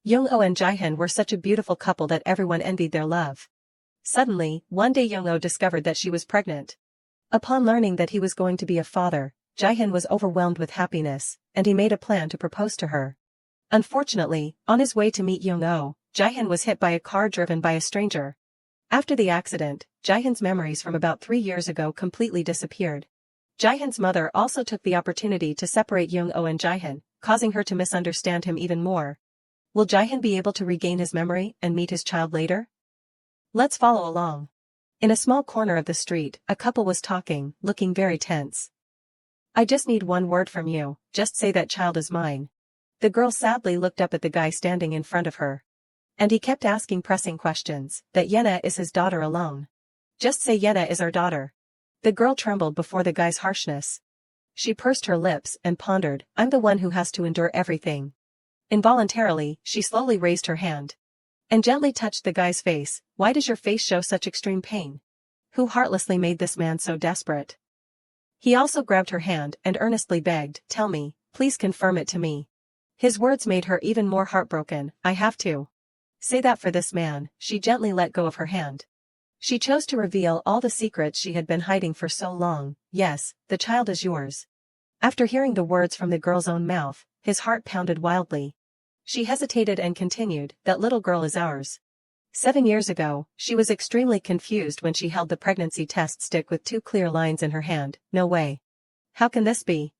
Young-oh and Jaehyun were such a beautiful couple that everyone envied their love. Suddenly, one day Young-oh discovered that she was pregnant. Upon learning that he was going to be a father, Jaehyun was overwhelmed with happiness, and he made a plan to propose to her. Unfortunately, on his way to meet Young-oh, Jaehyun was hit by a car driven by a stranger. After the accident, Jaehyun's memories from about 3 years ago completely disappeared. Jaehyun's mother also took the opportunity to separate Young-oh and Jaehyun, causing her to misunderstand him even more. Will Jaehyun be able to regain his memory and meet his child later? Let's follow along. In a small corner of the street, a couple was talking, looking very tense. I just need one word from you, just say that child is mine. The girl sadly looked up at the guy standing in front of her. And he kept asking pressing questions, that Yena is his daughter alone. Just say Yena is our daughter. The girl trembled before the guy's harshness. She pursed her lips and pondered, I'm the one who has to endure everything. Involuntarily, she slowly raised her hand. And gently touched the guy's face. Why does your face show such extreme pain? Who heartlessly made this man so desperate? He also grabbed her hand and earnestly begged, tell me, please confirm it to me. His words made her even more heartbroken, I have to. Say that for this man. She gently let go of her hand. She chose to reveal all the secrets she had been hiding for so long. Yes, the child is yours. After hearing the words from the girl's own mouth, his heart pounded wildly. She hesitated and continued, that little girl is ours. 7 years ago, she was extremely confused when she held the pregnancy test stick with 2 clear lines in her hand. No way. How can this be?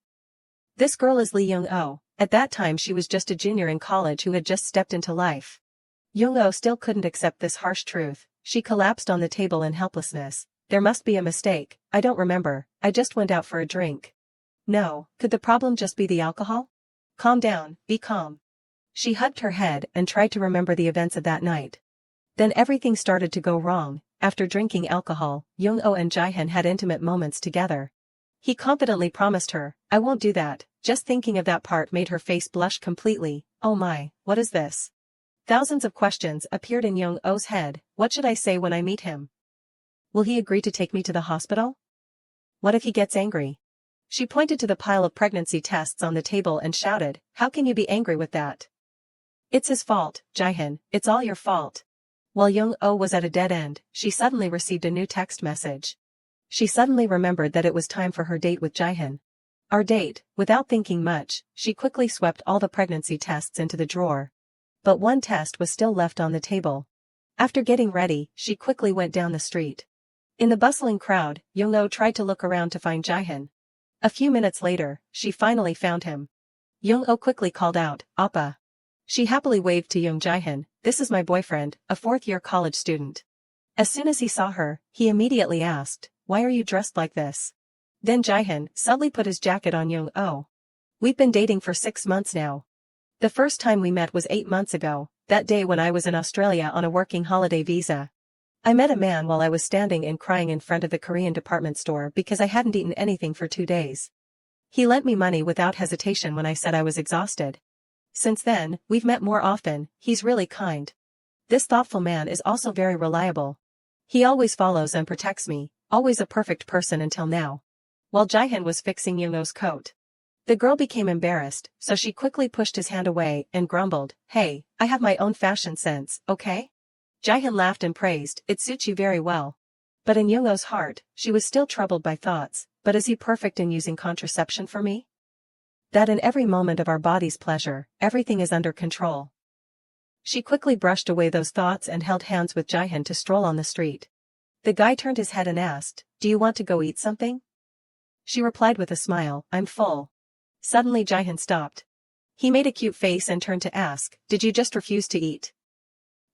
This girl is Lee Young-oh. At that time she was just a junior in college who had just stepped into life. Young-oh still couldn't accept this harsh truth. She collapsed on the table in helplessness. There must be a mistake. I don't remember. I just went out for a drink. No, could the problem just be the alcohol? Calm down, be calm. She hugged her head and tried to remember the events of that night. Then everything started to go wrong. After drinking alcohol, Young-oh and Jaehyun had intimate moments together. He confidently promised her, I won't do that. Just thinking of that part made her face blush completely. Oh my, what is this? Thousands of questions appeared in Young-oh's head. What should I say when I meet him? Will he agree to take me to the hospital? What if he gets angry? She pointed to the pile of pregnancy tests on the table and shouted, how can you be angry with that? It's his fault, Jaehyun, it's all your fault. While Young-oh was at a dead end, she suddenly received a new text message. She suddenly remembered that it was time for her date with Jaehyun. Our date. Without thinking much, she quickly swept all the pregnancy tests into the drawer. But one test was still left on the table. After getting ready, she quickly went down the street. In the bustling crowd, Young-oh tried to look around to find Jaehyun. A few minutes later, she finally found him. Young-oh quickly called out, Appa. She happily waved to young Jaehyun, this is my boyfriend, a 4th-year college student. As soon as he saw her, he immediately asked, why are you dressed like this? Then Jaehyun subtly put his jacket on Young-oh. We've been dating for 6 months now. The first time we met was 8 months ago, that day when I was in Australia on a working holiday visa. I met a man while I was standing and crying in front of the Korean department store because I hadn't eaten anything for 2 days. He lent me money without hesitation when I said I was exhausted. Since then, we've met more often. He's really kind. This thoughtful man is also very reliable. He always follows and protects me, always a perfect person until now. While Jaehyun was fixing Young-oh's coat, the girl became embarrassed, so she quickly pushed his hand away and grumbled, hey, I have my own fashion sense, okay? Jaehyun laughed and praised, it suits you very well. But in Young-oh's heart, she was still troubled by thoughts, but is he perfect in using contraception for me? That in every moment of our body's pleasure, everything is under control. She quickly brushed away those thoughts and held hands with Jaehyun to stroll on the street. The guy turned his head and asked, do you want to go eat something? She replied with a smile, I'm full. Suddenly Jaehyun stopped. He made a cute face and turned to ask, did you just refuse to eat?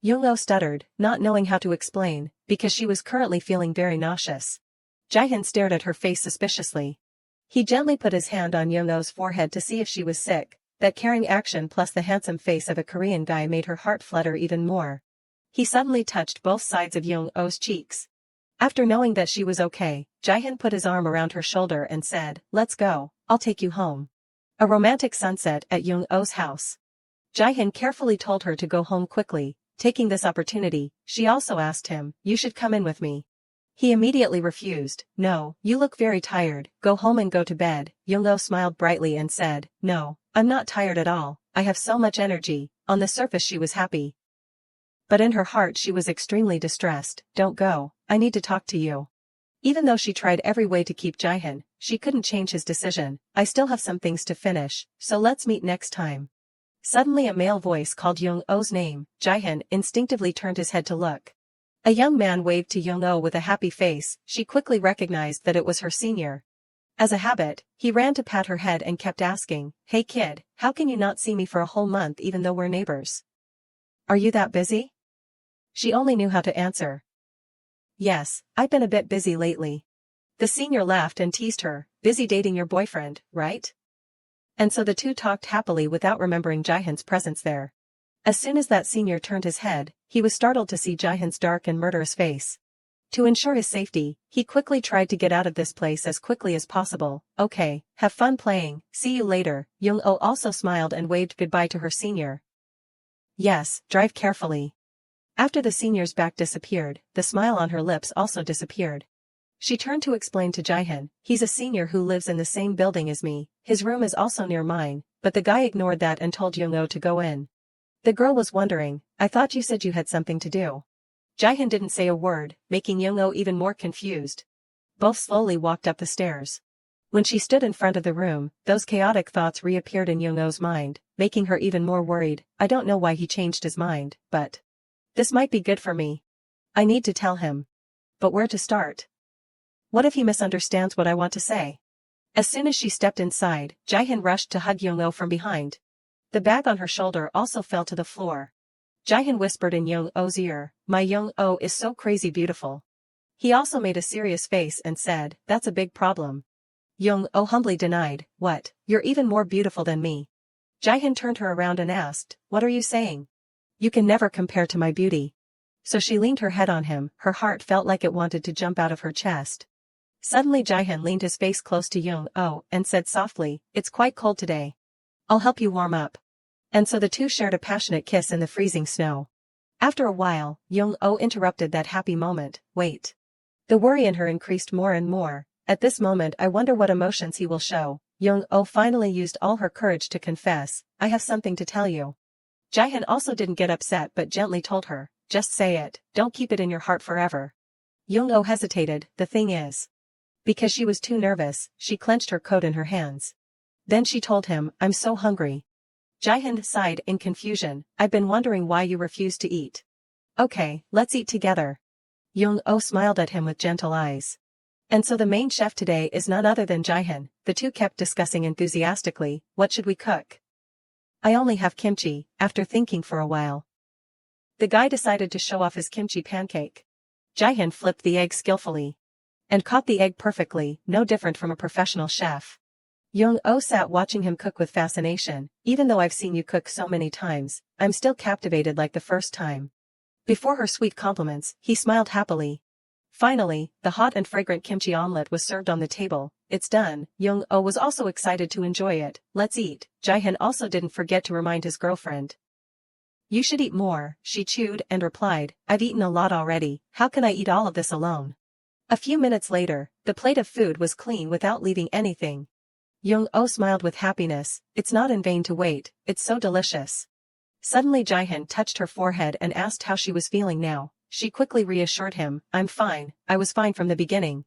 Young-oh stuttered, not knowing how to explain, because she was currently feeling very nauseous. Jaehyun stared at her face suspiciously. He gently put his hand on Young-oh's forehead to see if she was sick. That caring action plus the handsome face of a Korean guy made her heart flutter even more. He suddenly touched both sides of Young-oh's cheeks. After knowing that she was okay, Jaehyun put his arm around her shoulder and said, let's go, I'll take you home. A romantic sunset at Young-oh's house. Jaehyun carefully told her to go home quickly. Taking this opportunity, she also asked him, you should come in with me. He immediately refused, no, you look very tired, go home and go to bed. Young-oh smiled brightly and said, no, I'm not tired at all, I have so much energy, On the surface she was happy, but in her heart she was extremely distressed. Don't go, I need to talk to you. Even though she tried every way to keep Jaehyun, she couldn't change his decision. I still have some things to finish, so let's meet next time. Suddenly a male voice called Young-oh's name. Jaehyun instinctively turned his head to look. A young man waved to Young-oh with a happy face. She quickly recognized that it was her senior. As a habit, he ran to pat her head and kept asking, "Hey kid, how can you not see me for a whole month even though we're neighbors? Are you that busy?" She only knew how to answer, "Yes, I've been a bit busy lately." The senior laughed and teased her, "Busy dating your boyfriend, right?" And so the two talked happily without remembering Jaehyun's presence there. As soon as that senior turned his head, he was startled to see Jaehyun's dark and murderous face. To ensure his safety, he quickly tried to get out of this place as quickly as possible. "Okay, have fun playing, see you later." Young-oh also smiled and waved goodbye to her senior. "Yes, drive carefully." After the senior's back disappeared, the smile on her lips also disappeared. She turned to explain to Jaehyun, "He's a senior who lives in the same building as me, his room is also near mine," but the guy ignored that and told Young-oh to go in. The girl was wondering, "I thought you said you had something to do." Jaehyun didn't say a word, making Young-oh even more confused. Both slowly walked up the stairs. When she stood in front of the room, those chaotic thoughts reappeared in Young-oh's mind, making her even more worried. "I don't know why he changed his mind, but this might be good for me. I need to tell him. But where to start? What if he misunderstands what I want to say?" As soon as she stepped inside, Jaehyun rushed to hug Young-oh from behind. The bag on her shoulder also fell to the floor. Jaehyun whispered in Young-oh's ear, "My Young-oh is so crazy beautiful." He also made a serious face and said, "That's a big problem." Young-oh humbly denied, "What, you're even more beautiful than me." Jaehyun turned her around and asked, "What are you saying? You can never compare to my beauty." So she leaned her head on him, her heart felt like it wanted to jump out of her chest. Suddenly Jaehyun leaned his face close to Young-oh and said softly, "It's quite cold today. I'll help you warm up." And so the two shared a passionate kiss in the freezing snow. After a while, Young-oh interrupted that happy moment, "Wait." The worry in her increased more and more. "At this moment I wonder what emotions he will show." Young-oh finally used all her courage to confess, "I have something to tell you." Jaehyun also didn't get upset but gently told her, "Just say it, don't keep it in your heart forever." Young-oh hesitated, "The thing is." Because she was too nervous, she clenched her coat in her hands. Then she told him, "I'm so hungry." Jaehyun sighed in confusion, "I've been wondering why you refused to eat." "Okay, let's eat together." Young-oh smiled at him with gentle eyes. And so the main chef today is none other than Jaehyun. The two kept discussing enthusiastically, "What should we cook?" "I only have kimchi." After thinking for a while, the guy decided to show off his kimchi pancake. Jaehyun flipped the egg skillfully and caught the egg perfectly, no different from a professional chef. Young-oh sat watching him cook with fascination. "Even though I've seen you cook so many times, I'm still captivated like the first time." Before her sweet compliments, he smiled happily. Finally, the hot and fragrant kimchi omelette was served on the table. "It's done." Young-oh was also excited to enjoy it. "Let's eat." Jaehyun also didn't forget to remind his girlfriend, "You should eat more." She chewed and replied, "I've eaten a lot already, how can I eat all of this alone?" A few minutes later, the plate of food was clean without leaving anything. Young-oh smiled with happiness, "It's not in vain to wait, it's so delicious." Suddenly Jaehyun touched her forehead and asked how she was feeling now. She quickly reassured him, "I'm fine, I was fine from the beginning."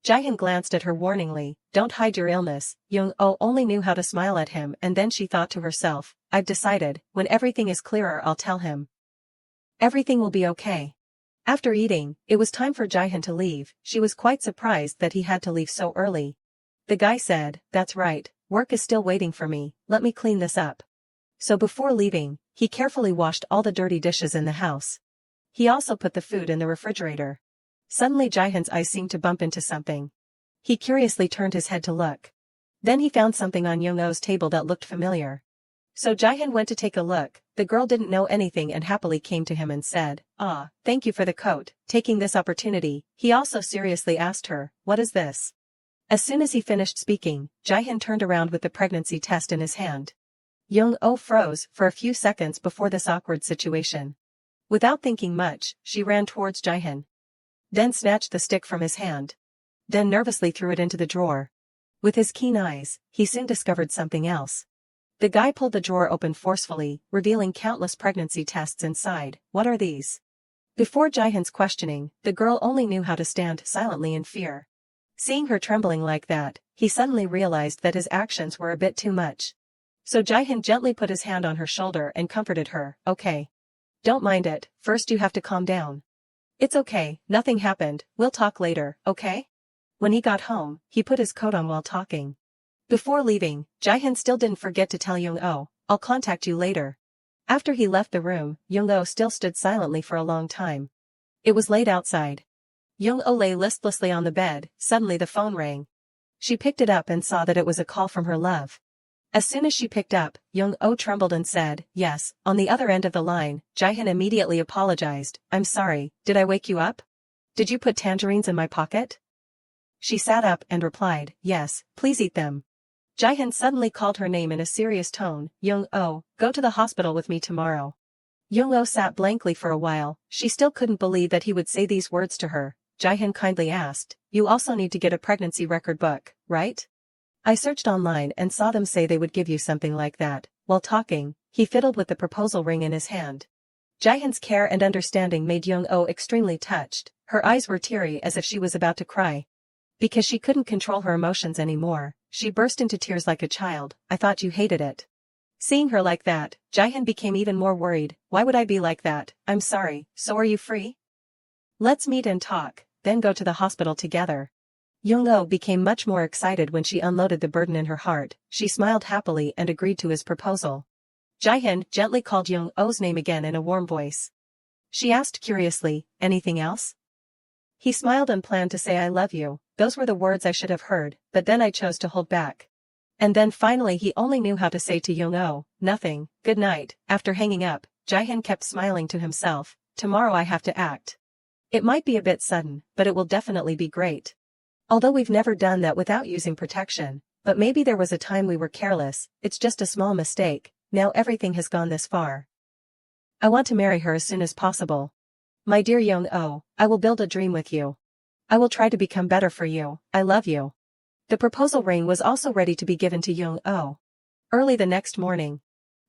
Jaehyun glanced at her warningly, "Don't hide your illness." Young-oh only knew how to smile at him and then she thought to herself, "I've decided, when everything is clearer I'll tell him. Everything will be okay." After eating, it was time for Jaehyun to leave. She was quite surprised that he had to leave so early. The guy said, "That's right, work is still waiting for me, let me clean this up." So before leaving, he carefully washed all the dirty dishes in the house. He also put the food in the refrigerator. Suddenly Jaehyun's eyes seemed to bump into something. He curiously turned his head to look. Then he found something on Young-oh's table that looked familiar. So Jaehyun went to take a look. The girl didn't know anything and happily came to him and said, "Ah, thank you for the coat." Taking this opportunity, he also seriously asked her, "What is this?" As soon as he finished speaking, Jaehyun turned around with the pregnancy test in his hand. Young-oh froze for a few seconds before this awkward situation. Without thinking much, she ran towards Jaehyun. Then snatched the stick from his hand. Then nervously threw it into the drawer. With his keen eyes, he soon discovered something else. The guy pulled the drawer open forcefully, revealing countless pregnancy tests inside. What are these? Before Jaehyun's questioning, the girl only knew how to stand silently in fear. Seeing her trembling like that, he suddenly realized that his actions were a bit too much. So Jaehyun gently put his hand on her shoulder and comforted her. Okay. Don't mind it, first you have to calm down. It's okay, nothing happened, we'll talk later, okay? When he got home, he put his coat on while talking. Before leaving, Jaehyun still didn't forget to tell Young-oh, I'll contact you later. After he left the room, Young-oh still stood silently for a long time. It was late outside. Young-oh lay listlessly on the bed. Suddenly the phone rang. She picked it up and saw that it was a call from her love. As soon as she picked up, Young-oh trembled and said, yes. On the other end of the line, Jaehyun immediately apologized. I'm sorry, did I wake you up? Did you put tangerines in my pocket? She sat up and replied, yes, please eat them. Jaehyun suddenly called her name in a serious tone. Young-oh, go to the hospital with me tomorrow. Young-oh sat blankly for a while. She still couldn't believe that he would say these words to her. Jaehyun kindly asked, you also need to get a pregnancy record book, right? I searched online and saw them say they would give you something like that. While talking, he fiddled with the proposal ring in his hand. Jaehyun's care and understanding made Young-oh extremely touched. Her eyes were teary as if she was about to cry. Because she couldn't control her emotions anymore, she burst into tears like a child. I thought you hated it. Seeing her like that, Jaehyun became even more worried. Why would I be like that? I'm sorry, so are you free? Let's meet and talk, then go to the hospital together. Young-oh became much more excited when she unloaded the burden in her heart. She smiled happily and agreed to his proposal. Jaehyun gently called Young-oh's name again in a warm voice. She asked curiously, anything else? He smiled and planned to say I love you. Those were the words I should have heard, but then I chose to hold back. And then finally he only knew how to say to Young-oh, nothing, good night. After hanging up, Jaehyun kept smiling to himself. Tomorrow I have to act. It might be a bit sudden, but it will definitely be great. Although we've never done that without using protection, but maybe there was a time we were careless. It's just a small mistake. Now everything has gone this far. I want to marry her as soon as possible. My dear Young-oh, I will build a dream with you. I will try to become better for you. I love you. The proposal ring was also ready to be given to Young-oh. Early the next morning.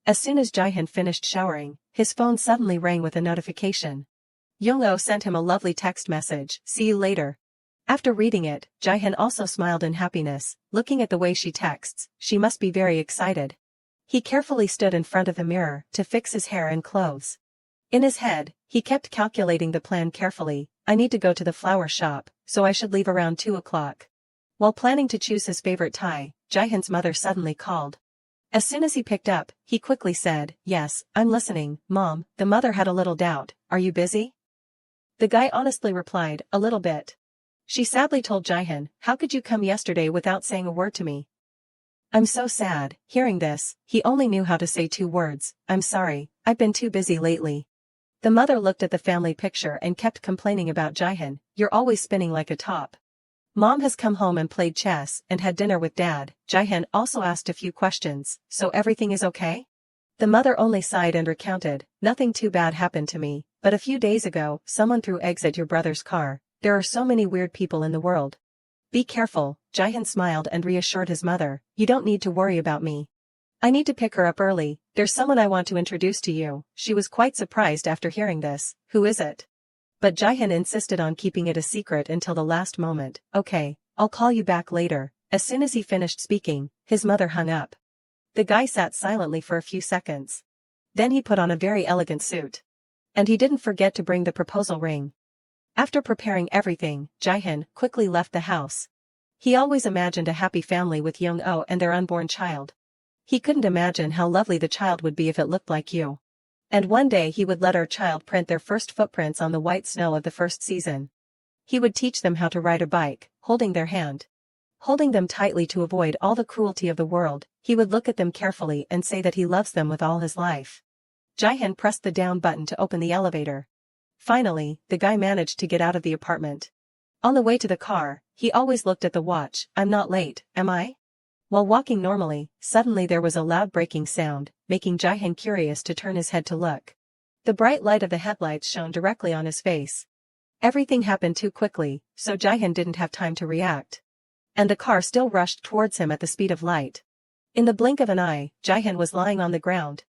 As soon as Jaehyun finished showering, his phone suddenly rang with a notification. Young-oh sent him a lovely text message, see you later. After reading it, Jaehyun also smiled in happiness. Looking at the way she texts, she must be very excited. He carefully stood in front of the mirror to fix his hair and clothes. In his head, he kept calculating the plan carefully. I need to go to the flower shop, so I should leave around 2 o'clock. While planning to choose his favorite tie, Jaehyun's mother suddenly called. As soon as he picked up, he quickly said, yes, I'm listening, Mom. The mother had a little doubt. Are you busy? The guy honestly replied, a little bit. She sadly told Jaehyun, how could you come yesterday without saying a word to me? I'm so sad. Hearing this, he only knew how to say 2 words, I'm sorry, I've been too busy lately. The mother looked at the family picture and kept complaining about Jaehyun, you're always spinning like a top. Mom has come home and played chess and had dinner with Dad. Jaehyun also asked a few questions, so everything is okay? The mother only sighed and recounted, nothing too bad happened to me, but a few days ago, someone threw eggs at your brother's car. There are so many weird people in the world. Be careful. Jaehyun smiled and reassured his mother, you don't need to worry about me. I need to pick her up early. There's someone I want to introduce to you. She was quite surprised after hearing this. Who is it? But Jaehyun insisted on keeping it a secret until the last moment. Okay, I'll call you back later. As soon as he finished speaking, his mother hung up. The guy sat silently for a few seconds. Then he put on a very elegant suit. And he didn't forget to bring the proposal ring. After preparing everything, Jaehyun quickly left the house. He always imagined a happy family with Young-oh and their unborn child. He couldn't imagine how lovely the child would be if it looked like you. And one day he would let our child print their first footprints on the white snow of the first season. He would teach them how to ride a bike, holding their hand. Holding them tightly to avoid all the cruelty of the world, he would look at them carefully and say that he loves them with all his life. Jaehyun pressed the down button to open the elevator. Finally, the guy managed to get out of the apartment. On the way to the car, he always looked at the watch. I'm not late, am I? While walking normally, suddenly there was a loud braking sound, making Jaehyun curious to turn his head to look. The bright light of the headlights shone directly on his face. Everything happened too quickly, so Jaehyun didn't have time to react. And the car still rushed towards him at the speed of light. In the blink of an eye, Jihan was lying on the ground.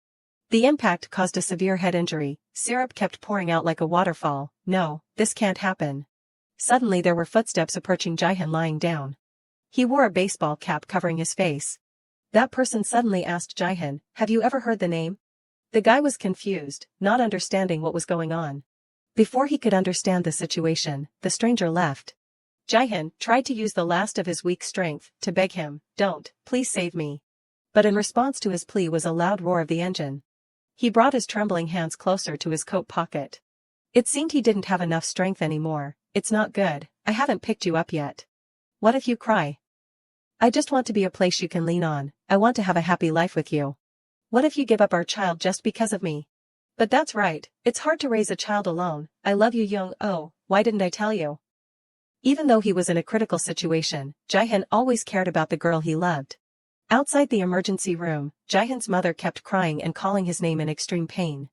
The impact caused a severe head injury. Syrup kept pouring out like a waterfall. No, this can't happen. Suddenly there were footsteps approaching Jihan lying down. He wore a baseball cap covering his face. That person suddenly asked Jihan, "Have you ever heard the name?" The guy was confused, not understanding what was going on. Before he could understand the situation, the stranger left. Jihan tried to use the last of his weak strength to beg him, "Don't, please save me." But in response to his plea was a loud roar of the engine. He brought his trembling hands closer to his coat pocket. It seemed he didn't have enough strength anymore. "It's not good, I haven't picked you up yet. What if you cry? I just want to be a place you can lean on. I want to have a happy life with you. What if you give up our child just because of me?" "But that's right, it's hard to raise a child alone. I love you, Young. Oh, why didn't I tell you?" Even though he was in a critical situation, Jihan always cared about the girl he loved. Outside the emergency room, Jihan's mother kept crying and calling his name in extreme pain.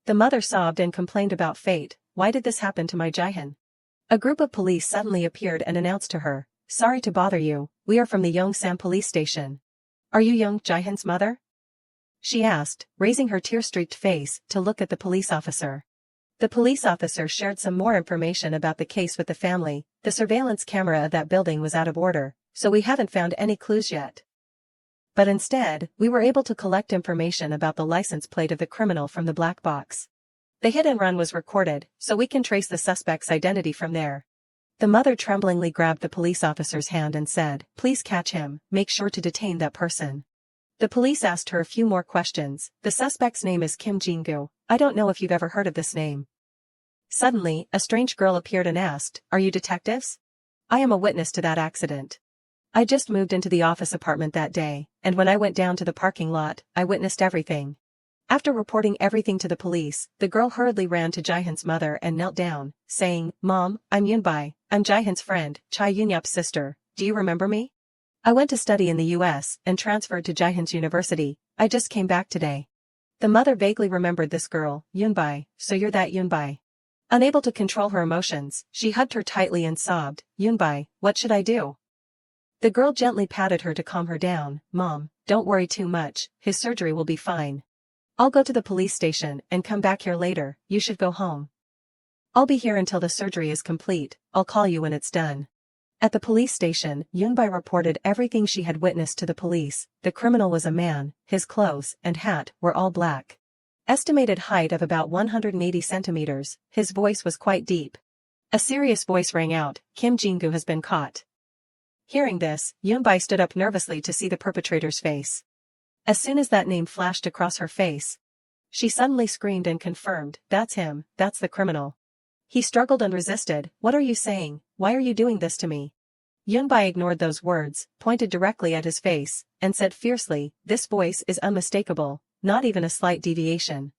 The mother sobbed and complained about fate. "Why did this happen to my Jihan?" A group of police suddenly appeared and announced to her, "Sorry to bother you, we are from the Yongsan police station." "Are you Young Jihan's mother?" she asked, raising her tear-streaked face to look at the police officer. The police officer shared some more information about the case with the family. "The surveillance camera of that building was out of order, so we haven't found any clues yet. But instead, we were able to collect information about the license plate of the criminal from the black box. The hit and run was recorded, so we can trace the suspect's identity from there." The mother tremblingly grabbed the police officer's hand and said, "Please catch him, make sure to detain that person." The police asked her a few more questions. "The suspect's name is Kim Jin-gu. I don't know if you've ever heard of this name." Suddenly, a strange girl appeared and asked, "Are you detectives? I am a witness to that accident. I just moved into the office apartment that day, and when I went down to the parking lot, I witnessed everything." After reporting everything to the police, the girl hurriedly ran to Jihan's mother and knelt down, saying, "Mom, I'm Yunbai. I'm Jihan's friend, Chai Yunyap's sister. Do you remember me? I went to study in the US and transferred to Jihan's university. I just came back today." The mother vaguely remembered this girl, Yunbai. "So you're that Yunbai?" Unable to control her emotions, she hugged her tightly and sobbed, "Yunbai, what should I do?" The girl gently patted her to calm her down. "Mom, don't worry too much, his surgery will be fine. I'll go to the police station and come back here later. You should go home. I'll be here until the surgery is complete. I'll call you when it's done." At the police station, Yunbai reported everything she had witnessed to the police. The criminal was a man, his clothes and hat were all black. Estimated height of about 180 centimeters, his voice was quite deep. A serious voice rang out, "Kim Jin-gu has been caught." Hearing this, Yunbai stood up nervously to see the perpetrator's face. As soon as that name flashed across her face, she suddenly screamed and confirmed, "That's him, that's the criminal." He struggled and resisted. "What are you saying? Why are you doing this to me?" Yunbai ignored those words, pointed directly at his face, and said fiercely, "This voice is unmistakable, not even a slight deviation."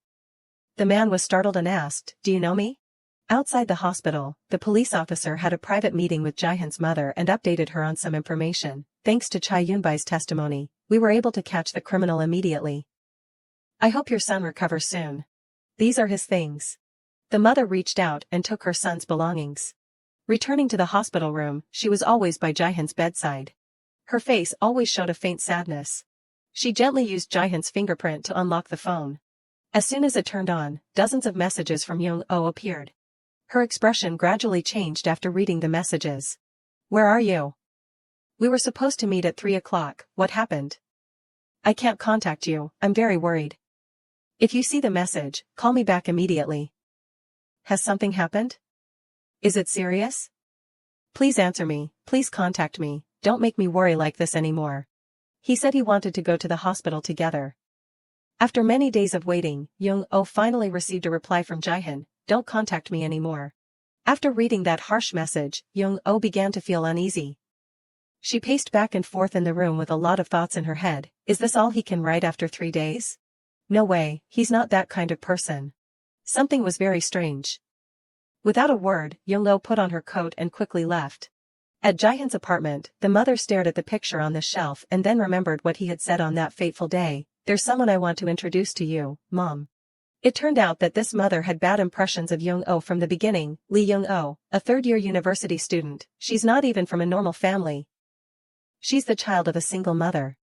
The man was startled and asked, "Do you know me?" Outside the hospital, the police officer had a private meeting with Jihan's mother and updated her on some information. "Thanks to Chai Yunbai's testimony, we were able to catch the criminal immediately. I hope your son recovers soon. These are his things." The mother reached out and took her son's belongings. Returning to the hospital room, she was always by Jihan's bedside. Her face always showed a faint sadness. She gently used Jihan's fingerprint to unlock the phone. As soon as it turned on, dozens of messages from Young-oh appeared. Her expression gradually changed after reading the messages. "Where are you? We were supposed to meet at 3 o'clock, what happened? I can't contact you, I'm very worried. If you see the message, call me back immediately. Has something happened? Is it serious? Please answer me, please contact me, don't make me worry like this anymore." He said he wanted to go to the hospital together. After many days of waiting, Young-oh finally received a reply from Jihan, "Don't contact me anymore." After reading that harsh message, Young-oh began to feel uneasy. She paced back and forth in the room with a lot of thoughts in her head. Is this all he can write after 3 days? No way, he's not that kind of person. Something was very strange. Without a word, Young-oh put on her coat and quickly left. At Jihan's apartment, the mother stared at the picture on the shelf and then remembered what he had said on that fateful day. "There's someone I want to introduce to you, Mom." It turned out that this mother had bad impressions of Young-oh from the beginning. Lee Young-oh, a third-year university student, she's not even from a normal family. She's the child of a single mother.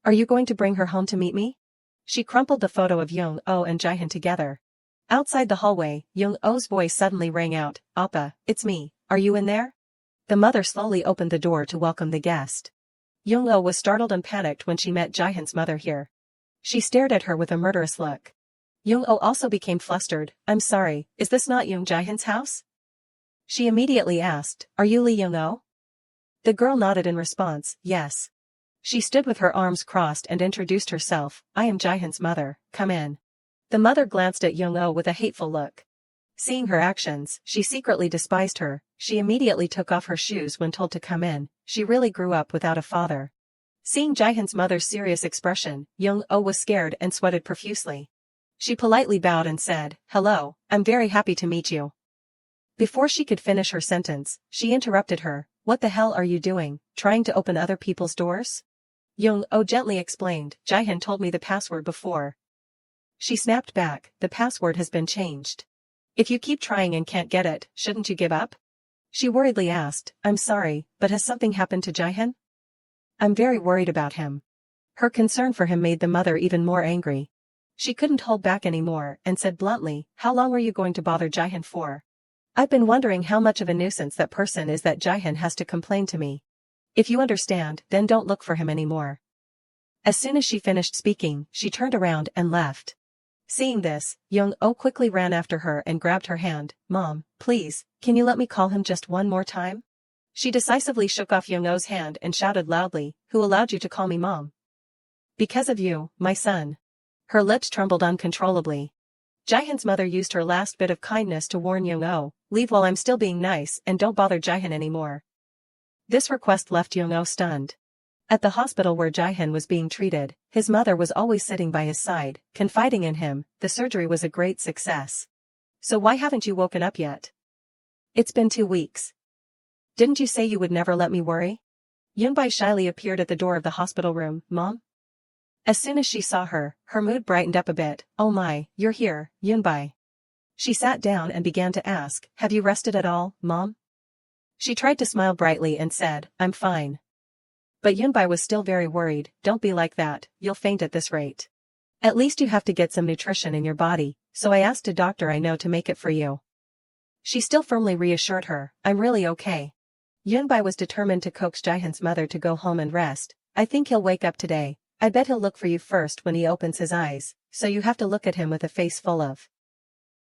Are you going to bring her home to meet me? She crumpled the photo of Young-oh and Jaehyun together. Outside the hallway, Young-oh's voice suddenly rang out, "Appa, it's me, are you in there?" The mother slowly opened the door to welcome the guest. Young-oh was startled and panicked when she met Jaehyun's mother here. She stared at her with a murderous look. Young-oh also became flustered. "I'm sorry, is this not Young Jaehyun's house?" She immediately asked, "Are you Lee Young-oh?" The girl nodded in response, "Yes." She stood with her arms crossed and introduced herself, "I am Jaehyun's mother, come in." The mother glanced at Young-oh with a hateful look. Seeing her actions, she secretly despised her. She immediately took off her shoes when told to come in. She really grew up without a father. Seeing Jaehyun's mother's serious expression, Young-oh was scared and sweated profusely. She politely bowed and said, "Hello, I'm very happy to meet you." Before she could finish her sentence, she interrupted her. "What the hell are you doing, trying to open other people's doors?" Young-oh gently explained, "Jaehyun told me the password before." She snapped back, "The password has been changed. If you keep trying and can't get it, shouldn't you give up?" She worriedly asked, "I'm sorry, but has something happened to Jaehyun? I'm very worried about him." Her concern for him made the mother even more angry. She couldn't hold back anymore and said bluntly, "How long are you going to bother Jaehyun for? I've been wondering how much of a nuisance that person is that Jaehyun has to complain to me. If you understand, then don't look for him anymore." As soon as she finished speaking, she turned around and left. Seeing this, Young-oh quickly ran after her and grabbed her hand. "Mom, please, can you let me call him just one more time?" She decisively shook off Young-oh's hand and shouted loudly, "Who allowed you to call me mom?" "Because of you, my son." Her lips trembled uncontrollably. Jaehyun's mother used her last bit of kindness to warn Young-oh, "Leave while I'm still being nice and don't bother Jaehyun anymore." This request left Young-oh stunned. At the hospital where Jaehyun was being treated, his mother was always sitting by his side, confiding in him. The surgery was a great success. "So why haven't you woken up yet? It's been 2 weeks. Didn't you say you would never let me worry?" Yoonbai shyly appeared at the door of the hospital room. "Mom?" As soon as she saw her, her mood brightened up a bit. "Oh my, you're here, Yoonbai." She sat down and began to ask, "Have you rested at all, Mom?" She tried to smile brightly and said, "I'm fine." But Yoonbai was still very worried. "Don't be like that, you'll faint at this rate. At least you have to get some nutrition in your body, so I asked a doctor I know to make it for you." She still firmly reassured her, "I'm really okay." Yoonbai was determined to coax Jaehyun's mother to go home and rest. "I think he'll wake up today. I bet he'll look for you first when he opens his eyes, so you have to look at him with a face full of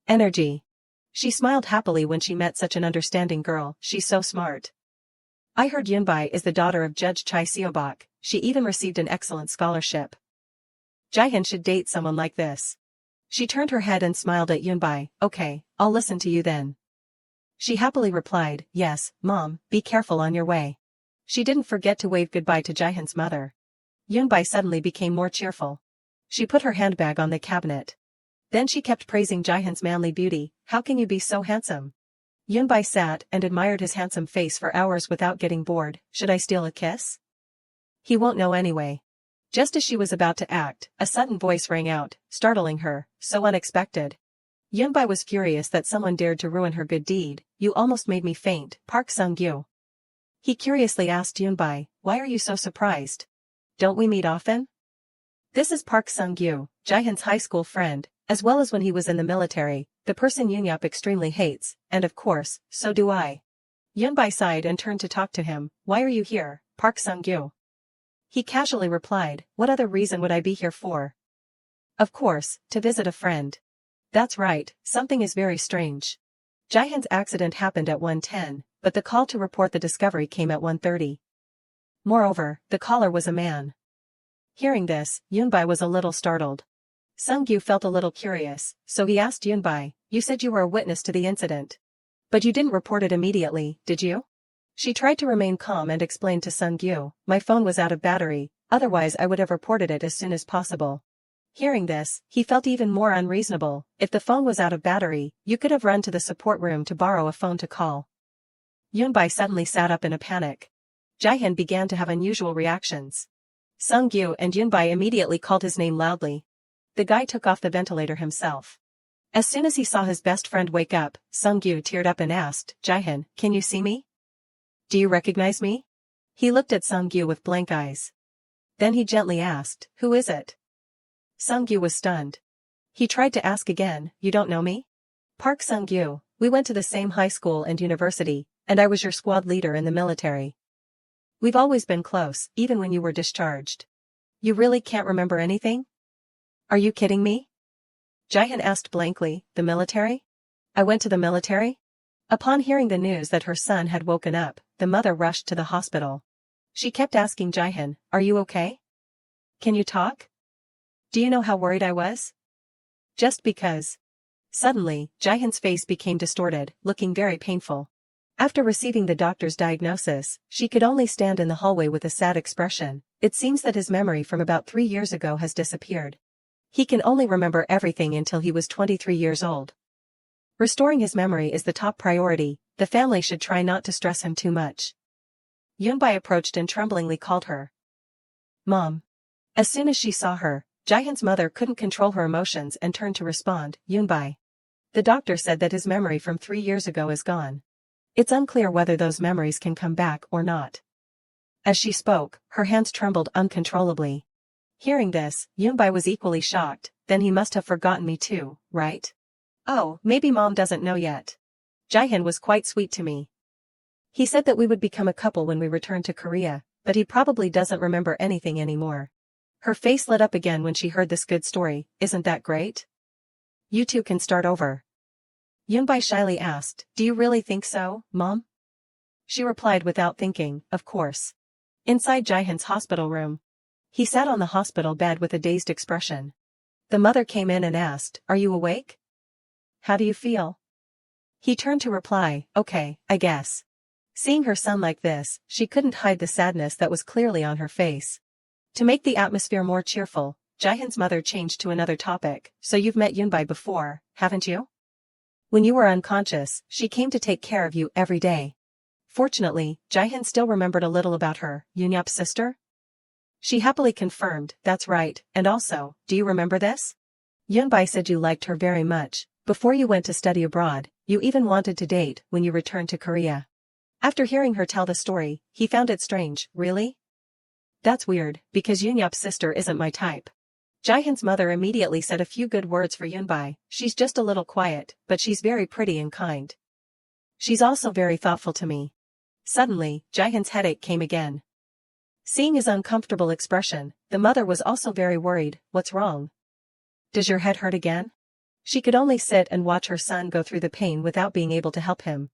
energy." She smiled happily when she met such an understanding girl. "She's so smart. I heard Yoonbai is the daughter of Judge Choi Seobok. She even received an excellent scholarship. Jaehyun should date someone like this." She turned her head and smiled at Yoonbai. "Okay, I'll listen to you then." She happily replied, "Yes, Mom, be careful on your way." She didn't forget to wave goodbye to Jaehyun's mother. Yoonbai suddenly became more cheerful. She put her handbag on the cabinet. Then she kept praising Jaehyun's manly beauty. "How can you be so handsome?" Yoonbai sat and admired his handsome face for hours without getting bored. "Should I steal a kiss? He won't know anyway." Just as she was about to act, a sudden voice rang out, startling her, so unexpected. Yoonbai was furious that someone dared to ruin her good deed. "You almost made me faint, Park Sung-gyu." He curiously asked Yoonbai, "Why are you so surprised? Don't we meet often?" This is Park Sung-gyu, Jaehyun's high school friend, as well as when he was in the military, the person Yoon-yup extremely hates, and of course, so do I. Yoonbai sighed and turned to talk to him. "Why are you here, Park Sung-gyu?" He casually replied, "What other reason would I be here for? Of course, to visit a friend." "That's right, something is very strange. Jaehyun's accident happened at 1:10, but the call to report the discovery came at 1:30. Moreover, the caller was a man." Hearing this, Yoonbai was a little startled. Sung-gyu felt a little curious, so he asked Yoonbai, "You said you were a witness to the incident. But you didn't report it immediately, did you?" She tried to remain calm and explained to Sung-gyu, "My phone was out of battery, otherwise I would have reported it as soon as possible." Hearing this, he felt even more unreasonable. "If the phone was out of battery, you could have run to the support room to borrow a phone to call." Yoonbai suddenly sat up in a panic. Jaehyun began to have unusual reactions. Sung-gyu and Yoonbai immediately called his name loudly. The guy took off the ventilator himself. As soon as he saw his best friend wake up, Sung-gyu teared up and asked, "Jaehyun, can you see me? Do you recognize me?" He looked at Sung-gyu with blank eyes. Then he gently asked, "Who is it?" Sung-gyu was stunned. He tried to ask again, "You don't know me?" "Park Sung-gyu, we went to the same high school and university, and I was your squad leader in the military. We've always been close, even when you were discharged. You really can't remember anything? Are you kidding me?" Jaehyun asked blankly, "The military? I went to the military?" Upon hearing the news that her son had woken up, the mother rushed to the hospital. She kept asking Jaehyun, "Are you okay? Can you talk? Do you know how worried I was?" Just because. Suddenly, Jaehyun's face became distorted, looking very painful. After receiving the doctor's diagnosis, she could only stand in the hallway with a sad expression. It seems that his memory from about 3 years ago has disappeared. He can only remember everything until he was 23 years old. Restoring his memory is the top priority. The family should try not to stress him too much. Yoonbi approached and tremblingly called her Mom. As soon as she saw her, Jaehyun's mother couldn't control her emotions and turned to respond, "Yoonbi. The doctor said that his memory from 3 years ago is gone. It's unclear whether those memories can come back or not." As she spoke, her hands trembled uncontrollably. Hearing this, Yoonbi was equally shocked. "Then he must have forgotten me too, right? Oh, maybe Mom doesn't know yet. Jaehyun was quite sweet to me. He said that we would become a couple when we returned to Korea, but he probably doesn't remember anything anymore." Her face lit up again when she heard this good story. "Isn't that great? You two can start over." Yoonbi shyly asked, "Do you really think so, Mom?" She replied without thinking, "Of course." Inside Jaehyun's hospital room, he sat on the hospital bed with a dazed expression. The mother came in and asked, "Are you awake? How do you feel?" He turned to reply, "Okay, I guess." Seeing her son like this, she couldn't hide the sadness that was clearly on her face. To make the atmosphere more cheerful, Jaehyun's mother changed to another topic. "So you've met Yoonbi before, haven't you? When you were unconscious, she came to take care of you every day." Fortunately, Jaehyun still remembered a little about her, Yoonyap's sister. She happily confirmed, "That's right, and also, do you remember this? Yoonbi said you liked her very much. Before you went to study abroad, you even wanted to date when you returned to Korea." After hearing her tell the story, he found it strange. "Really? That's weird, because Yoonyap's sister isn't my type." Jaehyun's mother immediately said a few good words for Yoonbi. "She's just a little quiet, but she's very pretty and kind. She's also very thoughtful to me." Suddenly, Jaehyun's headache came again. Seeing his uncomfortable expression, the mother was also very worried. "What's wrong? Does your head hurt again?" She could only sit and watch her son go through the pain without being able to help him.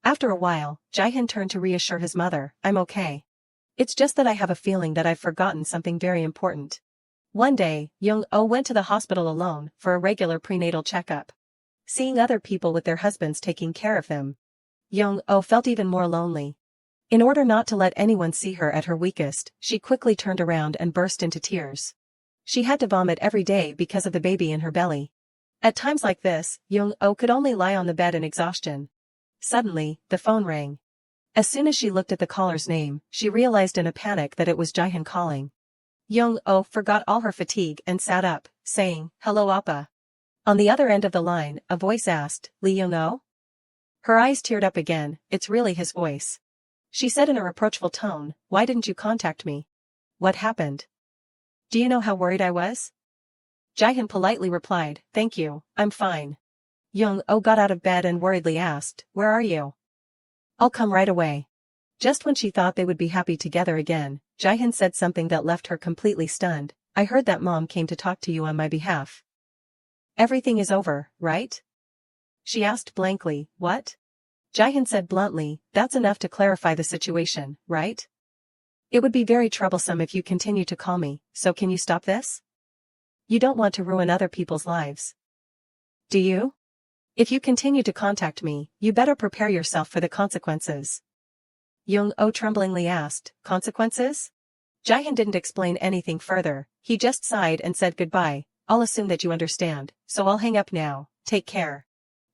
After a while, Jaehyun turned to reassure his mother, "I'm okay. It's just that I have a feeling that I've forgotten something very important." One day, Young-oh went to the hospital alone for a regular prenatal checkup. Seeing other people with their husbands taking care of them, Young-oh felt even more lonely. In order not to let anyone see her at her weakest, she quickly turned around and burst into tears. She had to vomit every day because of the baby in her belly. At times like this, Young-oh could only lie on the bed in exhaustion. Suddenly, the phone rang. As soon as she looked at the caller's name, she realized in a panic that it was Jaehyun calling. Young-oh forgot all her fatigue and sat up, saying, "Hello Appa." On the other end of the line, a voice asked, "Lee Young-oh?" Her eyes teared up again. It's really his voice. She said in a reproachful tone, "Why didn't you contact me? What happened? Do you know how worried I was?" Jaehyun politely replied, "Thank you, I'm fine." Young-oh got out of bed and worriedly asked, "Where are you?" "I'll come right away." Just when she thought they would be happy together again, Jaehyun said something that left her completely stunned. "I heard that Mom came to talk to you on my behalf. Everything is over, right?" She asked blankly, "What?" Jaehyun said bluntly, "That's enough to clarify the situation, right? It would be very troublesome if you continue to call me, so can you stop this? You don't want to ruin other people's lives, do you? If you continue to contact me, you better prepare yourself for the consequences." Young-oh tremblingly asked, "Consequences?" Jaehyun didn't explain anything further. He just sighed and said goodbye. "I'll assume that you understand, so I'll hang up now. Take care."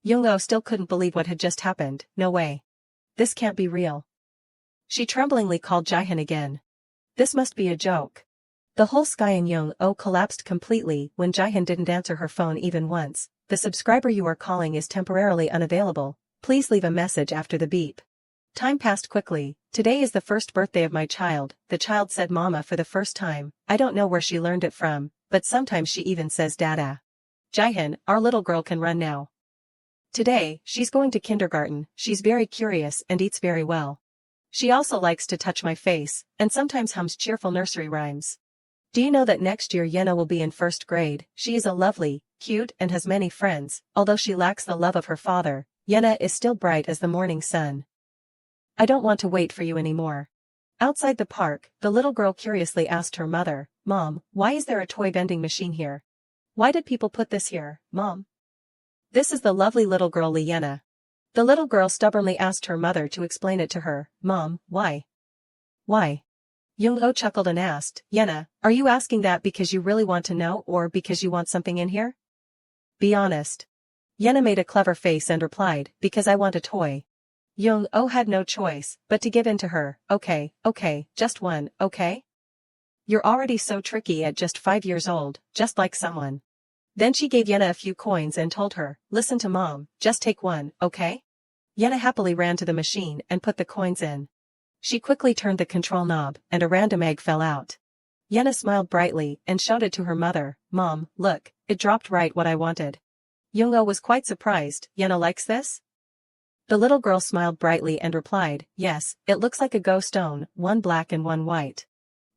Young-oh still couldn't believe what had just happened. "No way. This can't be real." She tremblingly called Jaehyun again. This must be a joke. The whole sky in Young-oh collapsed completely when Jaehyun didn't answer her phone even once. "The subscriber you are calling is temporarily unavailable. Please leave a message after the beep." Time passed quickly. Today is the first birthday of my child, the child said mama for the first time. I don't know where she learned it from, but sometimes she even says dada. Jihan, our little girl can run now. Today, she's going to kindergarten, she's very curious and eats very well. She also likes to touch my face, and sometimes hums cheerful nursery rhymes. Do you know that next year Yena will be in first grade? She is a lovely, cute and has many friends. Although she lacks the love of her father, Yena is still bright as the morning sun. I don't want to wait for you anymore. Outside the park, the little girl curiously asked her mother, Mom, why is there a toy vending machine here? Why did people put this here, Mom? This is the lovely little girl Liena. The little girl stubbornly asked her mother to explain it to her. Mom, why? Why? Young-oh chuckled and asked, Yena, are you asking that because you really want to know or because you want something in here? Be honest. Yena made a clever face and replied, because I want a toy. Young-oh had no choice but to give in to her. Okay, just one, okay? You're already so tricky at just 5 years old, just like someone. Then she gave Yena a few coins and told her, listen to Mom, just take one, okay? Yena happily ran to the machine and put the coins in. She quickly turned the control knob and a random egg fell out. Yena smiled brightly and showed it to her mother. Mom, look, it dropped right what I wanted. Young-oh was quite surprised. Yena likes this? The little girl smiled brightly and replied, yes, it looks like a ghost stone, one black and one white.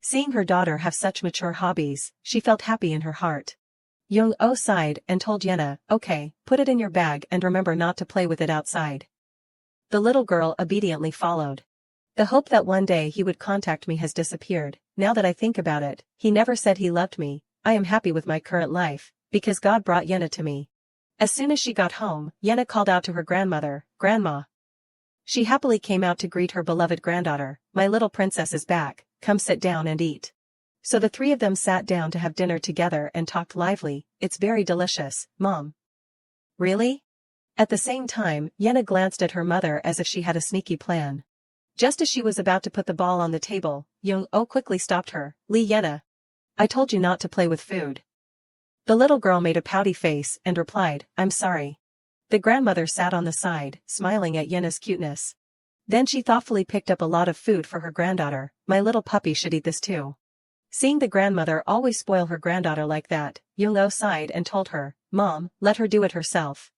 Seeing her daughter have such mature hobbies, she felt happy in her heart. Young-oh sighed and told Yena, okay, put it in your bag and remember not to play with it outside. The little girl obediently followed. The hope that one day he would contact me has disappeared. Now that I think about it, he never said he loved me. I am happy with my current life, because God brought Yena to me. As soon as she got home, Yena called out to her grandmother, Grandma. She happily came out to greet her beloved granddaughter. My little princess is back, come sit down and eat. So the three of them sat down to have dinner together and talked lively. It's very delicious, Mom. Really? At the same time, Yena glanced at her mother as if she had a sneaky plan. Just as she was about to put the ball on the table, Young-oh quickly stopped her. Yena. I told you not to play with food. The little girl made a pouty face and replied, I'm sorry. The grandmother sat on the side, smiling at Yena's cuteness. Then she thoughtfully picked up a lot of food for her granddaughter. My little puppy should eat this too. Seeing the grandmother always spoil her granddaughter like that, Young-oh sighed and told her, Mom, let her do it herself.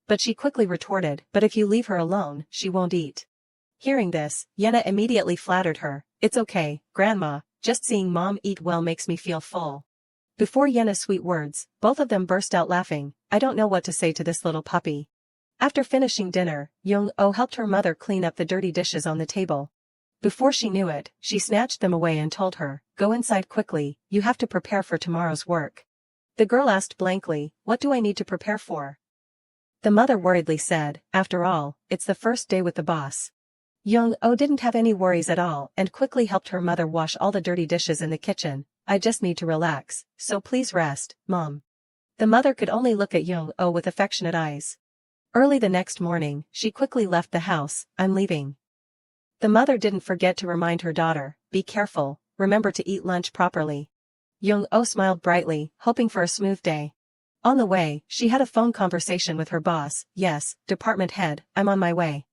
But she quickly retorted, but if you leave her alone, she won't eat. Hearing this, Yena immediately flattered her. It's okay, Grandma, just seeing Mom eat well makes me feel full. Before Yena's sweet words, both of them burst out laughing. I don't know what to say to this little puppy. After finishing dinner, Young-oh helped her mother clean up the dirty dishes on the table. Before she knew it, she snatched them away and told her, go inside quickly, you have to prepare for tomorrow's work. The girl asked blankly, what do I need to prepare for? The mother worriedly said, after all, it's the first day with the boss. Young-oh didn't have any worries at all and quickly helped her mother wash all the dirty dishes in the kitchen. I just need to relax, so please rest, Mom. The mother could only look at Young-oh with affectionate eyes. Early the next morning, she quickly left the house. I'm leaving. The mother didn't forget to remind her daughter, be careful, remember to eat lunch properly. Young-oh smiled brightly, hoping for a smooth day. On the way, she had a phone conversation with her boss. Yes, department head, I'm on my way.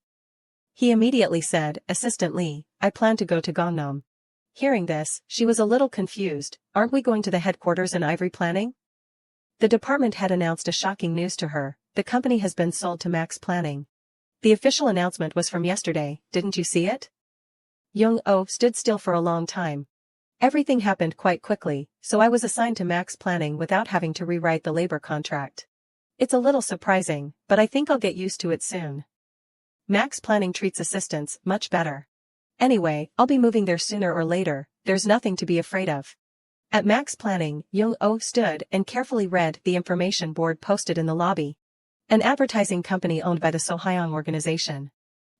He immediately said, Assistant Lee, I plan to go to Gangnam. Hearing this, she was a little confused. Aren't we going to the headquarters in Ivory Planning? The department head announced a shocking news to her. The company has been sold to Max Planning. The official announcement was from yesterday, didn't you see it? Young-oh stood still for a long time. Everything happened quite quickly, so I was assigned to Max Planning without having to rewrite the labor contract. It's a little surprising, but I think I'll get used to it soon. Max Planning treats assistants much better. Anyway, I'll be moving there sooner or later, there's nothing to be afraid of. At Max Planning, Young-oh stood and carefully read the information board posted in the lobby. An advertising company owned by the Sohyang organization.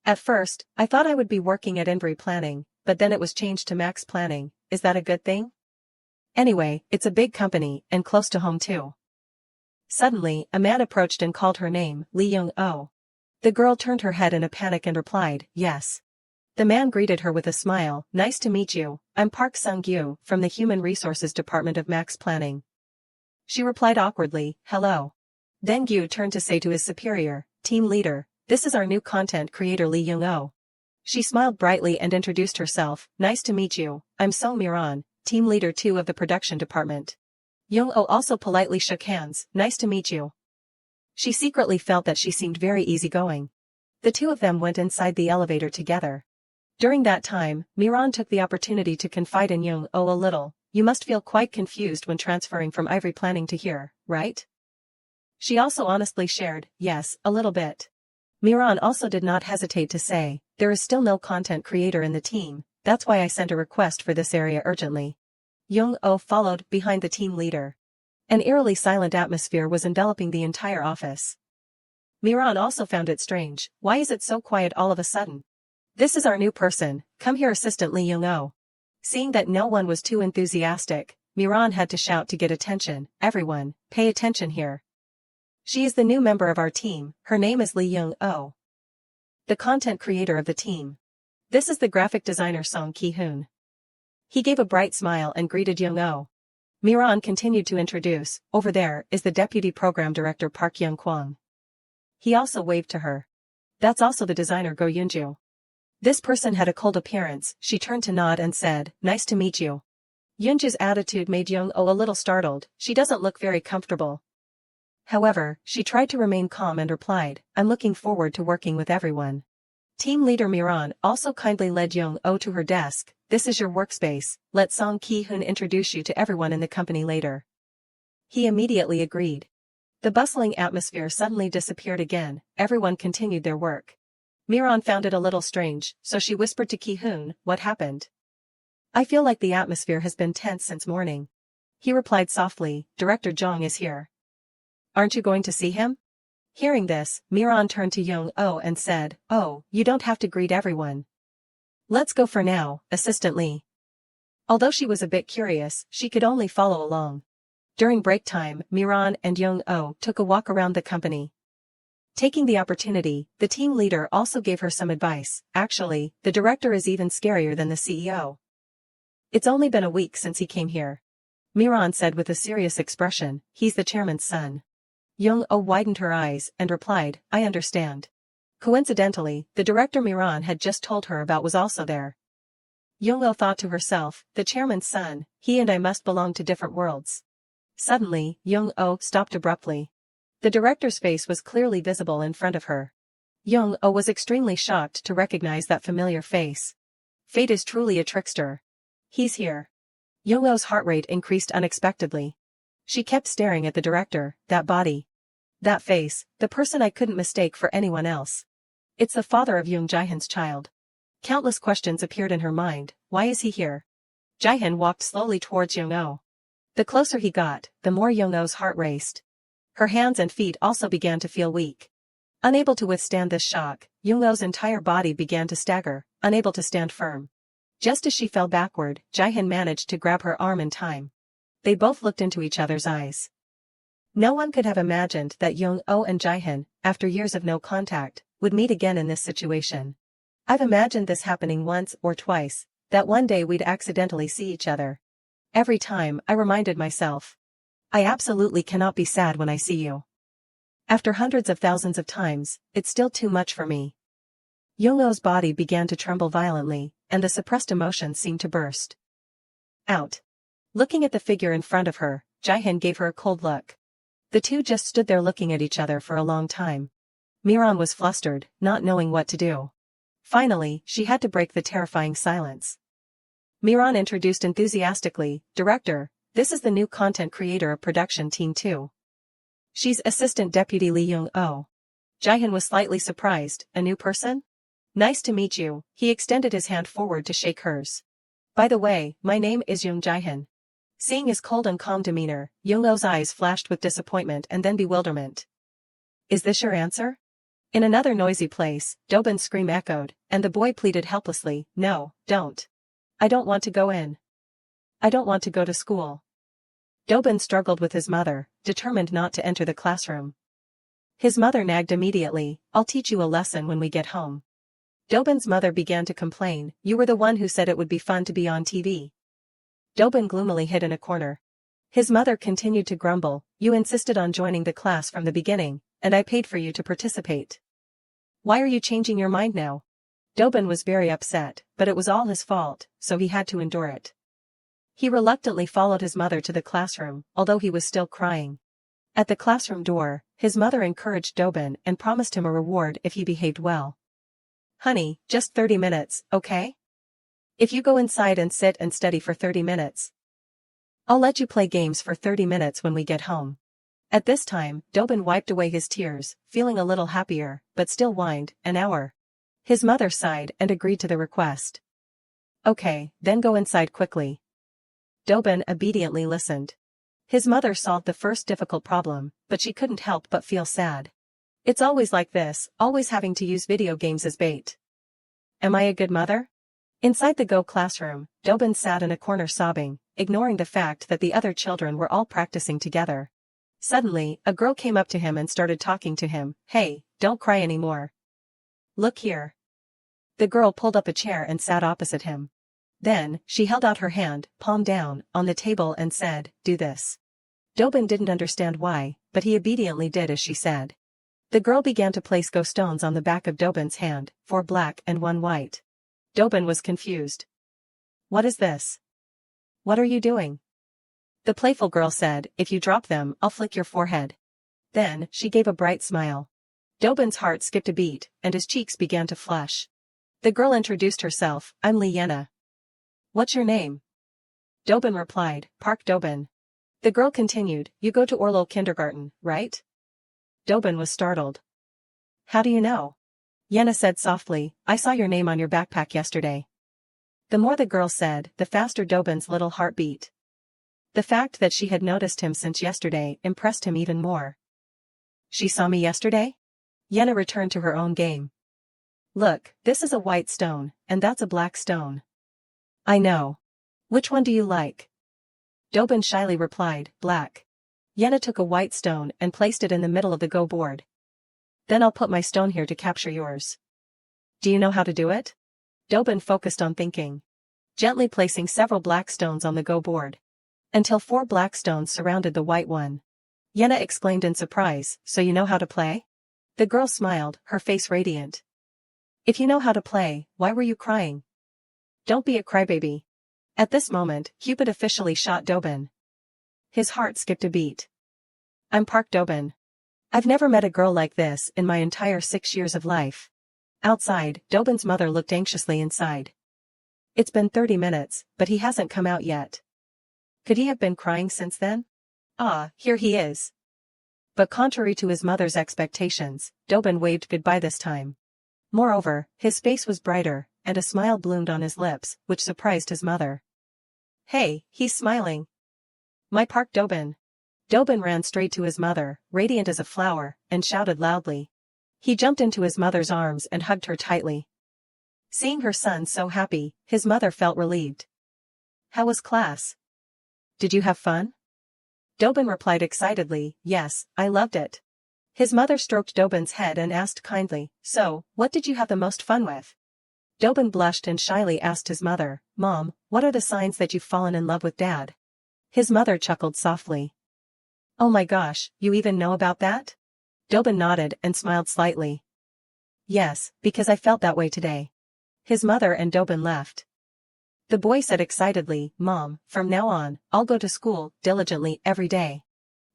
At first, I thought I would be working at Ivory Planning, but then it was changed to Max Planning. Is that a good thing? Anyway, it's a big company and close to home too. Suddenly, a man approached and called her name, Lee Young-oh. The girl turned her head in a panic and replied, yes. The man greeted her with a smile, nice to meet you, I'm Park Sung-gyu, from the Human Resources Department of Max Planning. She replied awkwardly, hello. Then Gyu turned to say to his superior, team leader, this is our new content creator Lee Young-oh. She smiled brightly and introduced herself. Nice to meet you, I'm Song Miran, team leader 2 of the production department. Young-oh also politely shook hands. Nice to meet you. She secretly felt that she seemed very easygoing. The two of them went inside the elevator together. During that time, Miran took the opportunity to confide in Young-oh a little. You must feel quite confused when transferring from Ivory planning to here, right? She also honestly shared, yes, a little bit. Miran also did not hesitate to say, there is still no content creator in the team, that's why I sent a request for this area urgently. Young-oh followed behind the team leader. An eerily silent atmosphere was enveloping the entire office. Miran also found it strange. Why is it so quiet all of a sudden? This is our new person, come here Assistant Lee Young-oh. Seeing that no one was too enthusiastic, Miran had to shout to get attention. Everyone, pay attention here. She is the new member of our team, her name is Lee Young-oh. The content creator of the team. This is the graphic designer Song Ki-hoon. He gave a bright smile and greeted Young-oh. Miran continued to introduce, over there is the deputy program director Park Young-kwang. He also waved to her. That's also the designer Go Yoonju. This person had a cold appearance, she turned to nod and said, nice to meet you. Yoonju's attitude made Young-oh a little startled, she doesn't look very comfortable. However, she tried to remain calm and replied, I'm looking forward to working with everyone. Team leader Miran also kindly led Young-oh to her desk. This is your workspace, let Song Ki-hoon introduce you to everyone in the company later. He immediately agreed. The bustling atmosphere suddenly disappeared again, everyone continued their work. Miran found it a little strange, so she whispered to Ki-hoon, what happened? I feel like the atmosphere has been tense since morning. He replied softly, Director Jong is here. Aren't you going to see him? Hearing this, Miran turned to Young-oh and said, oh, you don't have to greet everyone. Let's go for now, Assistant Lee. Although she was a bit curious, she could only follow along. During break time, Miran and Young-oh took a walk around the company. Taking the opportunity, the team leader also gave her some advice. Actually, the director is even scarier than the CEO. It's only been a week since he came here. Miran said with a serious expression, he's the chairman's son. Young-oh widened her eyes and replied, I understand. Coincidentally, the director Miran had just told her about was also there. Young-oh thought to herself, the chairman's son, he and I must belong to different worlds. Suddenly, Young-oh stopped abruptly. The director's face was clearly visible in front of her. Young-oh was extremely shocked to recognize that familiar face. Fate is truly a trickster. He's here. Young-oh's heart rate increased unexpectedly. She kept staring at the director, that body. That face, the person I couldn't mistake for anyone else. It's the father of Young Jae-hyun's child. Countless questions appeared in her mind. Why is he here? Jae-hyun walked slowly towards Young-oh. The closer he got, the more Young-oh's heart raced. Her hands and feet also began to feel weak. Unable to withstand this shock, Young-oh's entire body began to stagger, unable to stand firm. Just as she fell backward, Jae-hyun managed to grab her arm in time. They both looked into each other's eyes. No one could have imagined that Young-oh and Jae-hyun, after years of no contact, would meet again in this situation. I've imagined this happening once or twice, that one day we'd accidentally see each other. Every time, I reminded myself. I absolutely cannot be sad when I see you. After hundreds of thousands of times, it's still too much for me. Young-oh's body began to tremble violently, and the suppressed emotions seemed to burst out. Looking at the figure in front of her, Jae-hyun gave her a cold look. The two just stood there looking at each other for a long time. Miran was flustered, not knowing what to do. Finally, she had to break the terrifying silence. Miran introduced enthusiastically, Director, this is the new content creator of Production Team 2. She's Assistant Deputy Lee Young-oh. Jae-hyun was slightly surprised, a new person? Nice to meet you, he extended his hand forward to shake hers. By the way, my name is Young Jae-hyun. Seeing his cold and calm demeanor, Young-oh's eyes flashed with disappointment and then bewilderment. Is this your answer? In another noisy place, Dobin's scream echoed, and the boy pleaded helplessly, no, don't. I don't want to go in. I don't want to go to school. Dobin struggled with his mother, determined not to enter the classroom. His mother nagged immediately, I'll teach you a lesson when we get home. Dobin's mother began to complain, you were the one who said it would be fun to be on TV. Dobin gloomily hid in a corner. His mother continued to grumble, you insisted on joining the class from the beginning, and I paid for you to participate. Why are you changing your mind now? Dobin was very upset, but it was all his fault, so he had to endure it. He reluctantly followed his mother to the classroom, although he was still crying. At the classroom door, his mother encouraged Dobin and promised him a reward if he behaved well. "Honey, just 30 minutes, okay? If you go inside and sit and study for 30 minutes, I'll let you play games for 30 minutes when we get home." At this time, Dobin wiped away his tears, feeling a little happier, but still whined, "An hour." His mother sighed and agreed to the request. "Okay, then go inside quickly." Dobin obediently listened. His mother solved the first difficult problem, but she couldn't help but feel sad. It's always like this, always having to use video games as bait. Am I a good mother? Inside the Go classroom, Dobin sat in a corner sobbing, ignoring the fact that the other children were all practicing together. Suddenly, a girl came up to him and started talking to him. "Hey, don't cry anymore. Look here." The girl pulled up a chair and sat opposite him. Then, she held out her hand, palm down, on the table and said, "Do this." Dobin didn't understand why, but he obediently did as she said. The girl began to place Go stones on the back of Dobin's hand, 4 black and 1 white. Dobin was confused. "What is this? What are you doing?" The playful girl said, "If you drop them, I'll flick your forehead." Then, she gave a bright smile. Dobin's heart skipped a beat, and his cheeks began to flush. The girl introduced herself, "I'm Liana." "What's your name?" Dobin replied, "Park Dobin." The girl continued, "You go to Orlo kindergarten, right?" Dobin was startled. "How do you know?" Yenna said softly, "I saw your name on your backpack yesterday." The more the girl said, the faster Dobin's little heart beat. The fact that she had noticed him since yesterday impressed him even more. "She saw me yesterday?" Yenna returned to her own game. "Look, this is a white stone, and that's a black stone." "I know. Which one do you like?" Dobin shyly replied, "Black." Yenna took a white stone and placed it in the middle of the Go board. "Then I'll put my stone here to capture yours." "Do you know how to do it?" Dobin focused on thinking. Gently placing several black stones on the Go board, until 4 black stones surrounded the white one. Yenna exclaimed in surprise, "So you know how to play?" The girl smiled, her face radiant. "If you know how to play, why were you crying? Don't be a crybaby." At this moment, Cupid officially shot Dobin. His heart skipped a beat. "I'm Park Dobin. I've never met a girl like this in my entire 6 years of life." Outside, Dobin's mother looked anxiously inside. "It's been 30 minutes, but he hasn't come out yet. Could he have been crying since then? Ah, here he is." But contrary to his mother's expectations, Dobin waved goodbye this time. Moreover, his face was brighter, and a smile bloomed on his lips, which surprised his mother. "Hey, he's smiling. My Park Dobin." Dobin ran straight to his mother, radiant as a flower, and shouted loudly. He jumped into his mother's arms and hugged her tightly. Seeing her son so happy, his mother felt relieved. "How was class? Did you have fun?" Dobin replied excitedly, "Yes, I loved it." His mother stroked Dobin's head and asked kindly, "So, what did you have the most fun with?" Dobin blushed and shyly asked his mother, "Mom, what are the signs that you've fallen in love with Dad?" His mother chuckled softly. "Oh my gosh, you even know about that?" Dobin nodded and smiled slightly. "Yes, because I felt that way today." His mother and Dobin left. The boy said excitedly, "Mom, from now on, I'll go to school diligently every day."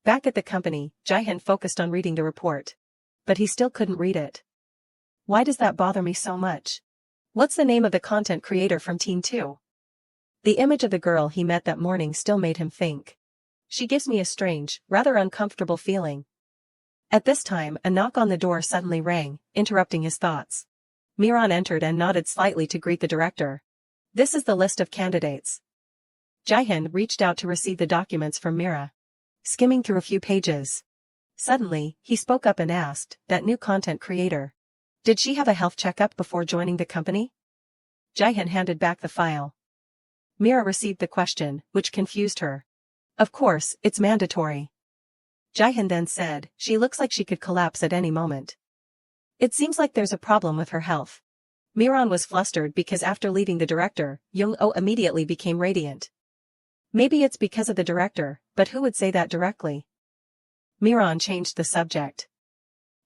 Back at the company, Jihan focused on reading the report. But he still couldn't read it. "Why does that bother me so much? What's the name of the content creator from Team 2? The image of the girl he met that morning still made him think. She gives me a strange, rather uncomfortable feeling. At this time, a knock on the door suddenly rang, interrupting his thoughts. Miran entered and nodded slightly to greet the director. "This is the list of candidates." Jihan reached out to receive the documents from Mira. Skimming through a few pages. Suddenly, he spoke up and asked, "That new content creator. Did she have a health checkup before joining the company?" Jihan handed back the file. Mira received the question, which confused her. "Of course, it's mandatory." Jihan then said, "She looks like she could collapse at any moment. It seems like there's a problem with her health." Miran was flustered because after leaving the director, Young-Oh immediately became radiant. Maybe it's because of the director, but who would say that directly? Miran changed the subject.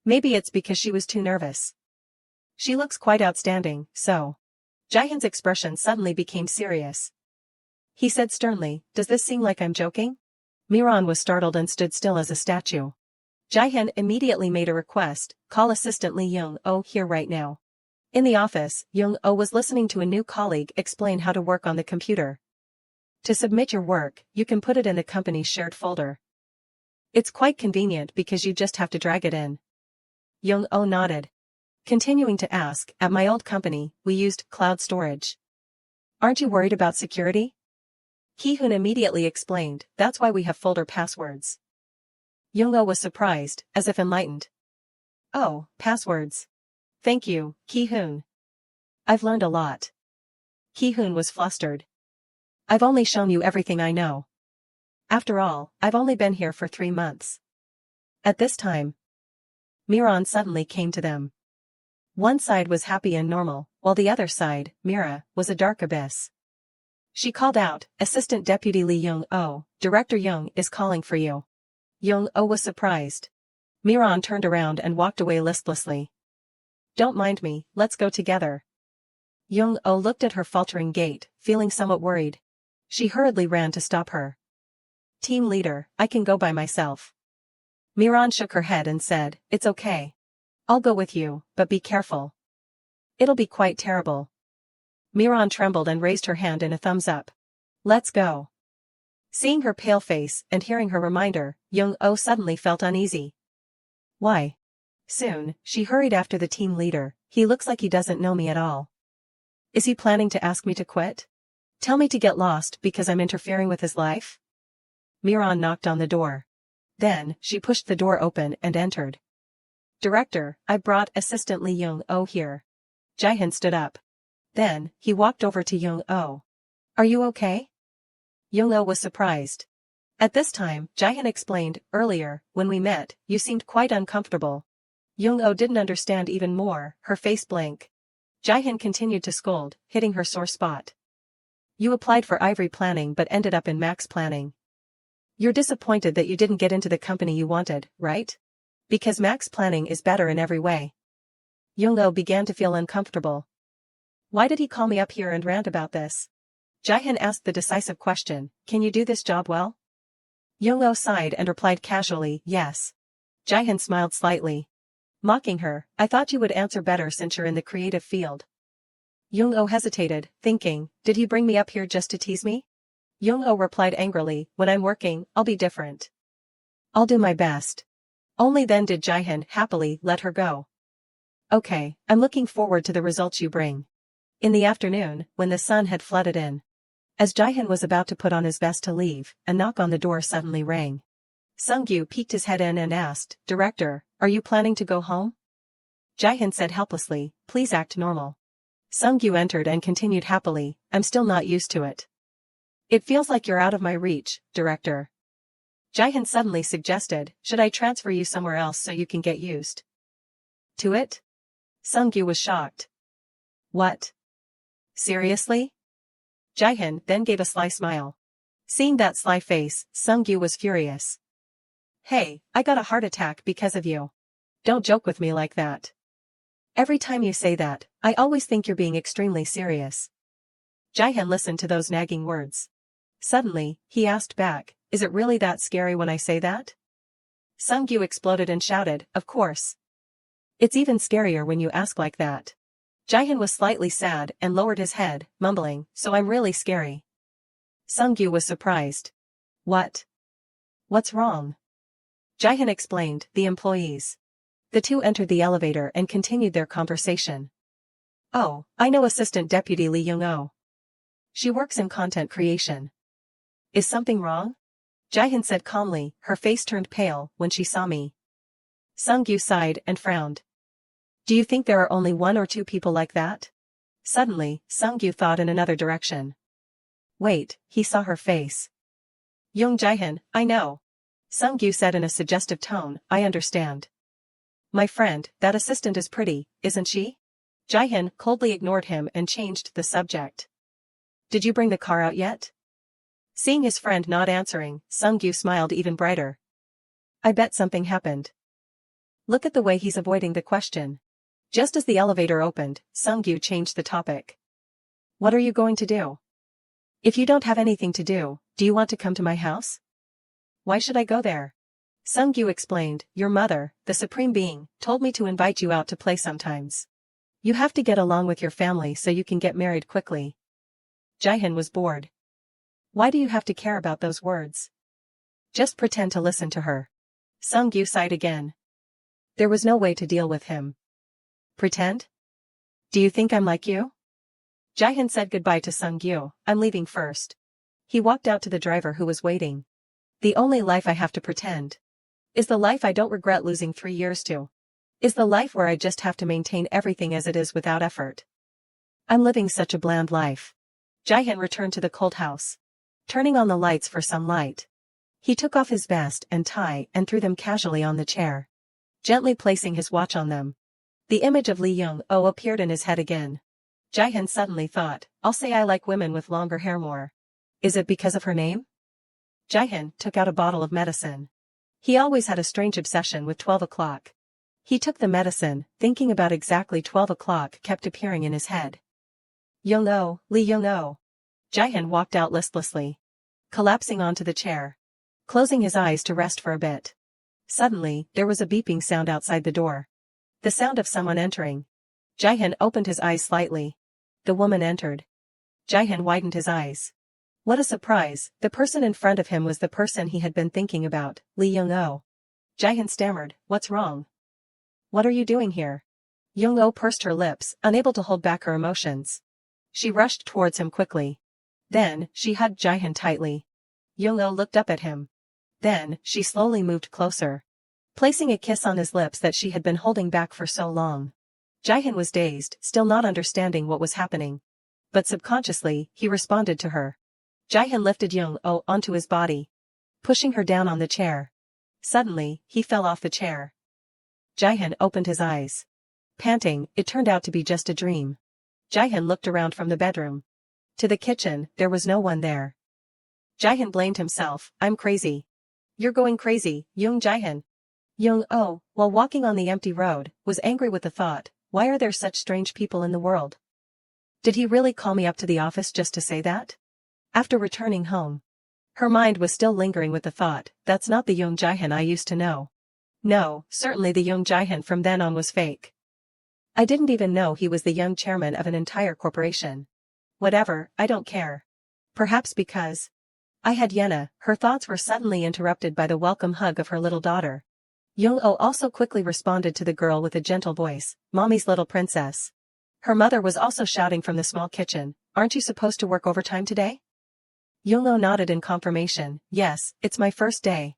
Maybe it's because she was too nervous. She looks quite outstanding, so. Jaehyun's expression suddenly became serious. He said sternly, does this seem like I'm joking? Miran was startled and stood still as a statue. Jaehyun immediately made a request, call assistant Lee Young-oh here right now. In the office, Young-oh was listening to a new colleague explain how to work on the computer. To submit your work, you can put it in the company's shared folder. It's quite convenient because you just have to drag it in. Young-oh nodded. Continuing to ask, at my old company, we used cloud storage. Aren't you worried about security? Ki-hoon immediately explained, that's why we have folder passwords. Young-oh was surprised, as if enlightened. Oh, passwords. Thank you, Ki-hoon. I've learned a lot. Ki-hoon was flustered. I've only shown you everything I know. After all, I've only been here for 3 months. At this time, Miran suddenly came to them. One side was happy and normal, while the other side, Mira, was a dark abyss. She called out, Assistant Deputy Lee Young-oh, Director Young is calling for you. Young-oh was surprised. Miran turned around and walked away listlessly. Don't mind me, let's go together. Young-oh looked at her faltering gait, feeling somewhat worried. She hurriedly ran to stop her. Team leader, I can go by myself. Miran shook her head and said, it's okay. I'll go with you, but be careful. It'll be quite terrible. Miran trembled and raised her hand in a thumbs up. Let's go. Seeing her pale face and hearing her reminder, Young-oh suddenly felt uneasy. Why? Soon, she hurried after the team leader, he looks like he doesn't know me at all. Is he planning to ask me to quit? Tell me to get lost because I'm interfering with his life? Miran knocked on the door. Then, she pushed the door open and entered. Director, I brought Assistant Lee Young-oh here. Jaehyun stood up. Then, he walked over to Young-oh. Are you okay? Young-oh was surprised. At this time, Jaehyun explained, earlier, when we met, you seemed quite uncomfortable. Young-oh didn't understand even more, her face blank. Jaehyun continued to scold, hitting her sore spot. You applied for Ivory Planning but ended up in Max Planning. You're disappointed that you didn't get into the company you wanted, right? Because Max Planning is better in every way. Young-oh began to feel uncomfortable. Why did he call me up here and rant about this? Jaehyun asked the decisive question, can you do this job well? Young-oh sighed and replied casually, yes. Jaehyun smiled slightly. Mocking her, I thought you would answer better since you're in the creative field. Young-oh hesitated, thinking, did he bring me up here just to tease me? Young-oh replied angrily, when I'm working, I'll be different. I'll do my best. Only then did Jaehyun happily let her go. Okay, I'm looking forward to the results you bring. In the afternoon, when the sun had flooded in. As Jaehyun was about to put on his vest to leave, a knock on the door suddenly rang. Sung-gyu peeked his head in and asked, Director, are you planning to go home? Jaehyun said helplessly, please act normal. Sung-gyu entered and continued happily, I'm still not used to it. It feels like you're out of my reach, Director. Jaehyun suddenly suggested, should I transfer you somewhere else so you can get used to it? Sung-gyu was shocked. What? Seriously? Jaehyun then gave a sly smile. Seeing that sly face, Sung-gyu was furious. Hey, I got a heart attack because of you. Don't joke with me like that. Every time you say that, I always think you're being extremely serious. Jaehyun listened to those nagging words. Suddenly, he asked back, is it really that scary when I say that? Sung-gyu exploded and shouted, of course. It's even scarier when you ask like that. Jaehyun was slightly sad and lowered his head, mumbling, so I'm really scary. Sung-gyu was surprised. What? What's wrong? Jaehyun explained, the employees. The two entered the elevator and continued their conversation. Oh, I know Assistant Deputy Lee Young-oh. She works in content creation. Is something wrong? Jaehyun said calmly, her face turned pale when she saw me. Sung-gyu sighed and frowned. Do you think there are only 1 or 2 people like that? Suddenly, Sung-gyu thought in another direction. Wait, he saw her face. Young Jaehyun, I know. Sung-gyu said in a suggestive tone, I understand. My friend, that assistant is pretty, isn't she? Jaehyun coldly ignored him and changed the subject. Did you bring the car out yet? Seeing his friend not answering, Sung-gyu smiled even brighter. I bet something happened. Look at the way he's avoiding the question. Just as the elevator opened, Sung-gyu changed the topic. What are you going to do? If you don't have anything to do you want to come to my house? Why should I go there? Sung-gyu explained, your mother, the supreme being, told me to invite you out to play sometimes. You have to get along with your family so you can get married quickly. Jaehyun was bored. Why do you have to care about those words? Just pretend to listen to her. Sung-gyu sighed again. There was no way to deal with him. Pretend? Do you think I'm like you? Jaehyun said goodbye to Sung-gyu, I'm leaving first. He walked out to the driver who was waiting. The only life I have to pretend is the life I don't regret losing 3 years to. Is the life where I just have to maintain everything as it is without effort. I'm living such a bland life. Jaehyun returned to the cold house, turning on the lights for some light. He took off his vest and tie and threw them casually on the chair, gently placing his watch on them. The image of Lee Young-oh appeared in his head again. Jaehyun suddenly thought, I'll say I like women with longer hair more. Is it because of her name? Jaehyun took out a bottle of medicine. He always had a strange obsession with 12 o'clock. He took the medicine, thinking about exactly 12 o'clock kept appearing in his head. Young-oh, Lee Young-oh. Jaehyun walked out listlessly, collapsing onto the chair, closing his eyes to rest for a bit. Suddenly, there was a beeping sound outside the door. The sound of someone entering. Jaehyun opened his eyes slightly. The woman entered. Jaehyun widened his eyes. What a surprise, the person in front of him was the person he had been thinking about, Lee Young-oh. Jaehyun stammered, what's wrong? What are you doing here? Young-oh pursed her lips, unable to hold back her emotions. She rushed towards him quickly. Then, she hugged Jaehyun tightly. Young-oh looked up at him. Then, she slowly moved closer, placing a kiss on his lips that she had been holding back for so long. Jaehyun was dazed, still not understanding what was happening. But subconsciously, he responded to her. Jaehyun lifted Young-oh onto his body, pushing her down on the chair. Suddenly, he fell off the chair. Jaehyun opened his eyes. Panting, it turned out to be just a dream. Jaehyun looked around from the bedroom to the kitchen, there was no one there. Jaehyun blamed himself, I'm crazy. You're going crazy, Jaehyun. Young-oh, while walking on the empty road, was angry with the thought, why are there such strange people in the world? Did he really call me up to the office just to say that? After returning home, her mind was still lingering with the thought, that's not the young Jaehyun I used to know. No, certainly the young Jaehyun from then on was fake. I didn't even know he was the young chairman of an entire corporation. Whatever, I don't care. Perhaps because I had Yena, her thoughts were suddenly interrupted by the welcome hug of her little daughter. Young-oh also quickly responded to the girl with a gentle voice, Mommy's little princess. Her mother was also shouting from the small kitchen, aren't you supposed to work overtime today? Young-oh nodded in confirmation, yes, it's my first day.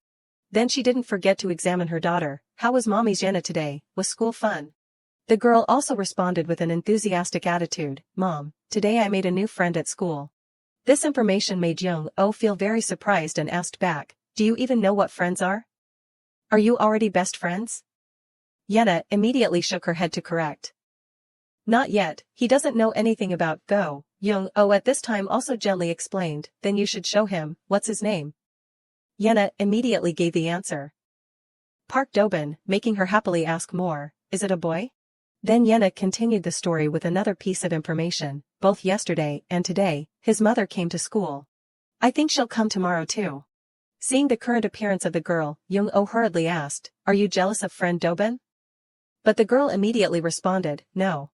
Then she didn't forget to examine her daughter, how was Mommy's Yena today, was school fun? The girl also responded with an enthusiastic attitude, Mom, today I made a new friend at school. This information made Young-oh feel very surprised and asked back, do you even know what friends are? Are you already best friends? Yena immediately shook her head to correct. Not yet, he doesn't know anything about Go. Young-oh at this time also gently explained, then you should show him, what's his name? Yena immediately gave the answer. Park Do-bin, making her happily ask more, is it a boy? Then Yena continued the story with another piece of information, both yesterday and today, his mother came to school. I think she'll come tomorrow too. Seeing the current appearance of the girl, Young-oh hurriedly asked, are you jealous of friend Do-bin? But the girl immediately responded, no.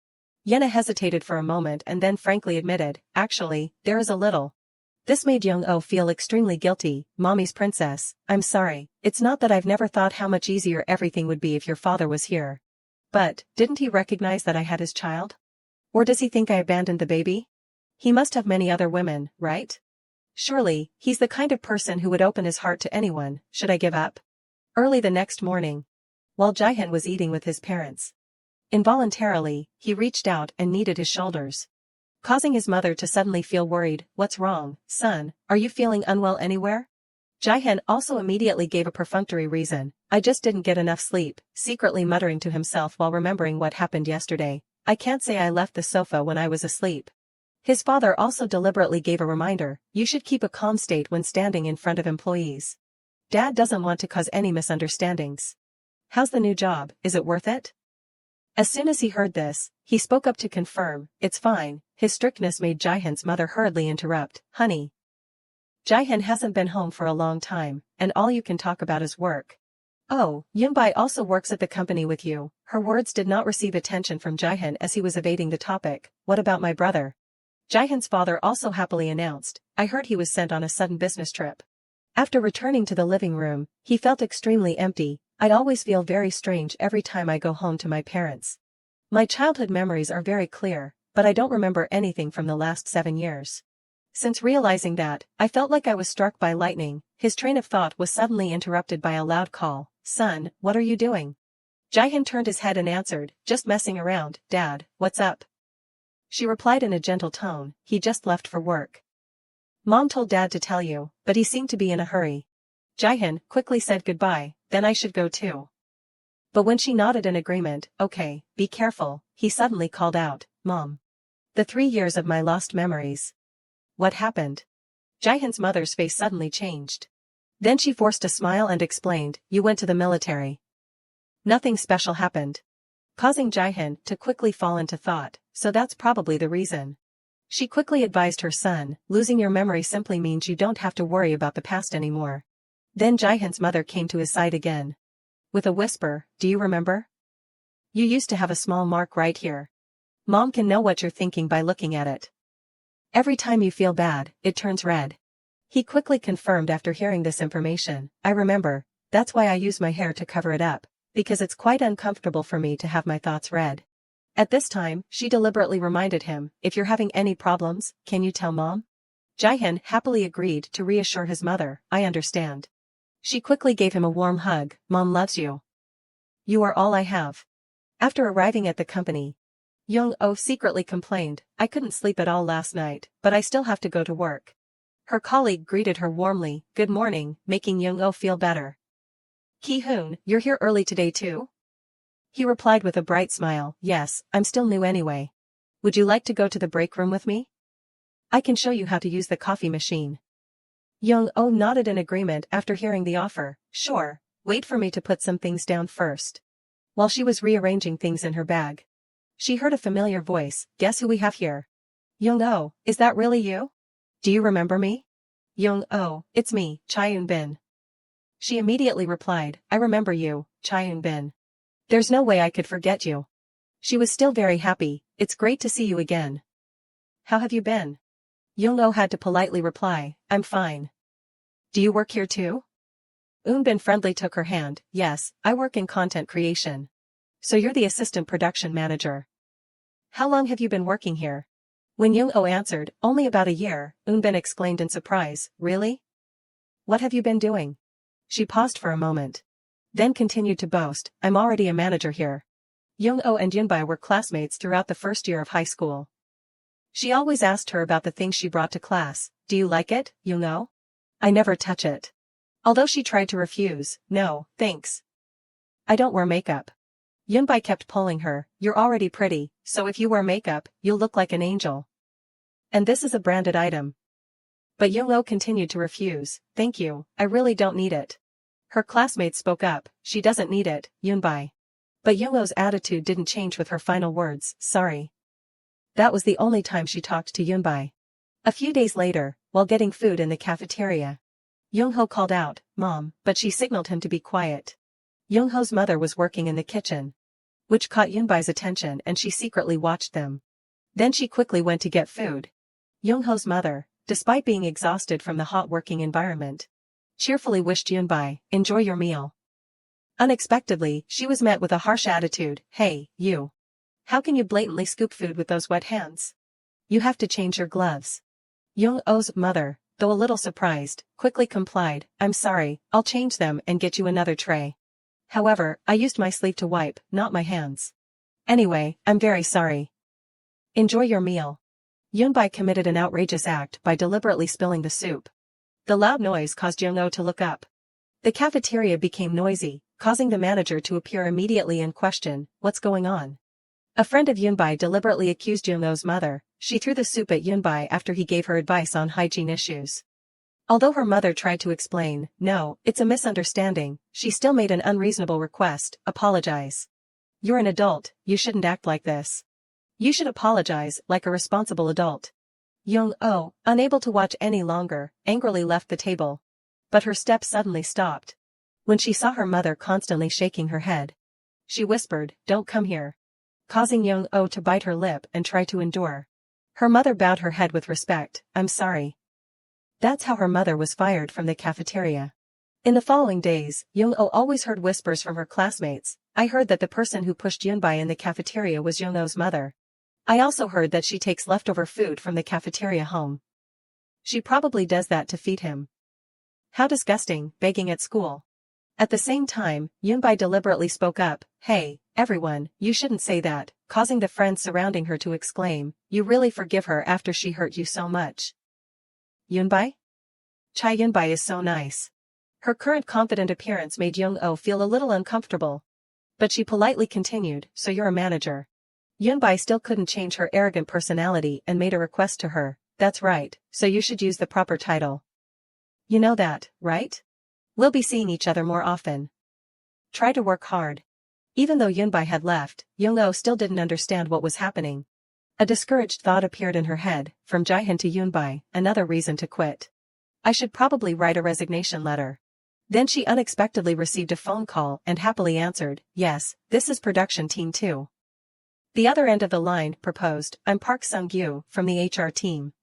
Yena hesitated for a moment and then frankly admitted, actually, there is a little. This made Young-oh feel extremely guilty, Mommy's princess, I'm sorry, it's not that I've never thought how much easier everything would be if your father was here. But, didn't he recognize that I had his child? Or does he think I abandoned the baby? He must have many other women, right? Surely, he's the kind of person who would open his heart to anyone, should I give up? Early the next morning, while Jaehyun was eating with his parents, involuntarily, he reached out and kneaded his shoulders, causing his mother to suddenly feel worried, what's wrong, son, are you feeling unwell anywhere? Jaehyun also immediately gave a perfunctory reason, I just didn't get enough sleep, secretly muttering to himself while remembering what happened yesterday, I can't say I left the sofa when I was asleep. His father also deliberately gave a reminder, you should keep a calm state when standing in front of employees. Dad doesn't want to cause any misunderstandings. How's the new job, is it worth it? As soon as he heard this, he spoke up to confirm, "It's fine." His strictness made Jaehyun's mother hurriedly interrupt, "Honey, Jaehyun hasn't been home for a long time, and all you can talk about is work." "Oh, Yoonbai also works at the company with you." Her words did not receive attention from Jaehyun as he was evading the topic. "What about my brother?" Jaehyun's father also happily announced, "I heard he was sent on a sudden business trip." After returning to the living room, he felt extremely empty. "I'd always feel very strange every time I go home to my parents. My childhood memories are very clear, but I don't remember anything from the last 7 years." Since realizing that, I felt like I was struck by lightning. His train of thought was suddenly interrupted by a loud call. "Son, what are you doing?" Jaehyun turned his head and answered, "Just messing around, Dad, what's up?" She replied in a gentle tone, "He just left for work. Mom told Dad to tell you, but he seemed to be in a hurry." Jaehyun quickly said goodbye, "Then I should go too." But when she nodded in agreement, "Okay, be careful," he suddenly called out, "Mom. The 3 years of my lost memories." "What happened?" Jaehyun's mother's face suddenly changed. Then she forced a smile and explained, "You went to the military." Nothing special happened. Causing Jaehyun to quickly fall into thought, so that's probably the reason. She quickly advised her son, "Losing your memory simply means you don't have to worry about the past anymore." Then Jaehyun's mother came to his side again. With a whisper, "Do you remember? You used to have a small mark right here. Mom can know what you're thinking by looking at it. Every time you feel bad, it turns red." He quickly confirmed after hearing this information, "I remember, that's why I use my hair to cover it up, because it's quite uncomfortable for me to have my thoughts red." At this time, she deliberately reminded him, "If you're having any problems, can you tell Mom?" Jaehyun happily agreed to reassure his mother, "I understand." She quickly gave him a warm hug, "Mom loves you. You are all I have." After arriving at the company, Young-oh secretly complained, "I couldn't sleep at all last night, but I still have to go to work." Her colleague greeted her warmly, "Good morning," making Young-oh feel better. "Ki-hoon, you're here early today too?" He replied with a bright smile, "Yes, I'm still new anyway. Would you like to go to the break room with me? I can show you how to use the coffee machine." Young-oh nodded in agreement after hearing the offer, "Sure, wait for me to put some things down first." While she was rearranging things in her bag, she heard a familiar voice, "Guess who we have here?" "Young-oh, is that really you? Do you remember me?" "Young-oh, it's me, Chaeun Bin." She immediately replied, "I remember you, Chaeun Bin. There's no way I could forget you." She was still very happy, "It's great to see you again. How have you been?" Young-oh had to politely reply, "I'm fine." "Do you work here too?" Bin friendly took her hand, "Yes, I work in content creation." "So you're the assistant production manager. How long have you been working here?" When Young-oh answered, "Only about a year," Bin exclaimed in surprise, "Really? What have you been doing?" She paused for a moment, then continued to boast, "I'm already a manager here." Young-oh and Yoonbai were classmates throughout the first year of high school. She always asked her about the things she brought to class. "Do you like it, Young-oh?" "I never touch it." Although she tried to refuse, "No, thanks. I don't wear makeup." Yoonbai kept pulling her, "You're already pretty, so if you wear makeup, you'll look like an angel. And this is a branded item." But Young-oh continued to refuse, "Thank you, I really don't need it." Her classmates spoke up, "She doesn't need it, Yoonbai." But Young-oh's attitude didn't change with her final words, "Sorry." That was the only time she talked to Yoonbai. A few days later, while getting food in the cafeteria, Young-ho called out, "Mom," but she signaled him to be quiet. Young-ho's mother was working in the kitchen, which caught Yoonbai's attention and she secretly watched them. Then she quickly went to get food. Young-ho's mother, despite being exhausted from the hot working environment, cheerfully wished Yoonbai, "Enjoy your meal." Unexpectedly, she was met with a harsh attitude, "Hey, you. How can you blatantly scoop food with those wet hands? You have to change your gloves." Young-oh's mother, though a little surprised, quickly complied, "I'm sorry, I'll change them and get you another tray. However, I used my sleeve to wipe, not my hands. Anyway, I'm very sorry. Enjoy your meal." Yoonbai committed an outrageous act by deliberately spilling the soup. The loud noise caused Young-oh to look up. The cafeteria became noisy, causing the manager to appear immediately and question, "What's going on?" A friend of Yoonbai deliberately accused Young-oh's mother. She threw the soup at Yoonbai after he gave her advice on hygiene issues. Although her mother tried to explain, "No, it's a misunderstanding," she still made an unreasonable request, "Apologize." You're an adult, you shouldn't act like this. You should apologize like a responsible adult. Young-oh, unable to watch any longer, angrily left the table. But her steps suddenly stopped. When she saw her mother constantly shaking her head, she whispered, "Don't come here," causing Young-oh to bite her lip and try to endure. Her mother bowed her head with respect. "I'm sorry." That's how her mother was fired from the cafeteria. In the following days, Young-oh always heard whispers from her classmates. "I heard that the person who pushed Yunbai in the cafeteria was Young-oh's mother. I also heard that she takes leftover food from the cafeteria home. She probably does that to feed him. How disgusting, begging at school." At the same time, Yunbai deliberately spoke up. "Hey, everyone, you shouldn't say that," causing the friends surrounding her to exclaim, "You really forgive her after she hurt you so much?" Yunbai? Chai Yunbai is so nice. Her current confident appearance made Young-oh feel a little uncomfortable. But she politely continued, "So you're a manager." Yunbai still couldn't change her arrogant personality and made a request to her. "That's right, so you should use the proper title. You know that, right? We'll be seeing each other more often. Try to work hard." Even though Yunbai had left, Young-oh still didn't understand what was happening. A discouraged thought appeared in her head, from Jihan to Yunbai, another reason to quit. I should probably write a resignation letter. Then she unexpectedly received a phone call and happily answered, "Yes, this is production team 2. The other end of the line proposed, "I'm Park Sung-gyu, from the HR team.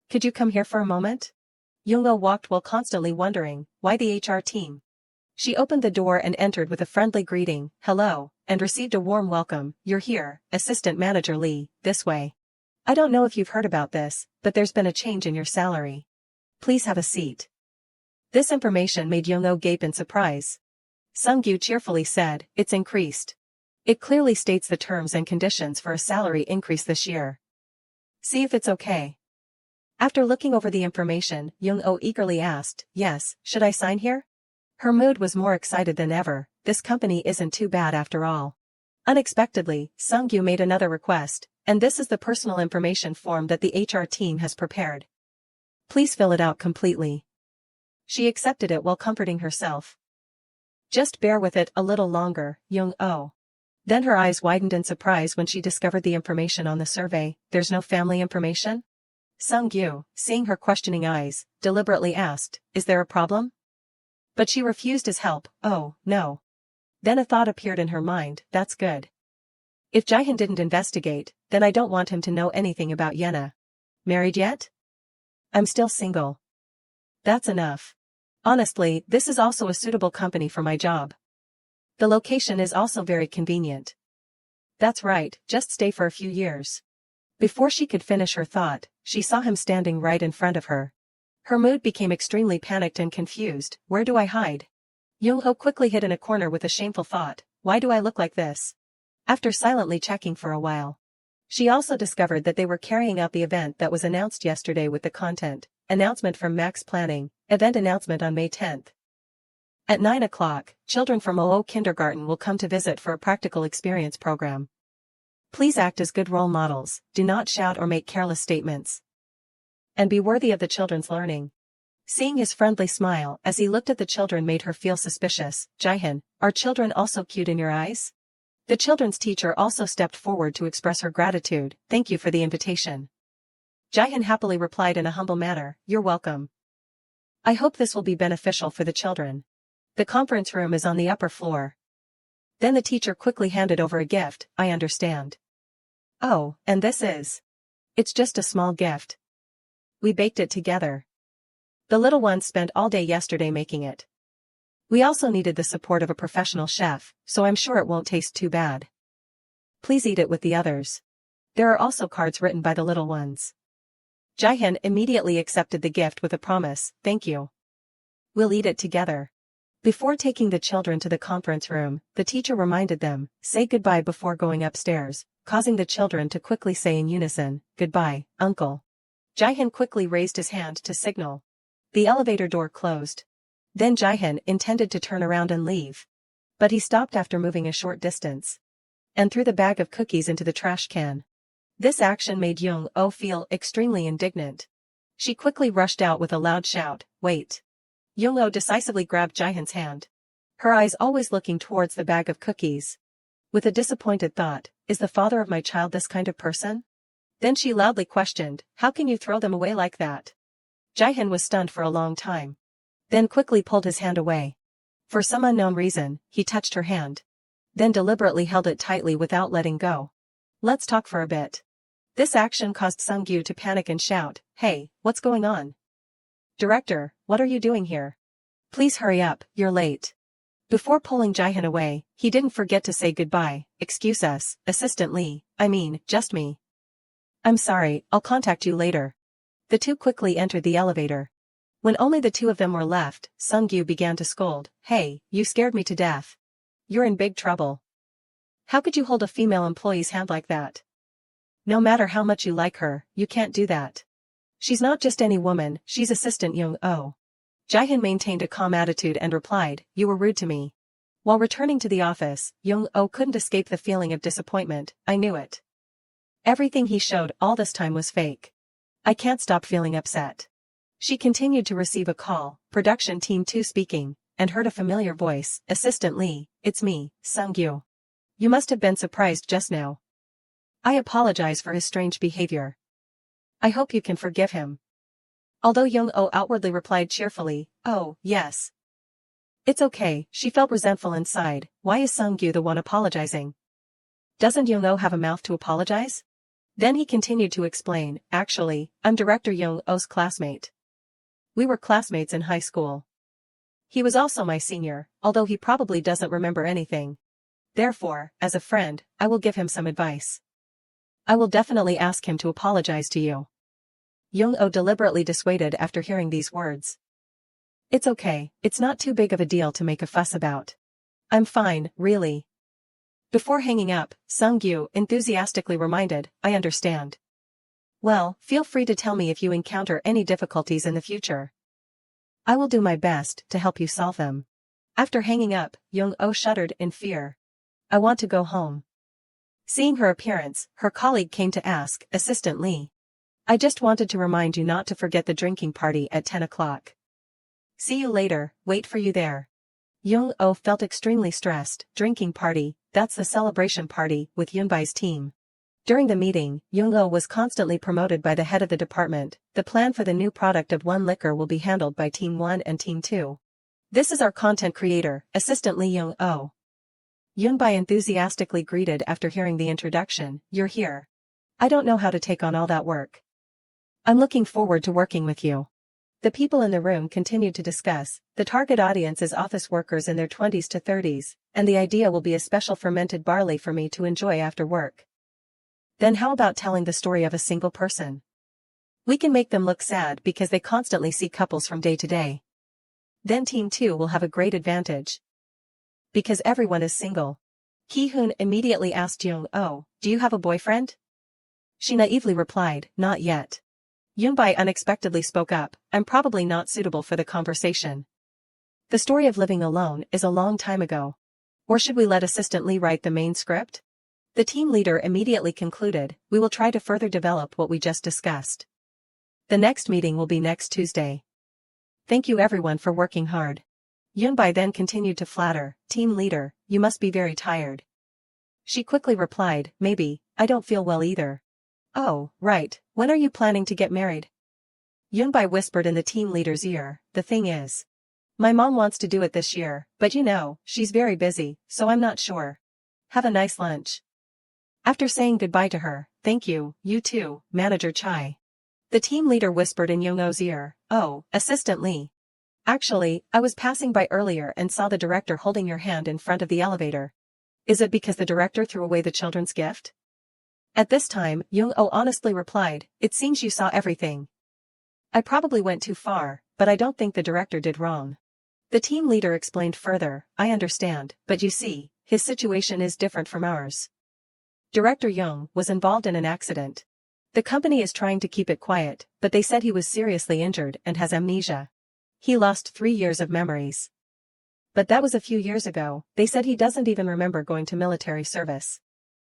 Could you come here for a moment?" Young-oh walked while constantly wondering, why the HR team? She opened the door and entered with a friendly greeting, "Hello," and received a warm welcome. "You're here, Assistant Manager Lee, this way. I don't know if you've heard about this, but there's been a change in your salary. Please have a seat." This information made Young-oh gape in surprise. Sung-gyu cheerfully said, "It's increased. It clearly states the terms and conditions for a salary increase this year. See if it's okay." After looking over the information, Young-oh eagerly asked, "Yes, should I sign here?" Her mood was more excited than ever. This company isn't too bad after all. Unexpectedly, Sung-gyu made another request, "And this is the personal information form that the HR team has prepared. Please fill it out completely." She accepted it while comforting herself. "Just bear with it a little longer, Young-oh." Then her eyes widened in surprise when she discovered the information on the survey. "There's no family information?" Sung-gyu, seeing her questioning eyes, deliberately asked, "Is there a problem?" But she refused his help. "Oh, no." Then a thought appeared in her mind. "That's good. If Jihan didn't investigate, then I don't want him to know anything about Yena. Married yet? I'm still single. That's enough. Honestly, this is also a suitable company for my job. The location is also very convenient. That's right, just stay for a few years." Before she could finish her thought, she saw him standing right in front of her. Her mood became extremely panicked and confused. "Where do I hide?" Young-oh quickly hid in a corner with a shameful thought, "Why do I look like this?" After silently checking for a while, she also discovered that they were carrying out the event that was announced yesterday with the content, announcement from Max Planning, event announcement on May 10th. At 9 o'clock, children from OO Kindergarten will come to visit for a practical experience program. Please act as good role models, do not shout or make careless statements. And be worthy of the children's learning. Seeing his friendly smile as he looked at the children made her feel suspicious. "Jihan, are children also cute in your eyes?" The children's teacher also stepped forward to express her gratitude. "Thank you for the invitation." Jihan happily replied in a humble manner, "You're welcome. I hope this will be beneficial for the children. The conference room is on the upper floor." Then the teacher quickly handed over a gift. "I understand. Oh, and this is? It's just a small gift. We baked it together. The little ones spent all day yesterday making it. We also needed the support of a professional chef, so I'm sure it won't taste too bad. Please eat it with the others. There are also cards written by the little ones." Jihan immediately accepted the gift with a promise, "Thank you. We'll eat it together." Before taking the children to the conference room, the teacher reminded them, "Say goodbye before going upstairs," causing the children to quickly say in unison, "Goodbye, Uncle." Jihan quickly raised his hand to signal. The elevator door closed. Then Jihan intended to turn around and leave. But he stopped after moving a short distance. And threw the bag of cookies into the trash can. This action made Young-oh feel extremely indignant. She quickly rushed out with a loud shout, "Wait." Young-oh decisively grabbed Jihan's hand. Her eyes always looking towards the bag of cookies. With a disappointed thought, is the father of my child this kind of person? Then she loudly questioned, how can you throw them away like that? Jaehyun was stunned for a long time. Then quickly pulled his hand away. For some unknown reason, he touched her hand. Then deliberately held it tightly without letting go. Let's talk for a bit. This action caused Sung-gyu to panic and shout, hey, what's going on? Director, what are you doing here? Please hurry up, you're late. Before pulling Jaehyun away, he didn't forget to say goodbye. Excuse us, Assistant Lee, just me. I'm sorry, I'll contact you later. The two quickly entered the elevator. When only the two of them were left, Sung-gyu began to scold, hey, you scared me to death. You're in big trouble. How could you hold a female employee's hand like that? No matter how much you like her, you can't do that. She's not just any woman, she's Assistant Young-oh. Jaehyun maintained a calm attitude and replied, you were rude to me. While returning to the office, Young-oh couldn't escape the feeling of disappointment. I knew it. Everything he showed all this time was fake. I can't stop feeling upset. She continued to receive a call, production team 2 speaking, and heard a familiar voice, Assistant Lee, it's me, Sung-gyu. You must have been surprised just now. I apologize for his strange behavior. I hope you can forgive him. Although Young-oh outwardly replied cheerfully, oh, yes. It's okay, she felt resentful inside. Why is Sung-gyu the one apologizing? Doesn't Young-oh have a mouth to apologize? Then he continued to explain, actually, I'm Director Young-oh's classmate. We were classmates in high school. He was also my senior, although he probably doesn't remember anything. Therefore, as a friend, I will give him some advice. I will definitely ask him to apologize to you. Young-oh deliberately dissuaded after hearing these words. It's okay, it's not too big of a deal to make a fuss about. I'm fine, really. Before hanging up, Sung-gyu enthusiastically reminded, I understand. Well, feel free to tell me if you encounter any difficulties in the future. I will do my best to help you solve them. After hanging up, Young-oh shuddered in fear. I want to go home. Seeing her appearance, her colleague came to ask, Assistant Lee. I just wanted to remind you not to forget the drinking party at 10 o'clock. See you later, wait for you there. Young-oh felt extremely stressed. Drinking party, that's the celebration party with Yoonbai's team. During the meeting, Young-oh was constantly promoted by the head of the department. The plan for the new product of one liquor will be handled by Team 1 and Team 2. This is our content creator, Assistant Lee Young-oh. Yoonbai enthusiastically greeted after hearing the introduction, you're here. I don't know how to take on all that work. I'm looking forward to working with you. The people in the room continued to discuss. The target audience is office workers in their 20s to 30s, and the idea will be a special fermented barley for me to enjoy after work. Then how about telling the story of a single person? We can make them look sad because they constantly see couples from day to day. Then Team 2 will have a great advantage. Because everyone is single. Ki-hoon immediately asked Young-oh, do you have a boyfriend? She naively replied, not yet. Yoonbai unexpectedly spoke up, I'm probably not suitable for the conversation. The story of living alone is a long time ago. Or should we let Assistant Lee write the main script? The team leader immediately concluded, we will try to further develop what we just discussed. The next meeting will be next Tuesday. Thank you everyone for working hard. Yoonbai then continued to flatter, team leader, you must be very tired. She quickly replied, maybe, I don't feel well either. Oh, right, when are you planning to get married? Yoonbai whispered in the team leader's ear, the thing is. My mom wants to do it this year, but you know, she's very busy, so I'm not sure. Have a nice lunch. After saying goodbye to her, thank you, you too, Manager Chai. The team leader whispered in Young-oh's ear, oh, Assistant Lee. Actually, I was passing by earlier and saw the director holding your hand in front of the elevator. Is it because the director threw away the children's gift? At this time, Young-oh honestly replied, it seems you saw everything. I probably went too far, but I don't think the director did wrong. The team leader explained further, I understand, but you see, his situation is different from ours. Director Young was involved in an accident. The company is trying to keep it quiet, but they said he was seriously injured and has amnesia. He lost 3 years of memories. But that was a few years ago. They said he doesn't even remember going to military service.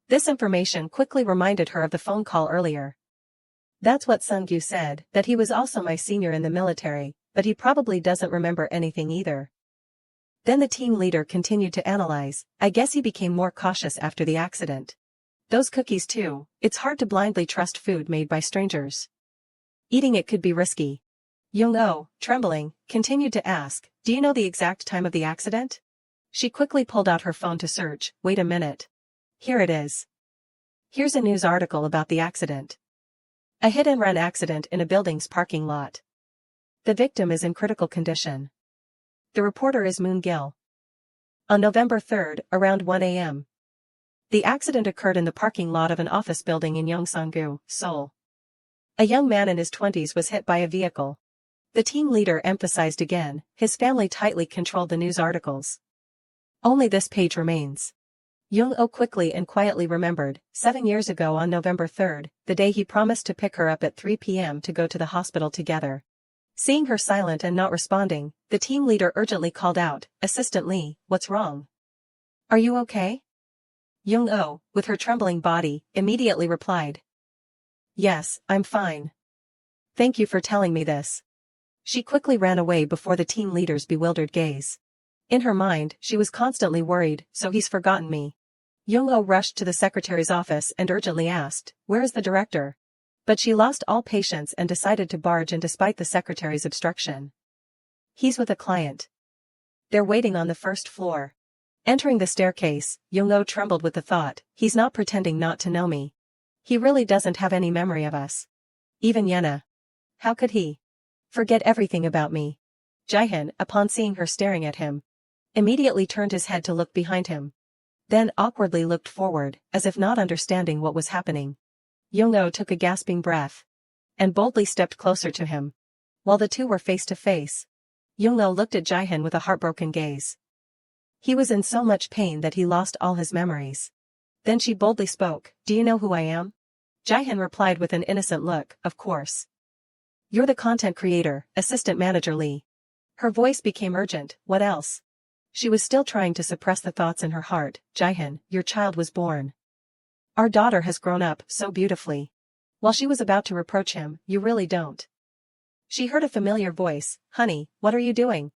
This information quickly reminded her of the phone call earlier. That's what Sung-gyu said, that he was also my senior in the military, but he probably doesn't remember anything either. Then the team leader continued to analyze. I guess he became more cautious after the accident. Those cookies too, it's hard to blindly trust food made by strangers. Eating it could be risky. Young-oh, trembling, continued to ask, do you know the exact time of the accident? She quickly pulled out her phone to search. Wait a minute. Here it is. Here's a news article about the accident. A hit-and-run accident in a building's parking lot. The victim is in critical condition. The reporter is Moon Gil. On November 3rd, around 1 a.m. The accident occurred in the parking lot of an office building in Yongsan-gu, Seoul. A young man in his 20s was hit by a vehicle. The team leader emphasized again, his family tightly controlled the news articles. Only this page remains. Young-oh quickly and quietly remembered, 7 years ago on November 3rd, the day he promised to pick her up at 3 p.m. to go to the hospital together. Seeing her silent and not responding, the team leader urgently called out, Assistant Lee, what's wrong? Are you okay? Young-oh, with her trembling body, immediately replied. Yes, I'm fine. Thank you for telling me this. She quickly ran away before the team leader's bewildered gaze. In her mind, she was constantly worried, so he's forgotten me. Young-oh rushed to the secretary's office and urgently asked, where is the director? But she lost all patience and decided to barge in despite the secretary's obstruction. He's with a client. They're waiting on the first floor. Entering the staircase, Young-oh trembled with the thought, he's not pretending not to know me. He really doesn't have any memory of us. Even Yena. How could he forget everything about me? Jaehyun, upon seeing her staring at him, immediately turned his head to look behind him. Then awkwardly looked forward, as if not understanding what was happening. Young-oh took a gasping breath and boldly stepped closer to him. While the two were face to face, Young-oh looked at Jaehyun with a heartbroken gaze. He was in so much pain that he lost all his memories. Then she boldly spoke, do you know who I am? Jaehyun replied with an innocent look, of course. You're the content creator, assistant manager Lee. Her voice became urgent, what else? She was still trying to suppress the thoughts in her heart. Jaehyun, your child was born. Our daughter has grown up so beautifully. While she was about to reproach him, you really don't. She heard a familiar voice, honey, what are you doing?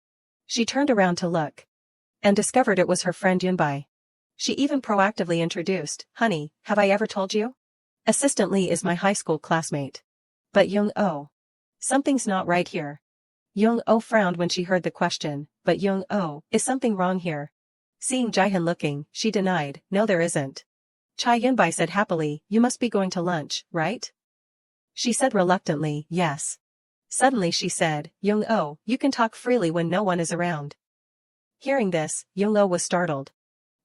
She turned around to look and discovered it was her friend Yunbai. She even proactively introduced, honey, have I ever told you? Assistant Lee is my high school classmate. But Young-oh. Something's not right here. Young-oh frowned when she heard the question, but Young-oh, is something wrong here? Seeing Jaehyun looking, she denied, no there isn't. Cha Yunbai said happily, you must be going to lunch, right? She said reluctantly, yes. Suddenly she said, Young-oh, you can talk freely when no one is around. Hearing this, Young-oh was startled.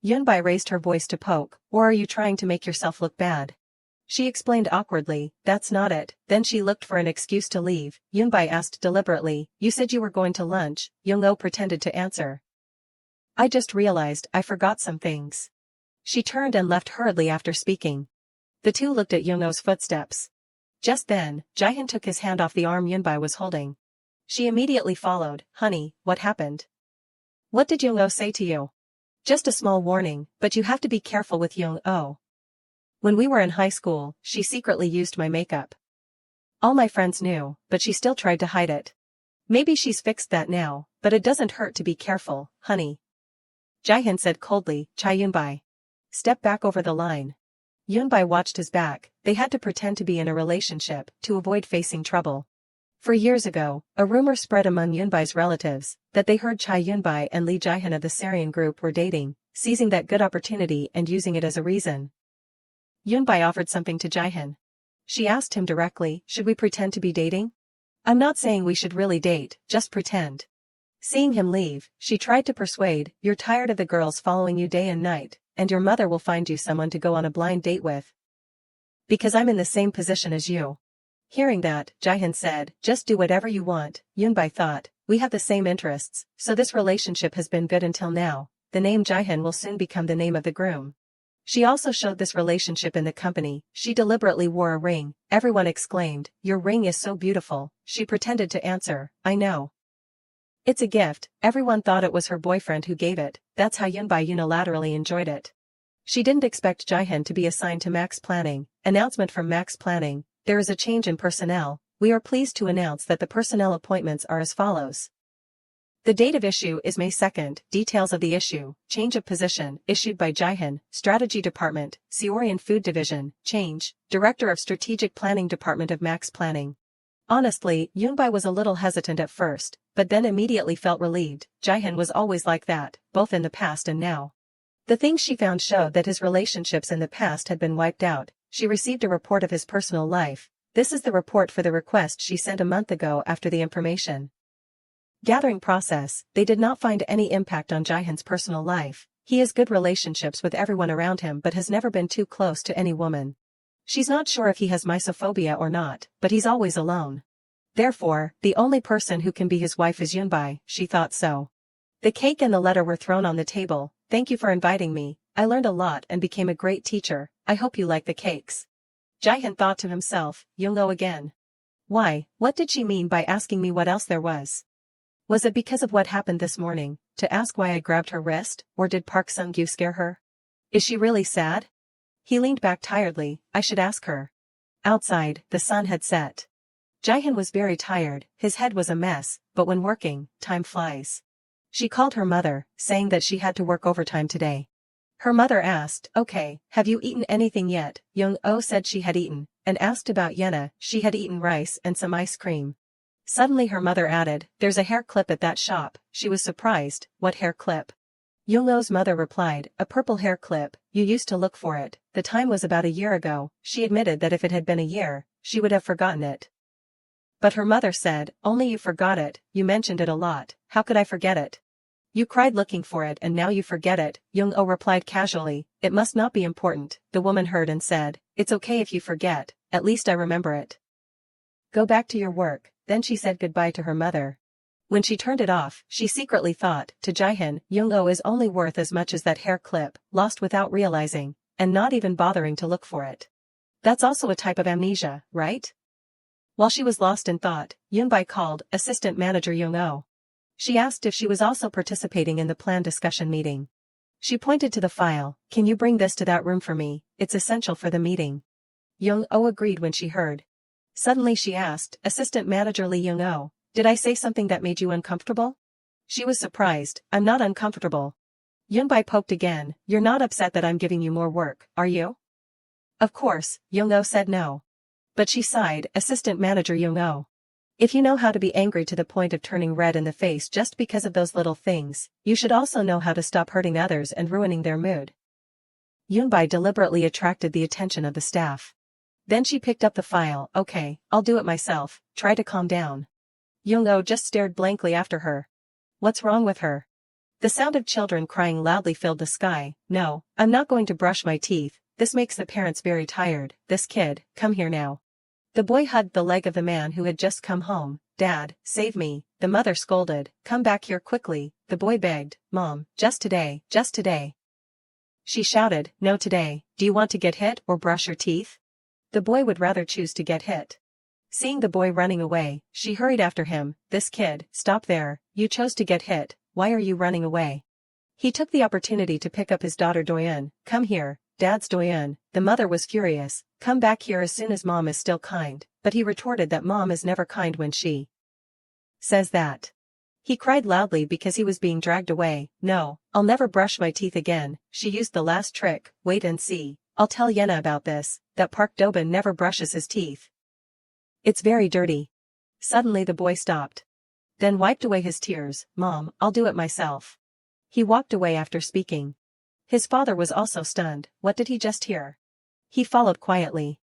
Yunbai raised her voice to poke, or are you trying to make yourself look bad? She explained awkwardly, that's not it. Then she looked for an excuse to leave. Yunbai asked deliberately, you said you were going to lunch. Young-oh pretended to answer. I just realized I forgot some things. She turned and left hurriedly after speaking. The two looked at Young-oh's footsteps. Just then, Jaehyun took his hand off the arm Yunbai was holding. She immediately followed, honey, what happened? What did Young-oh say to you? Just a small warning, but you have to be careful with Young-oh. When we were in high school, she secretly used my makeup. All my friends knew, but she still tried to hide it. Maybe she's fixed that now, but it doesn't hurt to be careful, honey. Jaehyun said coldly, Cha Yunbai. Step back over the line. Yunbai watched his back. They had to pretend to be in a relationship to avoid facing trouble. For years ago, a rumor spread among Yunbai's relatives that they heard Cha Yunbai and Lee Jaehyun of the Sarian group were dating, seizing that good opportunity and using it as a reason. Yunbai offered something to Jaehyun. She asked him directly, should we pretend to be dating? I'm not saying we should really date, just pretend. Seeing him leave, she tried to persuade, you're tired of the girls following you day and night, and your mother will find you someone to go on a blind date with. Because I'm in the same position as you. Hearing that, Jaehyun said, just do whatever you want. Yunbai thought, we have the same interests, so this relationship has been good until now. The name Jaehyun will soon become the name of the groom. She also showed this relationship in the company. She deliberately wore a ring. Everyone exclaimed, your ring is so beautiful. She pretended to answer, I know. It's a gift. Everyone thought it was her boyfriend who gave it. That's how Yunbai unilaterally enjoyed it. She didn't expect Jaehyun to be assigned to Max Planning. Announcement from Max Planning. There is a change in personnel. We are pleased to announce that the personnel appointments are as follows. The date of issue is May 2nd. Details of the issue: change of position, issued by Jihan, Strategy Department, Seorian Food Division, change, Director of Strategic Planning Department of Max Planning. Honestly, Yunbai was a little hesitant at first, but then immediately felt relieved. Jihan was always like that, both in the past and now. The things she found showed that his relationships in the past had been wiped out. She received a report of his personal life. This is the report for the request she sent a month ago after the information gathering process. They did not find any impact on Jihan's personal life. He has good relationships with everyone around him but has never been too close to any woman. She's not sure if he has misophobia or not, but he's always alone. Therefore, the only person who can be his wife is Yunbai. She thought so. The cake and the letter were thrown on the table. Thank you for inviting me. I learned a lot and became a great teacher. I hope you like the cakes. Jihan thought to himself, Yungo again. Why, what did she mean by asking me what else there was? Was it because of what happened this morning, to ask why I grabbed her wrist, or did Park Sung-gyu scare her? Is she really sad? He leaned back tiredly. I should ask her. Outside, the sun had set. Jihan was very tired, his head was a mess, but when working, time flies. She called her mother, saying that she had to work overtime today. Her mother asked, okay, have you eaten anything yet? Young-oh said she had eaten, and asked about Yena. She had eaten rice and some ice cream. Suddenly her mother added, there's a hair clip at that shop. She was surprised. What hair clip? Young-oh's mother replied, a purple hair clip. You used to look for it. The time was about a year ago. She admitted that if it had been a year, she would have forgotten it. But her mother said, only you forgot it. You mentioned it a lot. How could I forget it? You cried looking for it and now you forget it. Young-oh replied casually, it must not be important. The woman heard and said, it's okay if you forget, at least I remember it. Go back to your work. Then she said goodbye to her mother. When she turned it off, she secretly thought, to Jihan, Young-oh is only worth as much as that hair clip, lost without realizing, and not even bothering to look for it. That's also a type of amnesia, right? While she was lost in thought, Yunbai called Assistant Manager Young-oh. She asked if she was also participating in the plan discussion meeting. She pointed to the file. Can you bring this to that room for me? It's essential for the meeting. Young-oh agreed when she heard. Suddenly she asked, Assistant Manager Lee Young-oh, did I say something that made you uncomfortable? She was surprised. I'm not uncomfortable. Yunbai poked again. You're not upset that I'm giving you more work, are you? Of course, Young-oh said no. But she sighed, Assistant Manager Young-oh. If you know how to be angry to the point of turning red in the face just because of those little things, you should also know how to stop hurting others and ruining their mood. Yunbai deliberately attracted the attention of the staff. Then she picked up the file. Okay, I'll do it myself. Try to calm down. Young-oh just stared blankly after her. What's wrong with her? The sound of children crying loudly filled the sky. No, I'm not going to brush my teeth. This makes the parents very tired. This kid, come here now. The boy hugged the leg of the man who had just come home. Dad, save me. The mother scolded. Come back here quickly. The boy begged. Mom, just today, just today. She shouted, no today. Do you want to get hit or brush your teeth? The boy would rather choose to get hit. Seeing the boy running away, she hurried after him. This kid, stop there. You chose to get hit. Why are you running away? He took the opportunity to pick up his daughter Doyeon. Come here, Dad's Doyeon. The mother was furious. Come back here as soon as Mom is still kind. But he retorted that Mom is never kind when she says that. He cried loudly because he was being dragged away. No, I'll never brush my teeth again. She used the last trick. Wait and see. I'll tell Yena about this, that Park Dobin never brushes his teeth. It's very dirty. Suddenly the boy stopped. Then wiped away his tears. Mom, I'll do it myself. He walked away after speaking. His father was also stunned. What did he just hear? He followed quietly.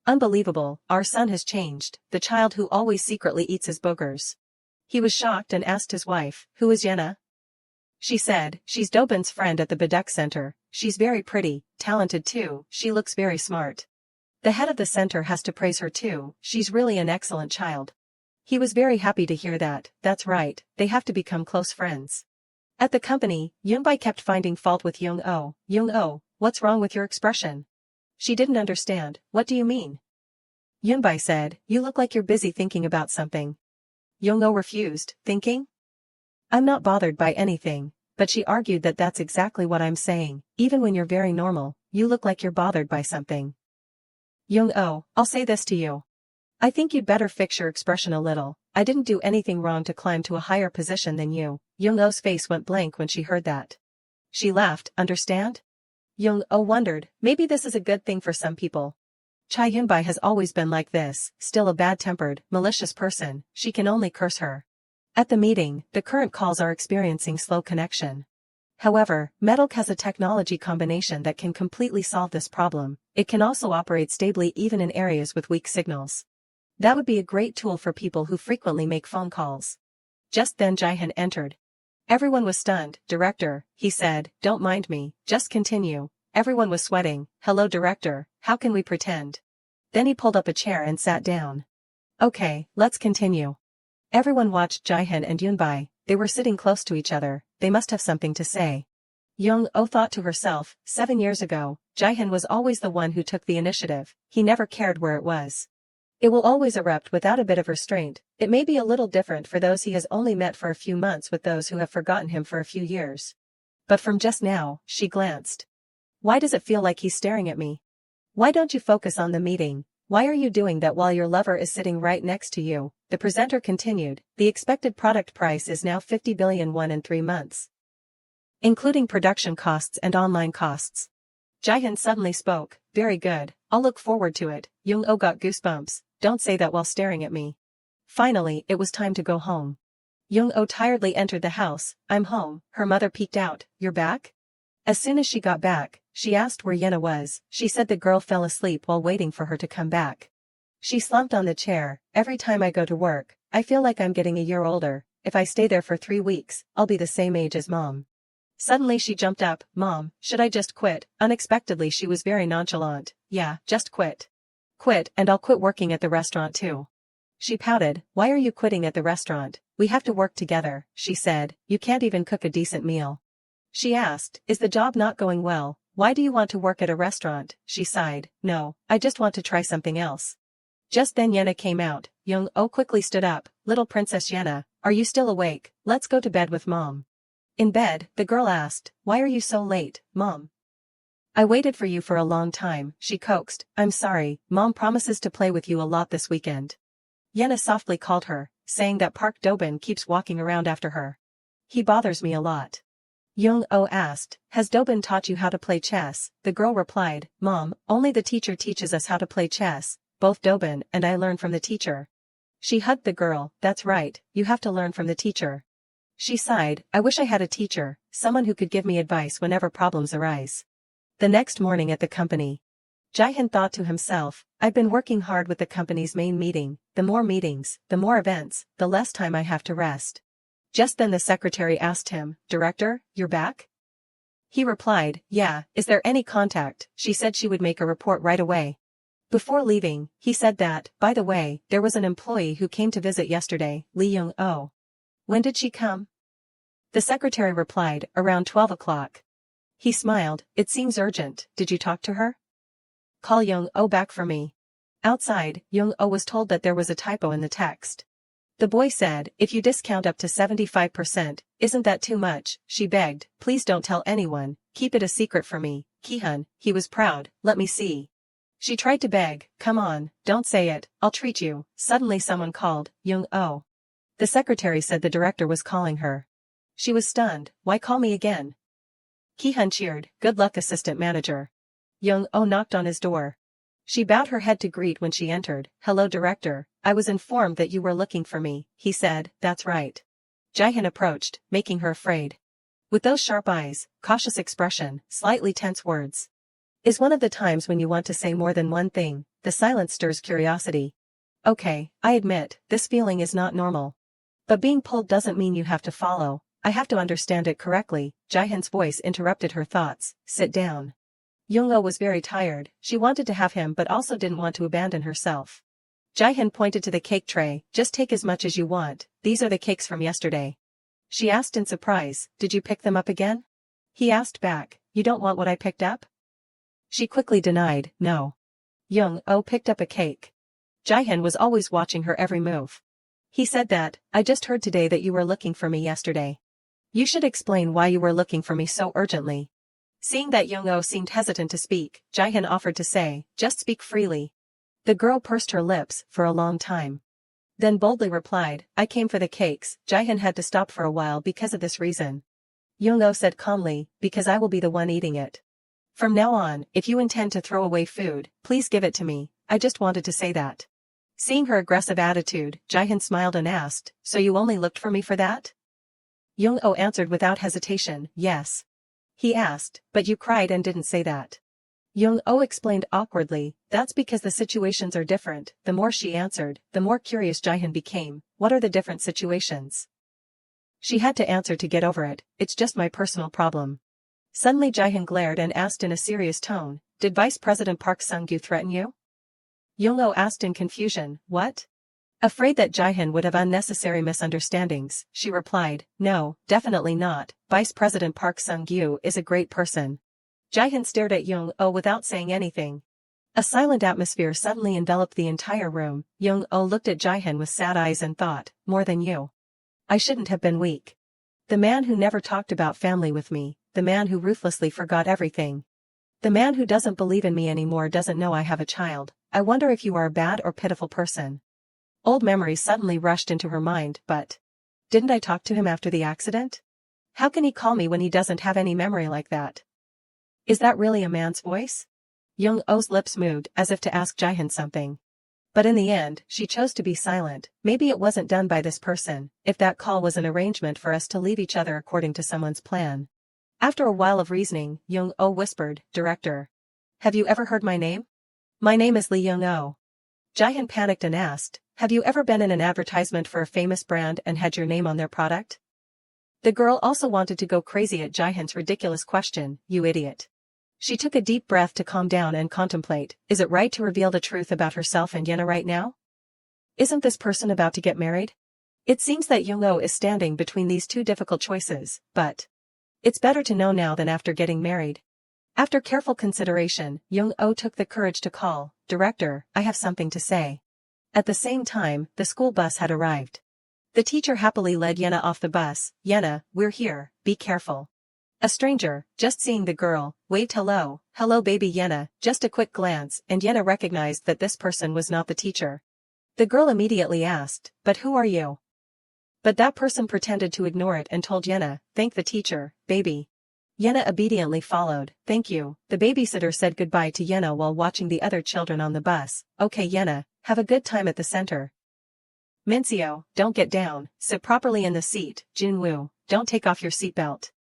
Unbelievable, our son has changed, the child who always secretly eats his boogers. He was shocked and asked his wife, who is Yena? She said, she's Dobin's friend at the Bedek Center. She's very pretty, talented too, she looks very smart. The head of the center has to praise her too, she's really an excellent child. He was very happy to hear that. That's right, they have to become close friends. At the company, Yunbai kept finding fault with Young-oh. Young-oh, what's wrong with your expression? She didn't understand. What do you mean? Yunbai said, you look like you're busy thinking about something. Young-oh refused. Thinking? I'm not bothered by anything, but she argued that that's exactly what I'm saying. Even when you're very normal, you look like you're bothered by something. Young-oh, I'll say this to you. I think you'd better fix your expression a little. I didn't do anything wrong to climb to a higher position than you. Young-Oh's face went blank when she heard that. She laughed, understand? Young-Oh wondered, maybe this is a good thing for some people. Chai Yunbai has always been like this, still a bad-tempered, malicious person, she can only curse her. At the meeting, the current calls are experiencing slow connection. However, Metalk has a technology combination that can completely solve this problem. It can also operate stably even in areas with weak signals. That would be a great tool for people who frequently make phone calls. Just then Jihan entered. Everyone was stunned. Director, he said, don't mind me, just continue. Everyone was sweating. Hello director, how can we pretend? Then he pulled up a chair and sat down. Okay, let's continue. Everyone watched Jihan and Yunbai. They were sitting close to each other, they must have something to say. Young-Oh thought to herself, 7 years ago, Jihan was always the one who took the initiative, he never cared where it was. It will always erupt without a bit of restraint. It may be a little different for those he has only met for a few months with those who have forgotten him for a few years. But from just now, she glanced. Why does it feel like he's staring at me? Why don't you focus on the meeting? Why are you doing that while your lover is sitting right next to you? The presenter continued, the expected product price is now 50 billion won in 3 months. Including production costs and online costs. Jihan suddenly spoke, very good, I'll look forward to it. Young-Oh got goosebumps, don't say that while staring at me. Finally, it was time to go home. Young-Oh tiredly entered the house, I'm home, her mother peeked out, you're back? As soon as she got back, she asked where Yena was, she said the girl fell asleep while waiting for her to come back. She slumped on the chair, every time I go to work, I feel like I'm getting a year older, if I stay there for 3 weeks, I'll be the same age as mom. Suddenly she jumped up, Mom, should I just quit? Unexpectedly she was very nonchalant, yeah, just quit. Quit and I'll quit working at the restaurant too. She pouted, why are you quitting at the restaurant? We have to work together, she said, you can't even cook a decent meal. She asked, is the job not going well? Why do you want to work at a restaurant? She sighed, no, I just want to try something else. Just then Yena came out. Young-Oh quickly stood up, little Princess Yena, are you still awake? Let's go to bed with Mom. In bed, the girl asked, why are you so late, Mom? I waited for you for a long time, she coaxed, I'm sorry, Mom promises to play with you a lot this weekend. Yena softly called her, saying that Park Dobin keeps walking around after her. He bothers me a lot. Young-Oh asked, has Dobin taught you how to play chess? The girl replied, Mom, only the teacher teaches us how to play chess, both Dobin and I learn from the teacher. She hugged the girl, that's right, you have to learn from the teacher. She sighed, I wish I had a teacher, someone who could give me advice whenever problems arise. The next morning at the company. Jihan thought to himself, I've been working hard with the company's main meeting, the more meetings, the more events, the less time I have to rest. Just then the secretary asked him, Director, you're back? He replied, yeah, is there any contact? She said she would make a report right away. Before leaving, he said that, by the way, there was an employee who came to visit yesterday, Lee Young-Oh. When did she come? The secretary replied, around 12 o'clock. He smiled, it seems urgent, did you talk to her? Call Young-Oh back for me. Outside, Young-Oh was told that there was a typo in the text. The boy said, if you discount up to 75%, isn't that too much? She begged, please don't tell anyone, keep it a secret for me, Ki-hun, he was proud, let me see. She tried to beg, come on, don't say it, I'll treat you. Suddenly someone called, Young-Oh. The secretary said the director was calling her. She was stunned, why call me again? Ki-hun cheered, good luck assistant manager. Young-Oh knocked on his door. She bowed her head to greet when she entered, hello director, I was informed that you were looking for me, he said, that's right. Jihan approached, making her afraid. With those sharp eyes, cautious expression, slightly tense words. Is one of the times when you want to say more than one thing, the silence stirs curiosity. Okay, I admit, this feeling is not normal. But being pulled doesn't mean you have to follow, I have to understand it correctly. Jihan's voice interrupted her thoughts, sit down. Young-Oh was very tired, she wanted to have him but also didn't want to abandon herself. Jihan pointed to the cake tray, just take as much as you want, these are the cakes from yesterday. She asked in surprise, did you pick them up again? He asked back, you don't want what I picked up? She quickly denied, no. Young-Oh picked up a cake. Jihan was always watching her every move. He said that, I just heard today that you were looking for me yesterday. You should explain why you were looking for me so urgently. Seeing that Young-Oh seemed hesitant to speak, Jihan offered to say, just speak freely. The girl pursed her lips for a long time. Then boldly replied, I came for the cakes. Jihan had to stop for a while because of this reason. Young-oh said calmly, because I will be the one eating it. From now on, if you intend to throw away food, please give it to me, I just wanted to say that. Seeing her aggressive attitude, Jihan smiled and asked, so you only looked for me for that? Young-oh answered without hesitation, yes. He asked, but you cried and didn't say that. Young-oh explained awkwardly, that's because the situations are different. The more she answered, the more curious Jihan became. What are the different situations? She had to answer to get over it, it's just my personal problem. Suddenly Jihan glared and asked in a serious tone, did Vice President Park Sung-gyu threaten you? Young-oh asked in confusion, what? Afraid that Jihan would have unnecessary misunderstandings, she replied, no, definitely not, Vice President Park Sung-gyu is a great person. Jihan stared at Young-oh without saying anything. A silent atmosphere suddenly enveloped the entire room. Young-oh looked at Jihan with sad eyes and thought, more than you. I shouldn't have been weak. The man who never talked about family with me, the man who ruthlessly forgot everything. The man who doesn't believe in me anymore doesn't know I have a child. I wonder if you are a bad or pitiful person. Old memories suddenly rushed into her mind, but didn't I talk to him after the accident? How can he call me when he doesn't have any memory like that? Is that really a man's voice? Young-oh's lips moved as if to ask Jihan something. But in the end, she chose to be silent. Maybe it wasn't done by this person, if that call was an arrangement for us to leave each other according to someone's plan. After a while of reasoning, Young-oh whispered, Director. Have you ever heard my name? My name is Lee Young-oh. Jihan panicked and asked, have you ever been in an advertisement for a famous brand and had your name on their product? The girl also wanted to go crazy at Jihan's ridiculous question, you idiot. She took a deep breath to calm down and contemplate, is it right to reveal the truth about herself and Yena right now? Isn't this person about to get married? It seems that Young-oh is standing between these two difficult choices, but it's better to know now than after getting married. After careful consideration, Young-oh took the courage to call, Director, I have something to say. At the same time, the school bus had arrived. The teacher happily led Yena off the bus. Yena, we're here, be careful. A stranger, just seeing the girl, waved hello, hello baby Yena, just a quick glance, and Yena recognized that this person was not the teacher. The girl immediately asked, but who are you? But that person pretended to ignore it and told Yena, thank the teacher, baby. Yena obediently followed, thank you. The babysitter said goodbye to Yena while watching the other children on the bus. Okay Yena, have a good time at the center. Mincio, don't get down, sit properly in the seat. Junwoo, don't take off your seatbelt.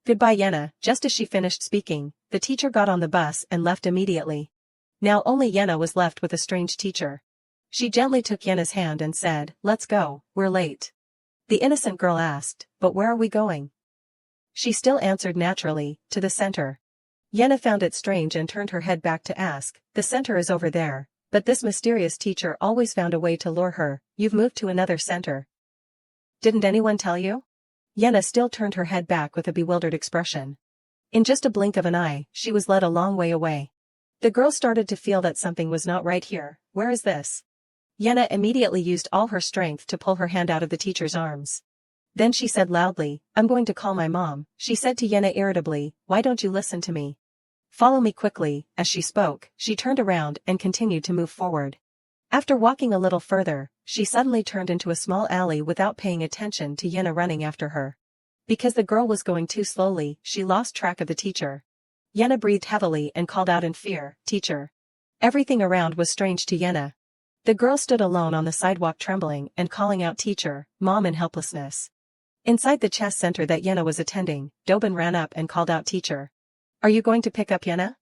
Goodbye Yena. Just as she finished speaking, the teacher got on the bus and left immediately. Now only Yena was left with a strange teacher. She gently took Yena's hand and said, let's go, we're late. The innocent girl asked, but where are we going? She still answered naturally, to the center. Yena found it strange and turned her head back to ask, the center is over there, but this mysterious teacher always found a way to lure her, you've moved to another center. Didn't anyone tell you? Yena still turned her head back with a bewildered expression. In just a blink of an eye, she was led a long way away. The girl started to feel that something was not right here. Where is this? Yena immediately used all her strength to pull her hand out of the teacher's arms. Then she said loudly, I'm going to call my mom. She said to Yena irritably, why don't you listen to me? Follow me quickly. As she spoke, she turned around and continued to move forward. After walking a little further, she suddenly turned into a small alley without paying attention to Yena running after her. Because the girl was going too slowly, she lost track of the teacher. Yena breathed heavily and called out in fear, teacher. Everything around was strange to Yena. The girl stood alone on the sidewalk trembling and calling out teacher, mom in helplessness. Inside the chess center that Yena was attending, Dobin ran up and called out teacher. Are you going to pick up Yena?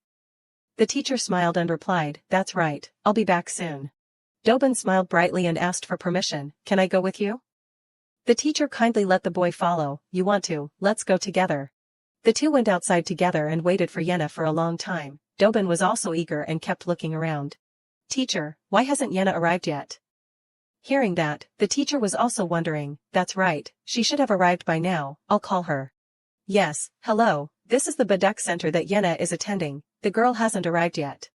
The teacher smiled and replied, that's right, I'll be back soon. Dobin smiled brightly and asked for permission, can I go with you? The teacher kindly let the boy follow, you want to, let's go together. The two went outside together and waited for Yena for a long time. Dobin was also eager and kept looking around. Teacher, why hasn't Yena arrived yet? Hearing that, the teacher was also wondering, that's right, she should have arrived by now, I'll call her. Yes, hello, this is the Baduk Center that Yena is attending, the girl hasn't arrived yet.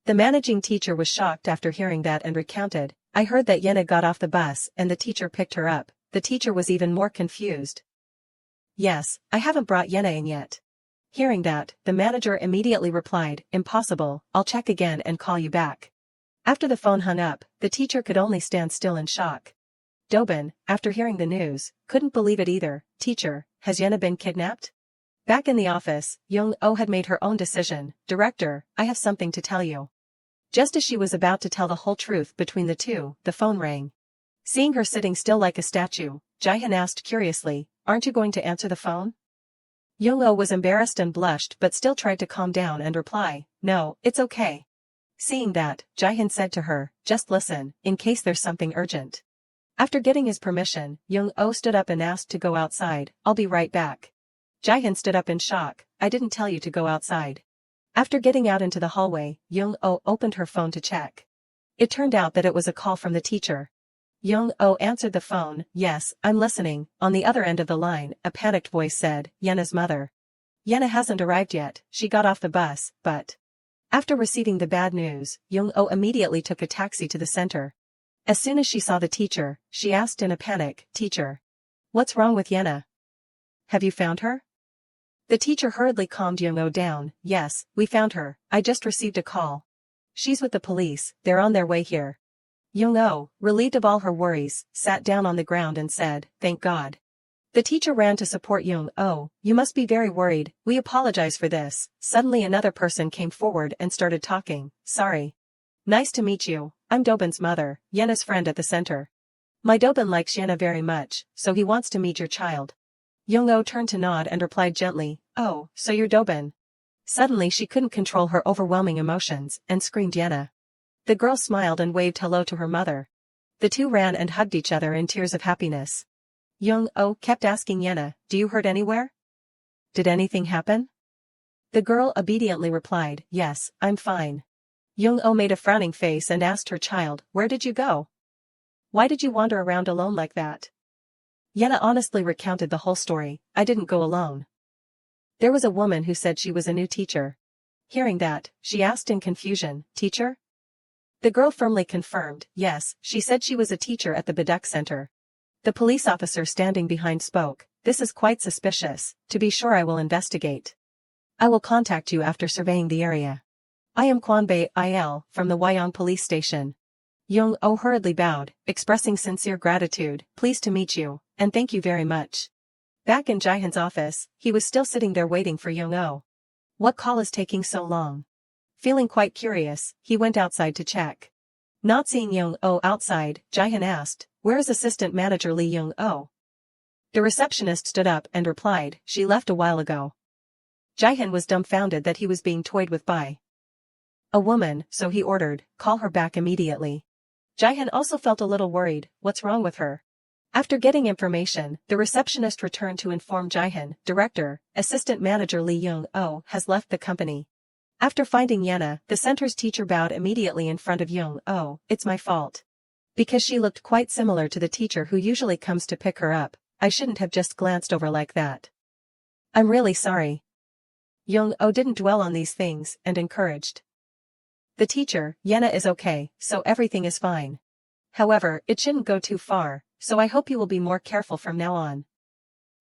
The managing teacher was shocked after hearing that and recounted, I heard that Yena got off the bus and the teacher picked her up. The teacher was even more confused. Yes, I haven't brought Yena in yet. Hearing that, the manager immediately replied, impossible, I'll check again and call you back. After the phone hung up, the teacher could only stand still in shock. Dobin, after hearing the news, couldn't believe it either. Teacher, has Yena been kidnapped? Back in the office, Young-oh had made her own decision. Director, I have something to tell you. Just as she was about to tell the whole truth between the two, the phone rang. Seeing her sitting still like a statue, Jae-hyun asked curiously, aren't you going to answer the phone? Young-oh was embarrassed and blushed but still tried to calm down and reply, no, it's okay. Seeing that, Jae-hyun said to her, just listen, in case there's something urgent. After getting his permission, Young-oh stood up and asked to go outside, I'll be right back. Jae-hyun stood up in shock, I didn't tell you to go outside. After getting out into the hallway, Young-oh opened her phone to check. It turned out that it was a call from the teacher. Young-oh answered the phone, yes, I'm listening. On the other end of the line, a panicked voice said, Yena's mother. Yena hasn't arrived yet, she got off the bus, but... After receiving the bad news, Young-oh immediately took a taxi to the center. As soon as she saw the teacher, she asked in a panic, Teacher. What's wrong with Yena? Have you found her? The teacher hurriedly calmed Young-oh down, yes, we found her, I just received a call. She's with the police, they're on their way here. Young-oh, relieved of all her worries, sat down on the ground and said, thank God. The teacher ran to support Young-oh, you must be very worried, we apologize for this. Suddenly another person came forward and started talking, sorry. Nice to meet you, I'm Dobin's mother, Yena's friend at the center. My Dobin likes Yena very much, so he wants to meet your child. Young-oh turned to nod and replied gently, oh, so you're Dobin. Suddenly she couldn't control her overwhelming emotions, and screamed Yena. The girl smiled and waved hello to her mother. The two ran and hugged each other in tears of happiness. Young-oh kept asking Yena, do you hurt anywhere? Did anything happen? The girl obediently replied, yes, I'm fine. Young-oh made a frowning face and asked her child, where did you go? Why did you wander around alone like that? Yena honestly recounted the whole story, I didn't go alone. There was a woman who said she was a new teacher. Hearing that, she asked in confusion, teacher? The girl firmly confirmed, yes, she said she was a teacher at the Baduk Center. The police officer standing behind spoke, this is quite suspicious, to be sure I will investigate. I will contact you after surveying the area. I am Kwanbei Il, from the Wyong police station. Young-oh hurriedly bowed, expressing sincere gratitude, pleased to meet you, and thank you very much. Back in Jae-hyun's office, he was still sitting there waiting for Young-oh. What call is taking so long? Feeling quite curious, he went outside to check. Not seeing Young-oh outside, Jae-hyun asked, where is Assistant Manager Lee Young-oh? The receptionist stood up and replied, she left a while ago. Jae-hyun was dumbfounded that he was being toyed with by a woman, so he ordered, call her back immediately. Jae-hyun also felt a little worried, what's wrong with her? After getting information, the receptionist returned to inform Jae-hyun, Director, Assistant Manager Lee Young-oh has left the company. After finding Yena, the center's teacher bowed immediately in front of Young-oh, it's my fault. Because she looked quite similar to the teacher who usually comes to pick her up, I shouldn't have just glanced over like that. I'm really sorry. Young-oh didn't dwell on these things and encouraged the teacher, Yena is okay, so everything is fine. However, it shouldn't go too far, so I hope you will be more careful from now on.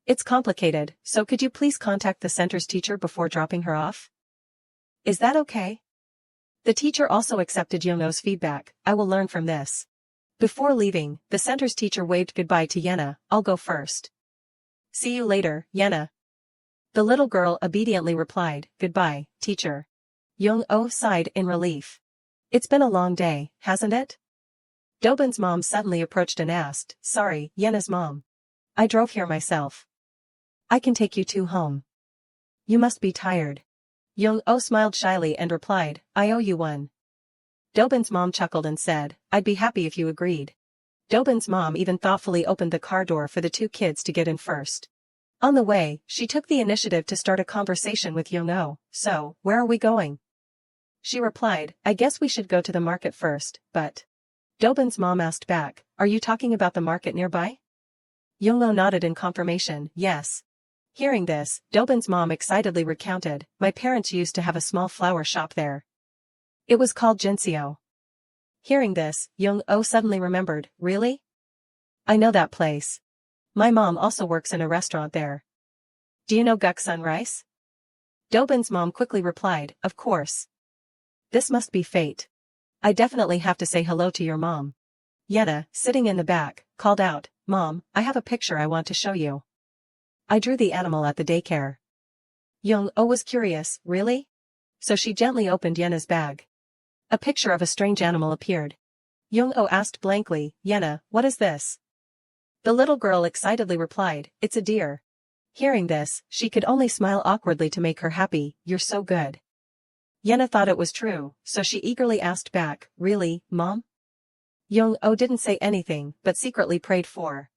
It's complicated, so could you please contact the center's teacher before dropping her off? Is that okay? The teacher also accepted Young-oh's feedback, I will learn from this. Before leaving, the center's teacher waved goodbye to Yena, I'll go first. See you later, Yena. The little girl obediently replied, goodbye, teacher. Young-oh sighed in relief. It's been a long day, hasn't it? Dobin's mom suddenly approached and asked, sorry, Yena's mom. I drove here myself. I can take you two home. You must be tired. Young-oh smiled shyly and replied, I owe you one. Dobin's mom chuckled and said, I'd be happy if you agreed. Dobin's mom even thoughtfully opened the car door for the two kids to get in first. On the way, she took the initiative to start a conversation with Young-oh, so, where are we going? She replied, I guess we should go to the market first, but... Dobin's mom asked back, are you talking about the market nearby? Young-oh nodded in confirmation, yes. Hearing this, Dobin's mom excitedly recounted, my parents used to have a small flower shop there. It was called Jinseo. Hearing this, Young-oh suddenly remembered, really? I know that place. My mom also works in a restaurant there. Do you know Guksun rice? Dobin's mom quickly replied, of course. This must be fate. I definitely have to say hello to your mom. Yena, sitting in the back, called out, "Mom, I have a picture I want to show you. I drew the animal at the daycare." Young-oh was curious, really? So she gently opened Yena's bag. A picture of a strange animal appeared. Young-oh asked blankly, "Yena, what is this?" The little girl excitedly replied, "It's a deer." Hearing this, she could only smile awkwardly to make her happy. "You're so good." Yena thought it was true, so she eagerly asked back, "Really, Mom?" Young-oh didn't say anything, but secretly prayed for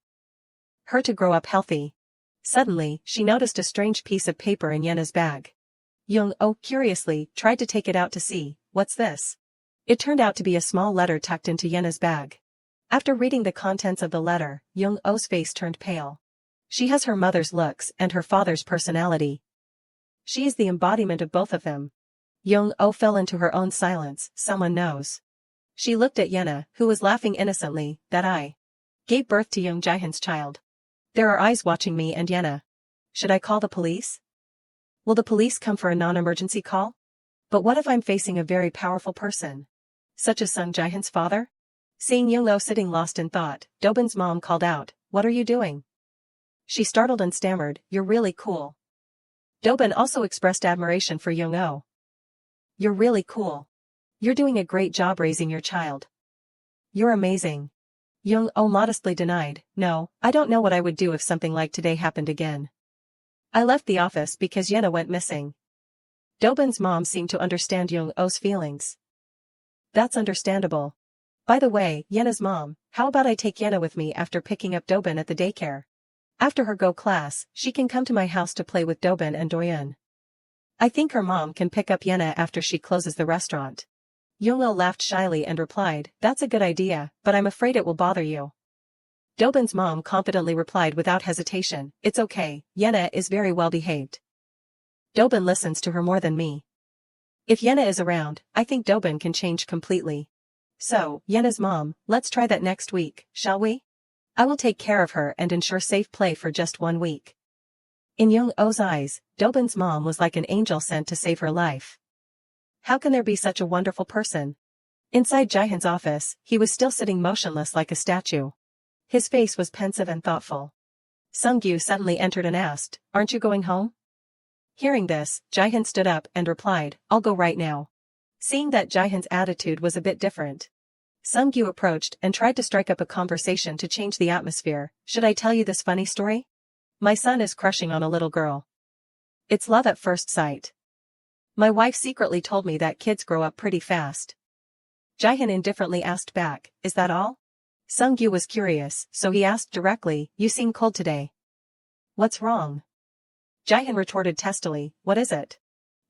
her to grow up healthy. Suddenly, she noticed a strange piece of paper in Yena's bag. Young-oh, curiously, tried to take it out to see. "What's this?" It turned out to be a small letter tucked into Yena's bag. After reading the contents of the letter, Young-oh's face turned pale. She has her mother's looks and her father's personality. She is the embodiment of both of them. Young-oh fell into her own silence. Someone knows. She looked at Yena, who was laughing innocently. "That I gave birth to young Jihan's child. There are eyes watching me and Yena. Should I call the police? Will the police come for a non-emergency call? But what if I'm facing a very powerful person, such as Sung Jihan's father?" Seeing Young-oh sitting lost in thought, Dobin's mom called out, "What are you doing?" She startled and stammered, "You're really cool." Dobin also expressed admiration for Young-oh. "You're really cool. You're doing a great job raising your child. You're amazing." Young-oh modestly denied, "No, I don't know what I would do if something like today happened again. I left the office because Yena went missing." Dobin's mom seemed to understand Young-oh's feelings. "That's understandable. By the way, Yena's mom, how about I take Yena with me after picking up Dobin at the daycare? After her go class, she can come to my house to play with Dobin and Doyun. I think her mom can pick up Yena after she closes the restaurant." Young-oh laughed shyly and replied, "That's a good idea, but I'm afraid it will bother you." Dobin's mom confidently replied without hesitation, "It's okay, Yena is very well behaved. Dobin listens to her more than me. If Yena is around, I think Dobin can change completely. So, Yena's mom, let's try that next week, shall we? I will take care of her and ensure safe play for just 1 week." In Young-oh's eyes, Dobin's mom was like an angel sent to save her life. How can there be such a wonderful person? Inside Jihan's office, he was still sitting motionless like a statue. His face was pensive and thoughtful. Sung-gyu suddenly entered and asked, "Aren't you going home?" Hearing this, Jihan stood up and replied, "I'll go right now." Seeing that Jihan's attitude was a bit different, Sung-gyu approached and tried to strike up a conversation to change the atmosphere. "Should I tell you this funny story? My son is crushing on a little girl. It's love at first sight. My wife secretly told me that kids grow up pretty fast." Jihan indifferently asked back, "Is that all?" Sung-gyu was curious, so he asked directly, "You seem cold today. What's wrong?" Jihan retorted testily, "What is it?"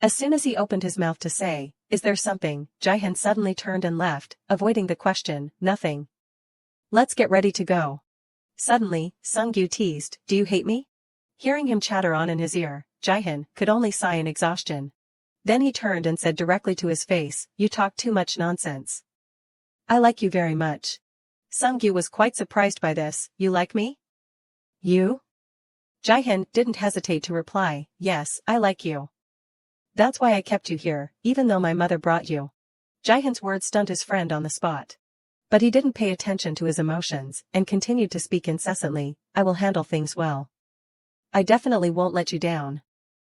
As soon as he opened his mouth to say, "Is there something?" Jihan suddenly turned and left, avoiding the question. "Nothing. Let's get ready to go." Suddenly, Sung-gyu teased, "Do you hate me?" Hearing him chatter on in his ear, Jihan could only sigh in exhaustion. Then he turned and said directly to his face, "You talk too much nonsense. I like you very much." Sung-gyu was quite surprised by this. "You like me?" "You?" Jihan didn't hesitate to reply, "Yes, I like you. That's why I kept you here, even though my mother brought you." Jihan's words stunned his friend on the spot. But he didn't pay attention to his emotions, and continued to speak incessantly, "I will handle things well. I definitely won't let you down."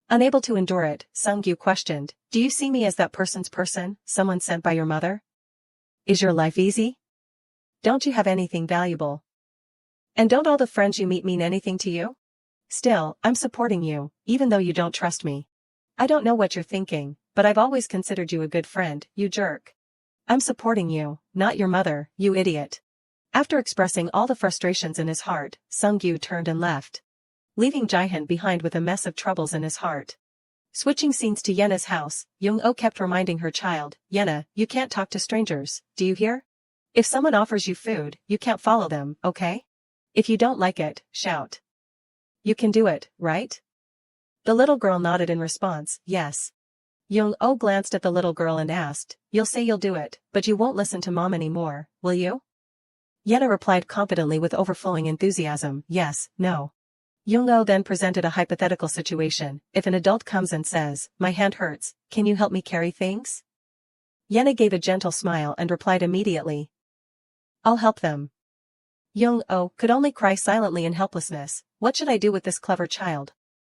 Unable to endure it, Sung-gyu questioned, "Do you see me as that person's person, someone sent by your mother? Is your life easy? Don't you have anything valuable? And don't all the friends you meet mean anything to you? Still, I'm supporting you, even though you don't trust me. I don't know what you're thinking, but I've always considered you a good friend, you jerk. I'm supporting you, not your mother, you idiot." After expressing all the frustrations in his heart, Sung-gyu turned and left, leaving Jihan behind with a mess of troubles in his heart. Switching scenes to Yena's house, Young-oh kept reminding her child, "Yena, you can't talk to strangers, do you hear? If someone offers you food, you can't follow them, okay? If you don't like it, shout. You can do it, right?" The little girl nodded in response, "Yes." Young-oh glanced at the little girl and asked, "You'll say you'll do it, but you won't listen to Mom anymore, will you?" Yena replied confidently with overflowing enthusiasm, "Yes, no." Young-oh then presented a hypothetical situation. "If an adult comes and says, 'My hand hurts, can you help me carry things?'" Yena gave a gentle smile and replied immediately, I'll help them. Young-oh could only cry silently in helplessness. What should I do with this clever child?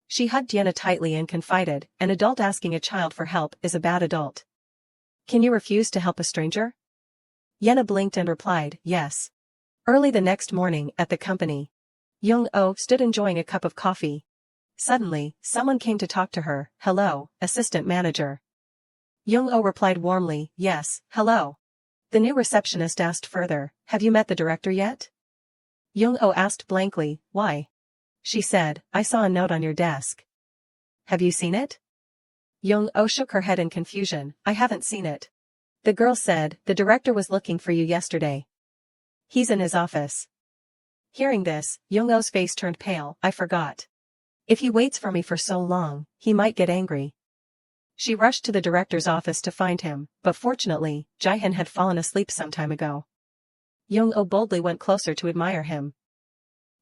She hugged Yenna tightly and confided, an adult asking a child for help is a bad adult. Can you refuse to help a stranger? Yenna blinked and replied, yes. Early the next morning, at the company, Young-oh stood enjoying a cup of coffee. Suddenly, someone came to talk to her. Hello, assistant manager. Young-oh replied warmly, yes, hello. The new receptionist asked further, have you met the director yet? Young-oh asked blankly, why? She said, I saw a note on your desk. Have you seen it? Young-oh shook her head in confusion, I haven't seen it. The girl said, the director was looking for you yesterday. He's in his office. Hearing this, Young-oh's face turned pale, I forgot. If he waits for me for so long, he might get angry. She rushed to the director's office to find him, but fortunately, Jae-hyun had fallen asleep some time ago. Young-oh boldly went closer to admire him.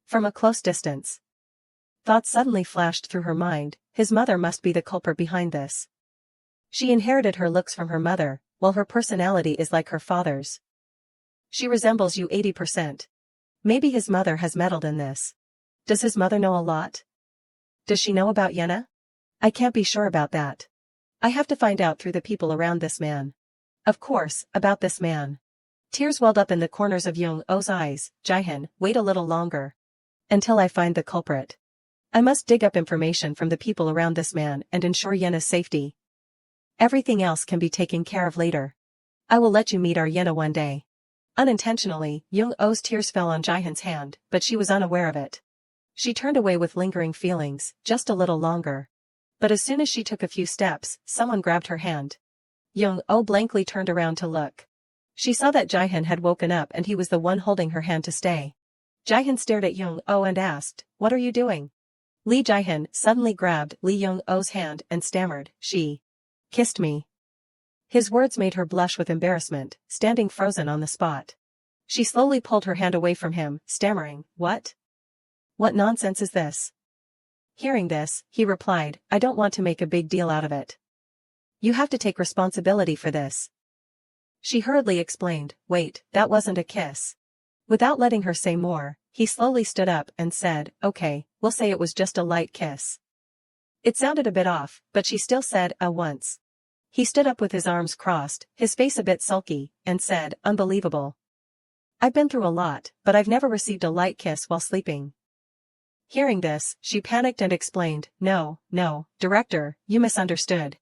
From a close distance. Thoughts suddenly flashed through her mind, his mother must be the culprit behind this. She inherited her looks from her mother, while her personality is like her father's. She resembles you 80%. Maybe his mother has meddled in this. Does his mother know a lot? Does she know about Yenna? I can't be sure about that. I have to find out through the people around this man. Of course, about this man. Tears welled up in the corners of Young-oh's eyes. Jae-hyun, wait a little longer. Until I find the culprit. I must dig up information from the people around this man and ensure Yenna's safety. Everything else can be taken care of later. I will let you meet our Yenna one day. Unintentionally, Young-oh's tears fell on Jae-hyun's hand, but she was unaware of it. She turned away with lingering feelings, just a little longer. But as soon as she took a few steps, someone grabbed her hand. Young-oh blankly turned around to look. She saw that Jae-hyun had woken up and he was the one holding her hand to stay. Jae-hyun stared at Young-oh and asked, what are you doing? Lee Jae-hyun suddenly grabbed Lee Young-oh's hand and stammered, she kissed me. His words made her blush with embarrassment, standing frozen on the spot. She slowly pulled her hand away from him, stammering, what? What nonsense is this? Hearing this, he replied, I don't want to make a big deal out of it. You have to take responsibility for this. She hurriedly explained, wait, that wasn't a kiss. Without letting her say more, he slowly stood up and said, okay, we'll say it was just a light kiss. It sounded a bit off, but she still said, once. He stood up with his arms crossed, his face a bit sulky, and said, unbelievable. I've been through a lot, but I've never received a light kiss while sleeping. Hearing this, she panicked and explained, no, director, you misunderstood.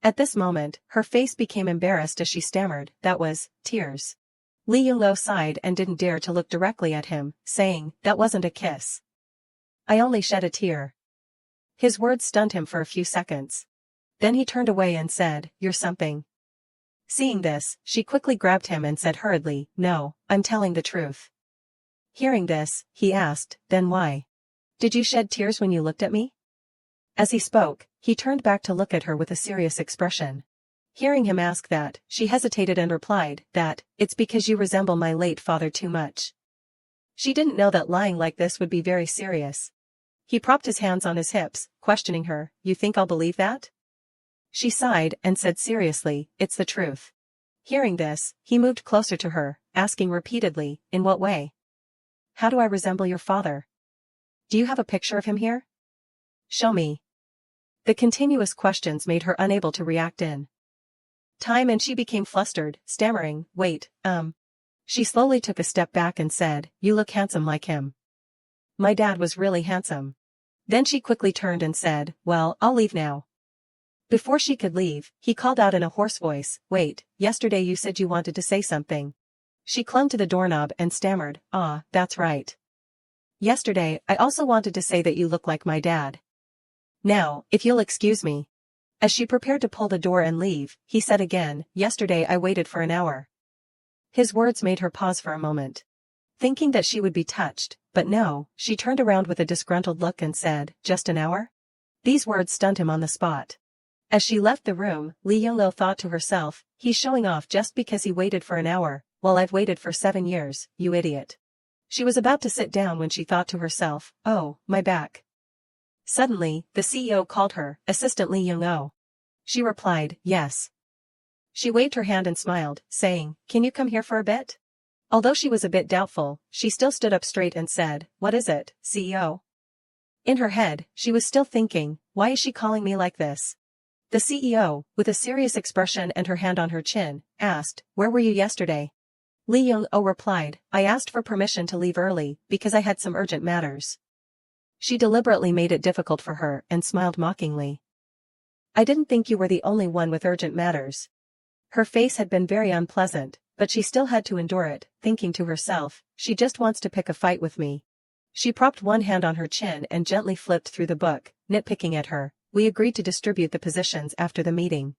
At this moment, her face became embarrassed as she stammered, that was, tears. Lee Young-oh sighed and didn't dare to look directly at him, saying, that wasn't a kiss. I only shed a tear. His words stunned him for a few seconds. Then he turned away and said, you're something. Seeing this, she quickly grabbed him and said hurriedly, no, I'm telling the truth. Hearing this, he asked, then why? Did you shed tears when you looked at me? As he spoke, he turned back to look at her with a serious expression. Hearing him ask that, she hesitated and replied, that, it's because you resemble my late father too much. She didn't know that lying like this would be very serious. He propped his hands on his hips, questioning her, you think I'll believe that? She sighed and said seriously, it's the truth. Hearing this, he moved closer to her, asking repeatedly, in what way? How do I resemble your father? Do you have a picture of him here? Show me. The continuous questions made her unable to react in time and she became flustered, stammering, wait, She slowly took a step back and said, you look handsome like him. My dad was really handsome. Then she quickly turned and said, well, I'll leave now. Before she could leave, he called out in a hoarse voice, wait, yesterday you said you wanted to say something. She clung to the doorknob and stammered, that's right. Yesterday, I also wanted to say that you look like my dad. Now, if you'll excuse me. As she prepared to pull the door and leave, he said again, yesterday I waited for an hour. His words made her pause for a moment, thinking that she would be touched, but no, she turned around with a disgruntled look and said, just an hour? These words stunned him on the spot. As she left the room, Lee Young-oh thought to herself, he's showing off just because he waited for an hour, while I've waited for 7 years, you idiot. She was about to sit down when she thought to herself, oh, my back. Suddenly, the CEO called her, Assistant Lee Young-oh. She replied, yes. She waved her hand and smiled, saying, can you come here for a bit? Although she was a bit doubtful, she still stood up straight and said, "What is it, CEO?" In her head, she was still thinking, why is she calling me like this? The CEO, with a serious expression and her hand on her chin, asked, "Where were you yesterday?" Lee Young-oh replied, "I asked for permission to leave early because I had some urgent matters." She deliberately made it difficult for her and smiled mockingly. "I didn't think you were the only one with urgent matters." Her face had been very unpleasant, but she still had to endure it, thinking to herself, she just wants to pick a fight with me. She propped one hand on her chin and gently flipped through the book, nitpicking at her. "We agreed to distribute the positions after the meeting.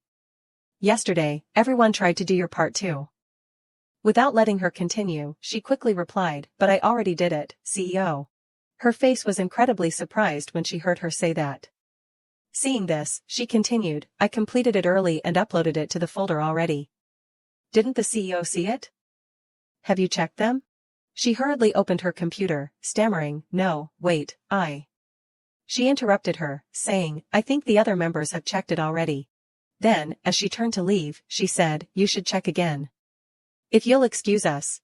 Yesterday, everyone tried to do your part too." Without letting her continue, she quickly replied, "But I already did it, CEO." Her face was incredibly surprised when she heard her say that. Seeing this, she continued, "I completed it early and uploaded it to the folder already." "Didn't the CEO see it? Have you checked them?" She hurriedly opened her computer, stammering, "No, wait, She interrupted her, saying, "I think the other members have checked it already." Then, as she turned to leave, she said, "You should check again. If you'll excuse us."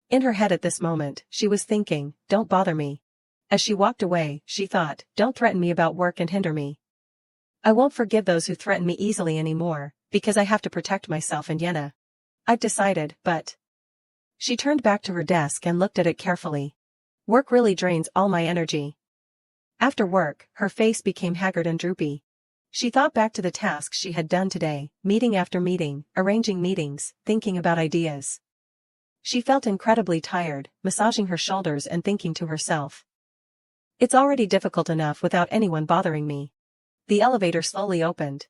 In her head at this moment, she was thinking, "Don't bother me." As she walked away, she thought, "Don't threaten me about work and hinder me. I won't forgive those who threaten me easily anymore, because I have to protect myself and Yenna. I've decided, but..." She turned back to her desk and looked at it carefully. "Work really drains all my energy." After work, her face became haggard and droopy. She thought back to the tasks she had done today, meeting after meeting, arranging meetings, thinking about ideas. She felt incredibly tired, massaging her shoulders and thinking to herself, "It's already difficult enough without anyone bothering me." The elevator slowly opened.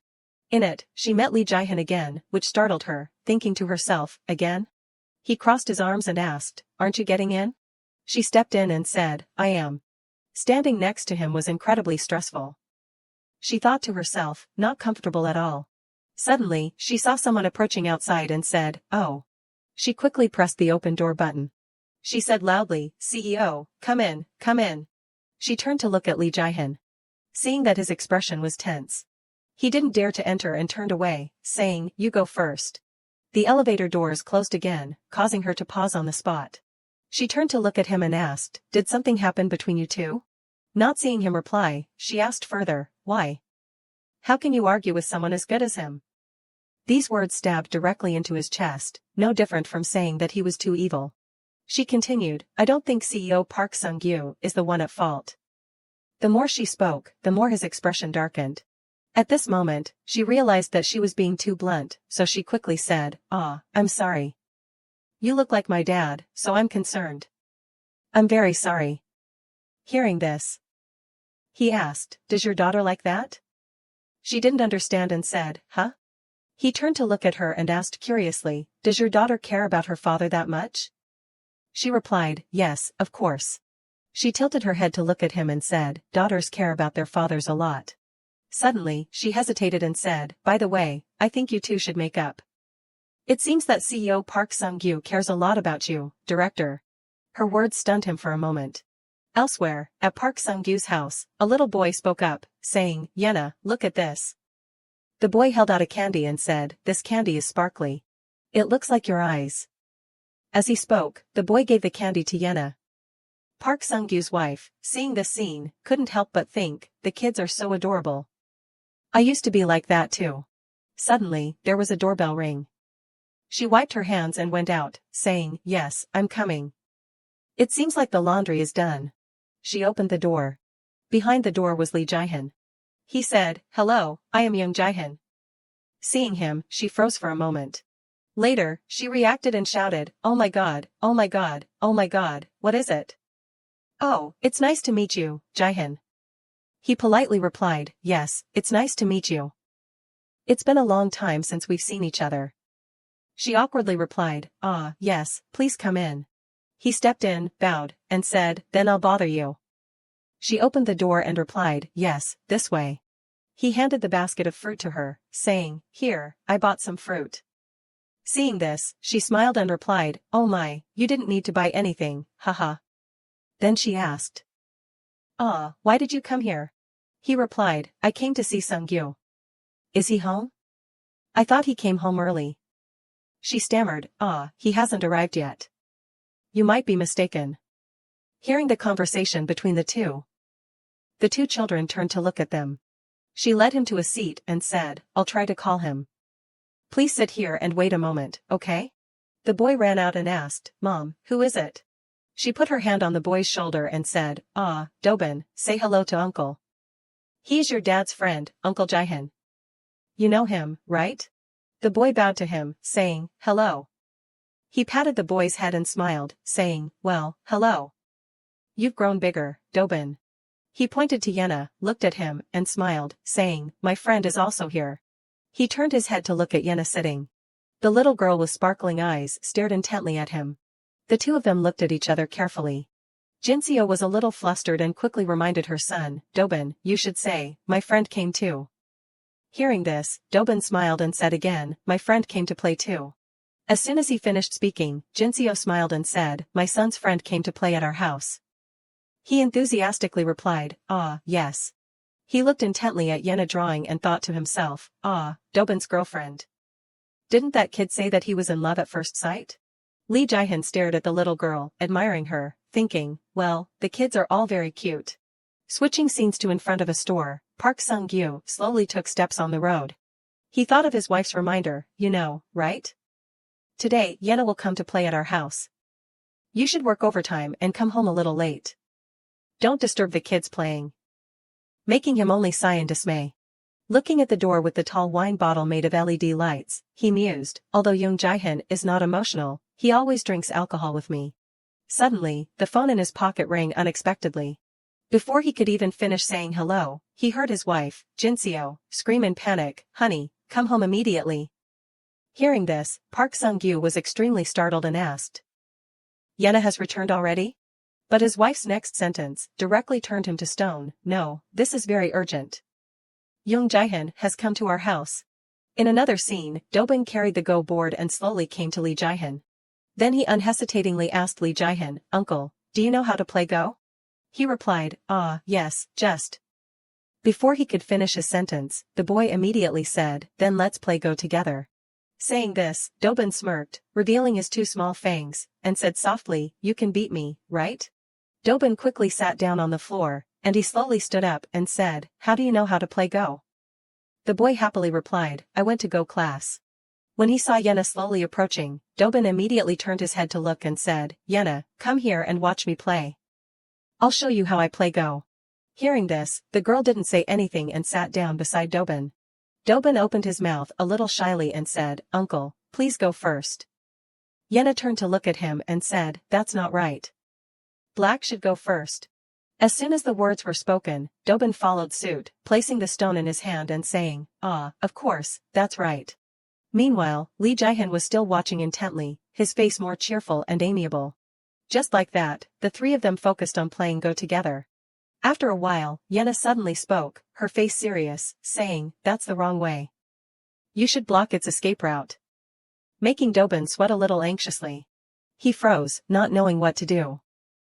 In it, she met Lee Jae-hyun again, which startled her, thinking to herself, "Again?" He crossed his arms and asked, "Aren't you getting in?" She stepped in and said, "I am." Standing next to him was incredibly stressful. She thought to herself, not comfortable at all. Suddenly, she saw someone approaching outside and said, "Oh." She quickly pressed the open door button. She said loudly, "CEO, come in, come in." She turned to look at Lee Jae-hyun. Seeing that his expression was tense, he didn't dare to enter and turned away, saying, "You go first." The elevator doors closed again, causing her to pause on the spot. She turned to look at him and asked, "Did something happen between you two?" Not seeing him reply, she asked further, "Why? How can you argue with someone as good as him?" These words stabbed directly into his chest, no different from saying that he was too evil. She continued, "I don't think CEO Park Sung-gyu is the one at fault." The more she spoke, the more his expression darkened. At this moment, she realized that she was being too blunt, so she quickly said, I'm sorry. You look like my dad, so I'm concerned." "I'm very sorry." Hearing this, he asked, "Does your daughter like that?" She didn't understand and said, "Huh?" He turned to look at her and asked curiously, "Does your daughter care about her father that much?" She replied, "Yes, of course." She tilted her head to look at him and said, "Daughters care about their fathers a lot." Suddenly, she hesitated and said, "By the way, I think you two should make up. It seems that CEO Park Sung-gyu cares a lot about you, director." Her words stunned him for a moment. Elsewhere, at Park Sung-gyu's house, a little boy spoke up, saying, "Yenna, look at this." The boy held out a candy and said, "This candy is sparkly. It looks like your eyes." As he spoke, the boy gave the candy to Yenna. Park Sung-gyu's wife, seeing this scene, couldn't help but think, the kids are so adorable. I used to be like that too. Suddenly, there was a doorbell ring. She wiped her hands and went out, saying, "Yes, I'm coming. It seems like the laundry is done." She opened the door. Behind the door was Lee Jae-hyun. He said, "Hello, I am Young Jae-hyun." Seeing him, she froze for a moment. Later, she reacted and shouted, "Oh my god, oh my god, oh my god, what is it?" "Oh, it's nice to meet you, Jae-hyun." He politely replied, "Yes, it's nice to meet you. It's been a long time since we've seen each other." She awkwardly replied, Yes, please come in." He stepped in, bowed, and said, "Then I'll bother you." She opened the door and replied, "Yes, this way." He handed the basket of fruit to her, saying, "Here, I bought some fruit." Seeing this, she smiled and replied, "Oh my, you didn't need to buy anything, haha." Then she asked, "Why did you come here?" He replied, "I came to see Sung-gyu." "Is he home? I thought he came home early." She stammered, He hasn't arrived yet." You might be mistaken. Hearing the conversation between the two children turned to look at them. She led him to a seat and said, I'll try to call him. Please sit here and wait a moment, okay? The boy ran out and asked, Mom, who is it? She put her hand on the boy's shoulder and said, Dobin, say hello to Uncle. He's your dad's friend, Uncle Jihan. You know him, right? The boy bowed to him, saying, hello. He patted the boy's head and smiled, saying, well, hello. You've grown bigger, Dobin. He pointed to Yenna, looked at him, and smiled, saying, my friend is also here. He turned his head to look at Yenna sitting. The little girl with sparkling eyes stared intently at him. The two of them looked at each other carefully. Jinseo was a little flustered and quickly reminded her son, Dobin, you should say, my friend came too. Hearing this, Dobin smiled and said again, my friend came to play too. As soon as he finished speaking, Jinseo smiled and said, my son's friend came to play at our house. He enthusiastically replied, yes. He looked intently at Yenna drawing and thought to himself, Dobin's girlfriend. Didn't that kid say that he was in love at first sight? Lee Jihan stared at the little girl, admiring her, thinking, well, the kids are all very cute. Switching scenes to in front of a store, Park Sung-gyu slowly took steps on the road. He thought of his wife's reminder, you know, right? Today, Yenna will come to play at our house. You should work overtime and come home a little late. Don't disturb the kids playing. Making him only sigh in dismay. Looking at the door with the tall wine bottle made of LED lights, he mused, although young Jihan is not emotional, he always drinks alcohol with me. Suddenly, the phone in his pocket rang unexpectedly. Before he could even finish saying hello, he heard his wife, Jinseo, scream in panic, honey, come home immediately. Hearing this, Park Sung-gyu was extremely startled and asked, Yenna has returned already? But his wife's next sentence directly turned him to stone, no, this is very urgent. Young Jihan has come to our house. In another scene, Dobin carried the Go board and slowly came to Lee Jihan. Then he unhesitatingly asked Lee Jihan, Uncle, do you know how to play Go? He replied, yes, just. Before he could finish his sentence, the boy immediately said, then let's play Go together. Saying this, Dobin smirked, revealing his two small fangs, and said softly, you can beat me, right? Dobin quickly sat down on the floor, and he slowly stood up and said, how do you know how to play Go? The boy happily replied, I went to Go class. When he saw Yenna slowly approaching, Dobin immediately turned his head to look and said, Yenna, come here and watch me play. I'll show you how I play Go. Hearing this, the girl didn't say anything and sat down beside Dobin. Dobin opened his mouth a little shyly and said, Uncle, please go first. Yenna turned to look at him and said, that's not right. Black should go first. As soon as the words were spoken, Dobin followed suit, placing the stone in his hand and saying, of course, that's right. Meanwhile, Lee Jihan was still watching intently, his face more cheerful and amiable. Just like that, the three of them focused on playing Go together. After a while, Yenna suddenly spoke, her face serious, saying, that's the wrong way. You should block its escape route. Making Dobin sweat a little anxiously. He froze, not knowing what to do.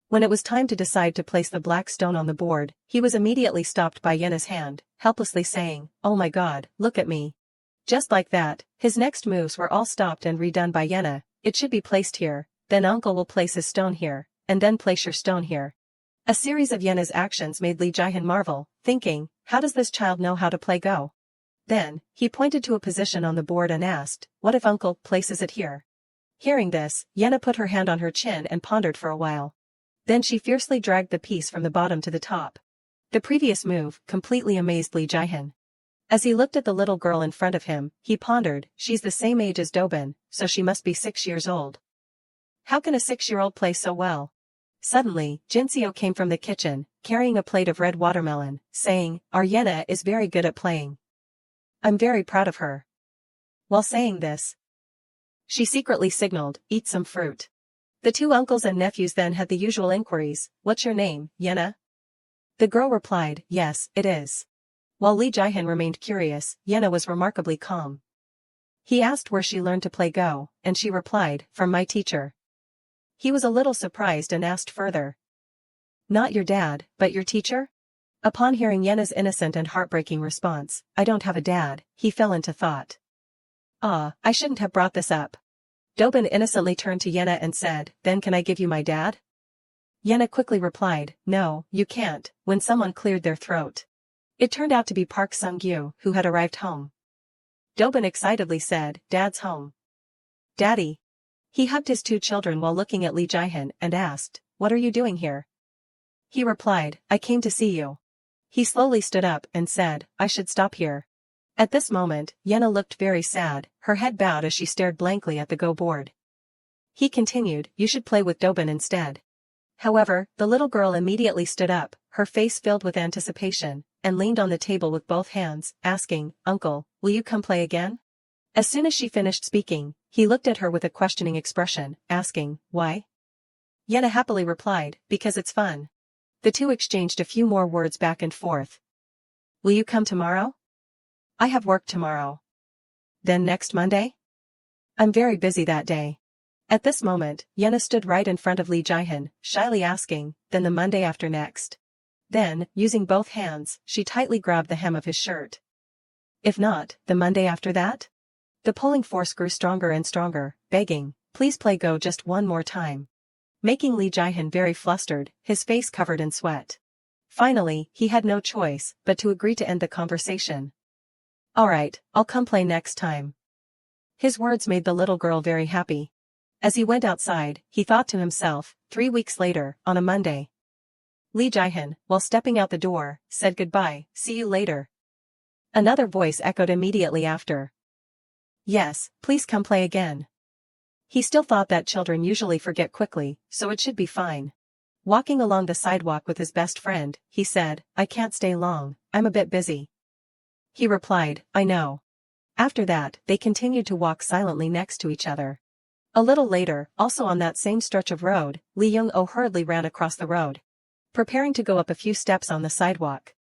When it was time to decide to place the black stone on the board, he was immediately stopped by Yenna's hand, helplessly saying, oh my god, look at me. Just like that, his next moves were all stopped and redone by Yenna. It should be placed here, then Uncle will place his stone here, and then place your stone here. A series of Yenna's actions made Lee Jihan marvel, thinking, how does this child know how to play Go? Then, he pointed to a position on the board and asked, what if Uncle places it here? Hearing this, Yenna put her hand on her chin and pondered for a while. Then she fiercely dragged the piece from the bottom to the top. The previous move completely amazed Lee Jihan. As he looked at the little girl in front of him, he pondered, she's the same age as Dobin, so she must be 6 years old. How can a 6-year-old play so well? Suddenly, Jinseo came from the kitchen, carrying a plate of red watermelon, saying, our Yenna is very good at playing. I'm very proud of her. While saying this, she secretly signaled, eat some fruit. The two uncles and nephews then had the usual inquiries, what's your name, Yenna? The girl replied, yes, it is. While Lee Jihan remained curious, Yenna was remarkably calm. He asked where she learned to play Go, and she replied, from my teacher. He was a little surprised and asked further. Not your dad, but your teacher? Upon hearing Yenna's innocent and heartbreaking response, I don't have a dad, he fell into thought. I shouldn't have brought this up. Dobin innocently turned to Yenna and said, then can I give you my dad? Yenna quickly replied, no, you can't, when someone cleared their throat. It turned out to be Park Sung-gyu, who had arrived home. Dobin excitedly said, Dad's home. Daddy. He hugged his two children while looking at Lee Jae-hyun and asked, what are you doing here? He replied, I came to see you. He slowly stood up and said, I should stop here. At this moment, Yenna looked very sad, her head bowed as she stared blankly at the Go board. He continued, you should play with Dobin instead. However, the little girl immediately stood up, her face filled with anticipation, and leaned on the table with both hands, asking, Uncle, will you come play again? As soon as she finished speaking, he looked at her with a questioning expression, asking, why? Yenna happily replied, because it's fun. The two exchanged a few more words back and forth. Will you come tomorrow? I have work tomorrow. Then next Monday? I'm very busy that day. At this moment, Yenna stood right in front of Lee Jae-hyun, shyly asking, then the Monday after next. Then, using both hands, she tightly grabbed the hem of his shirt. If not, the Monday after that? The pulling force grew stronger and stronger, begging, please play Go just one more time. Making Lee Jae-hyun very flustered, his face covered in sweat. Finally, he had no choice but to agree to end the conversation. Alright, I'll come play next time. His words made the little girl very happy. As he went outside, he thought to himself, 3 weeks later, on a Monday. Lee Jae-hyun, while stepping out the door, said goodbye, see you later. Another voice echoed immediately after. Yes, please come play again. He still thought that children usually forget quickly, so it should be fine. Walking along the sidewalk with his best friend, he said, I can't stay long, I'm a bit busy. He replied, I know. After that, they continued to walk silently next to each other. A little later, also on that same stretch of road, Lee Young-oh hurriedly ran across the road, preparing to go up a few steps on the sidewalk,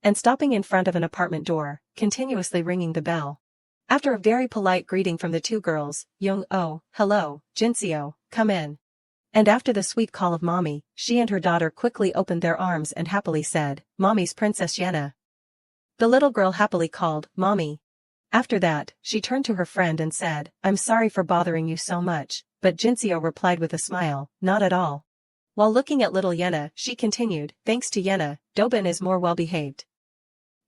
and stopping in front of an apartment door, continuously ringing the bell. After a very polite greeting from the two girls, Young-oh, hello, Jinseo, come in. And after the sweet call of Mommy, she and her daughter quickly opened their arms and happily said, Mommy's Princess Yenna. The little girl happily called, Mommy. After that, she turned to her friend and said, I'm sorry for bothering you so much, but Jinseo replied with a smile, not at all. While looking at little Yenna, she continued, thanks to Yenna, Dobin is more well-behaved.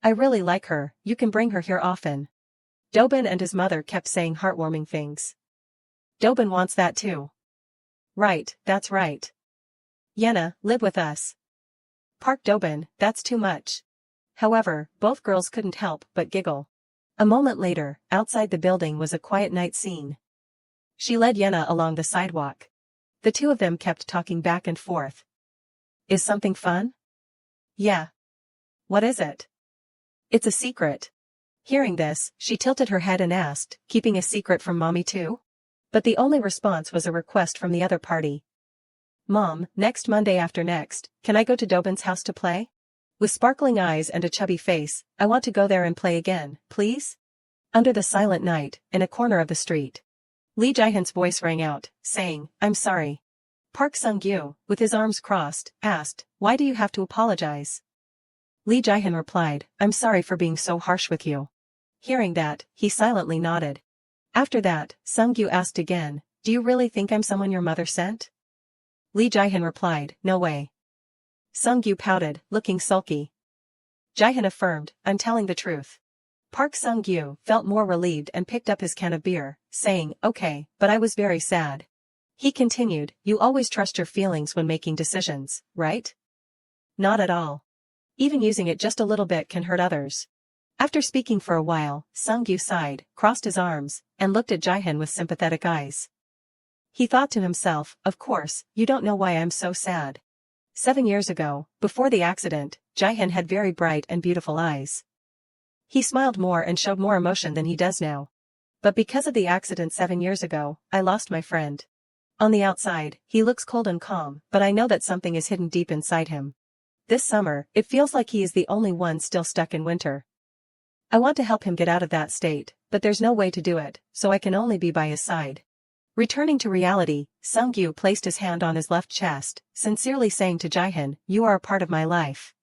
I really like her, you can bring her here often. Dobin and his mother kept saying heartwarming things. Dobin wants that too. Right, that's right. Yenna, live with us. Park Dobin, that's too much. However, both girls couldn't help but giggle. A moment later, outside the building was a quiet night scene. She led Yenna along the sidewalk. The two of them kept talking back and forth. Is something fun? Yeah. What is it? It's a secret. Hearing this, she tilted her head and asked, keeping a secret from Mommy too? But the only response was a request from the other party. Mom, next Monday after next, can I go to Dobin's house to play? With sparkling eyes and a chubby face, I want to go there and play again, please? Under the silent night, in a corner of the street, Lee Jae-hyun's voice rang out, saying, I'm sorry. Park Sung-gyu, with his arms crossed, asked, why do you have to apologize? Lee Jae-hyun replied, I'm sorry for being so harsh with you. Hearing that, he silently nodded. After that, Sung-gyu asked again, do you really think I'm someone your mother sent? Lee Jae-hyun replied, no way. Sung-gyu pouted, looking sulky. Jae-hyun affirmed, I'm telling the truth. Park Sung-gyu felt more relieved and picked up his can of beer, saying, okay, but I was very sad. He continued, you always trust your feelings when making decisions, right? Not at all. Even using it just a little bit can hurt others. After speaking for a while, Sung-gyu sighed, crossed his arms, and looked at Jae-hyun with sympathetic eyes. He thought to himself, of course, you don't know why I'm so sad. 7 years ago, before the accident, Jae-hyun had very bright and beautiful eyes. He smiled more and showed more emotion than he does now. But because of the accident 7 years ago, I lost my friend. On the outside, he looks cold and calm, but I know that something is hidden deep inside him. This summer, it feels like he is the only one still stuck in winter. I want to help him get out of that state, but there's no way to do it, so I can only be by his side. Returning to reality, Sung-gyu placed his hand on his left chest, sincerely saying to Jae-hyun, you are a part of my life.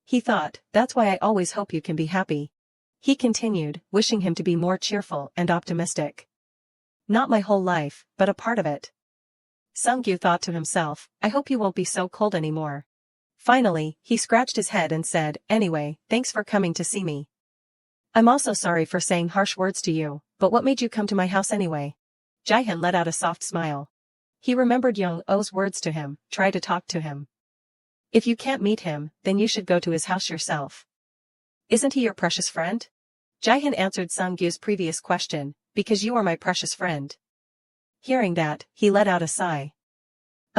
He thought, that's why I always hope you can be happy. He continued, wishing him to be more cheerful and optimistic. Not my whole life, but a part of it. Sung-gyu thought to himself, I hope you won't be so cold anymore. Finally, he scratched his head and said, anyway, thanks for coming to see me. I'm also sorry for saying harsh words to you, but what made you come to my house anyway? Jaehyun let out a soft smile. He remembered Young-oh's words to him, try to talk to him. If you can't meet him, then you should go to his house yourself. Isn't he your precious friend? Jaehyun answered Sung-gyu's previous question, because you are my precious friend. Hearing that, he let out a sigh.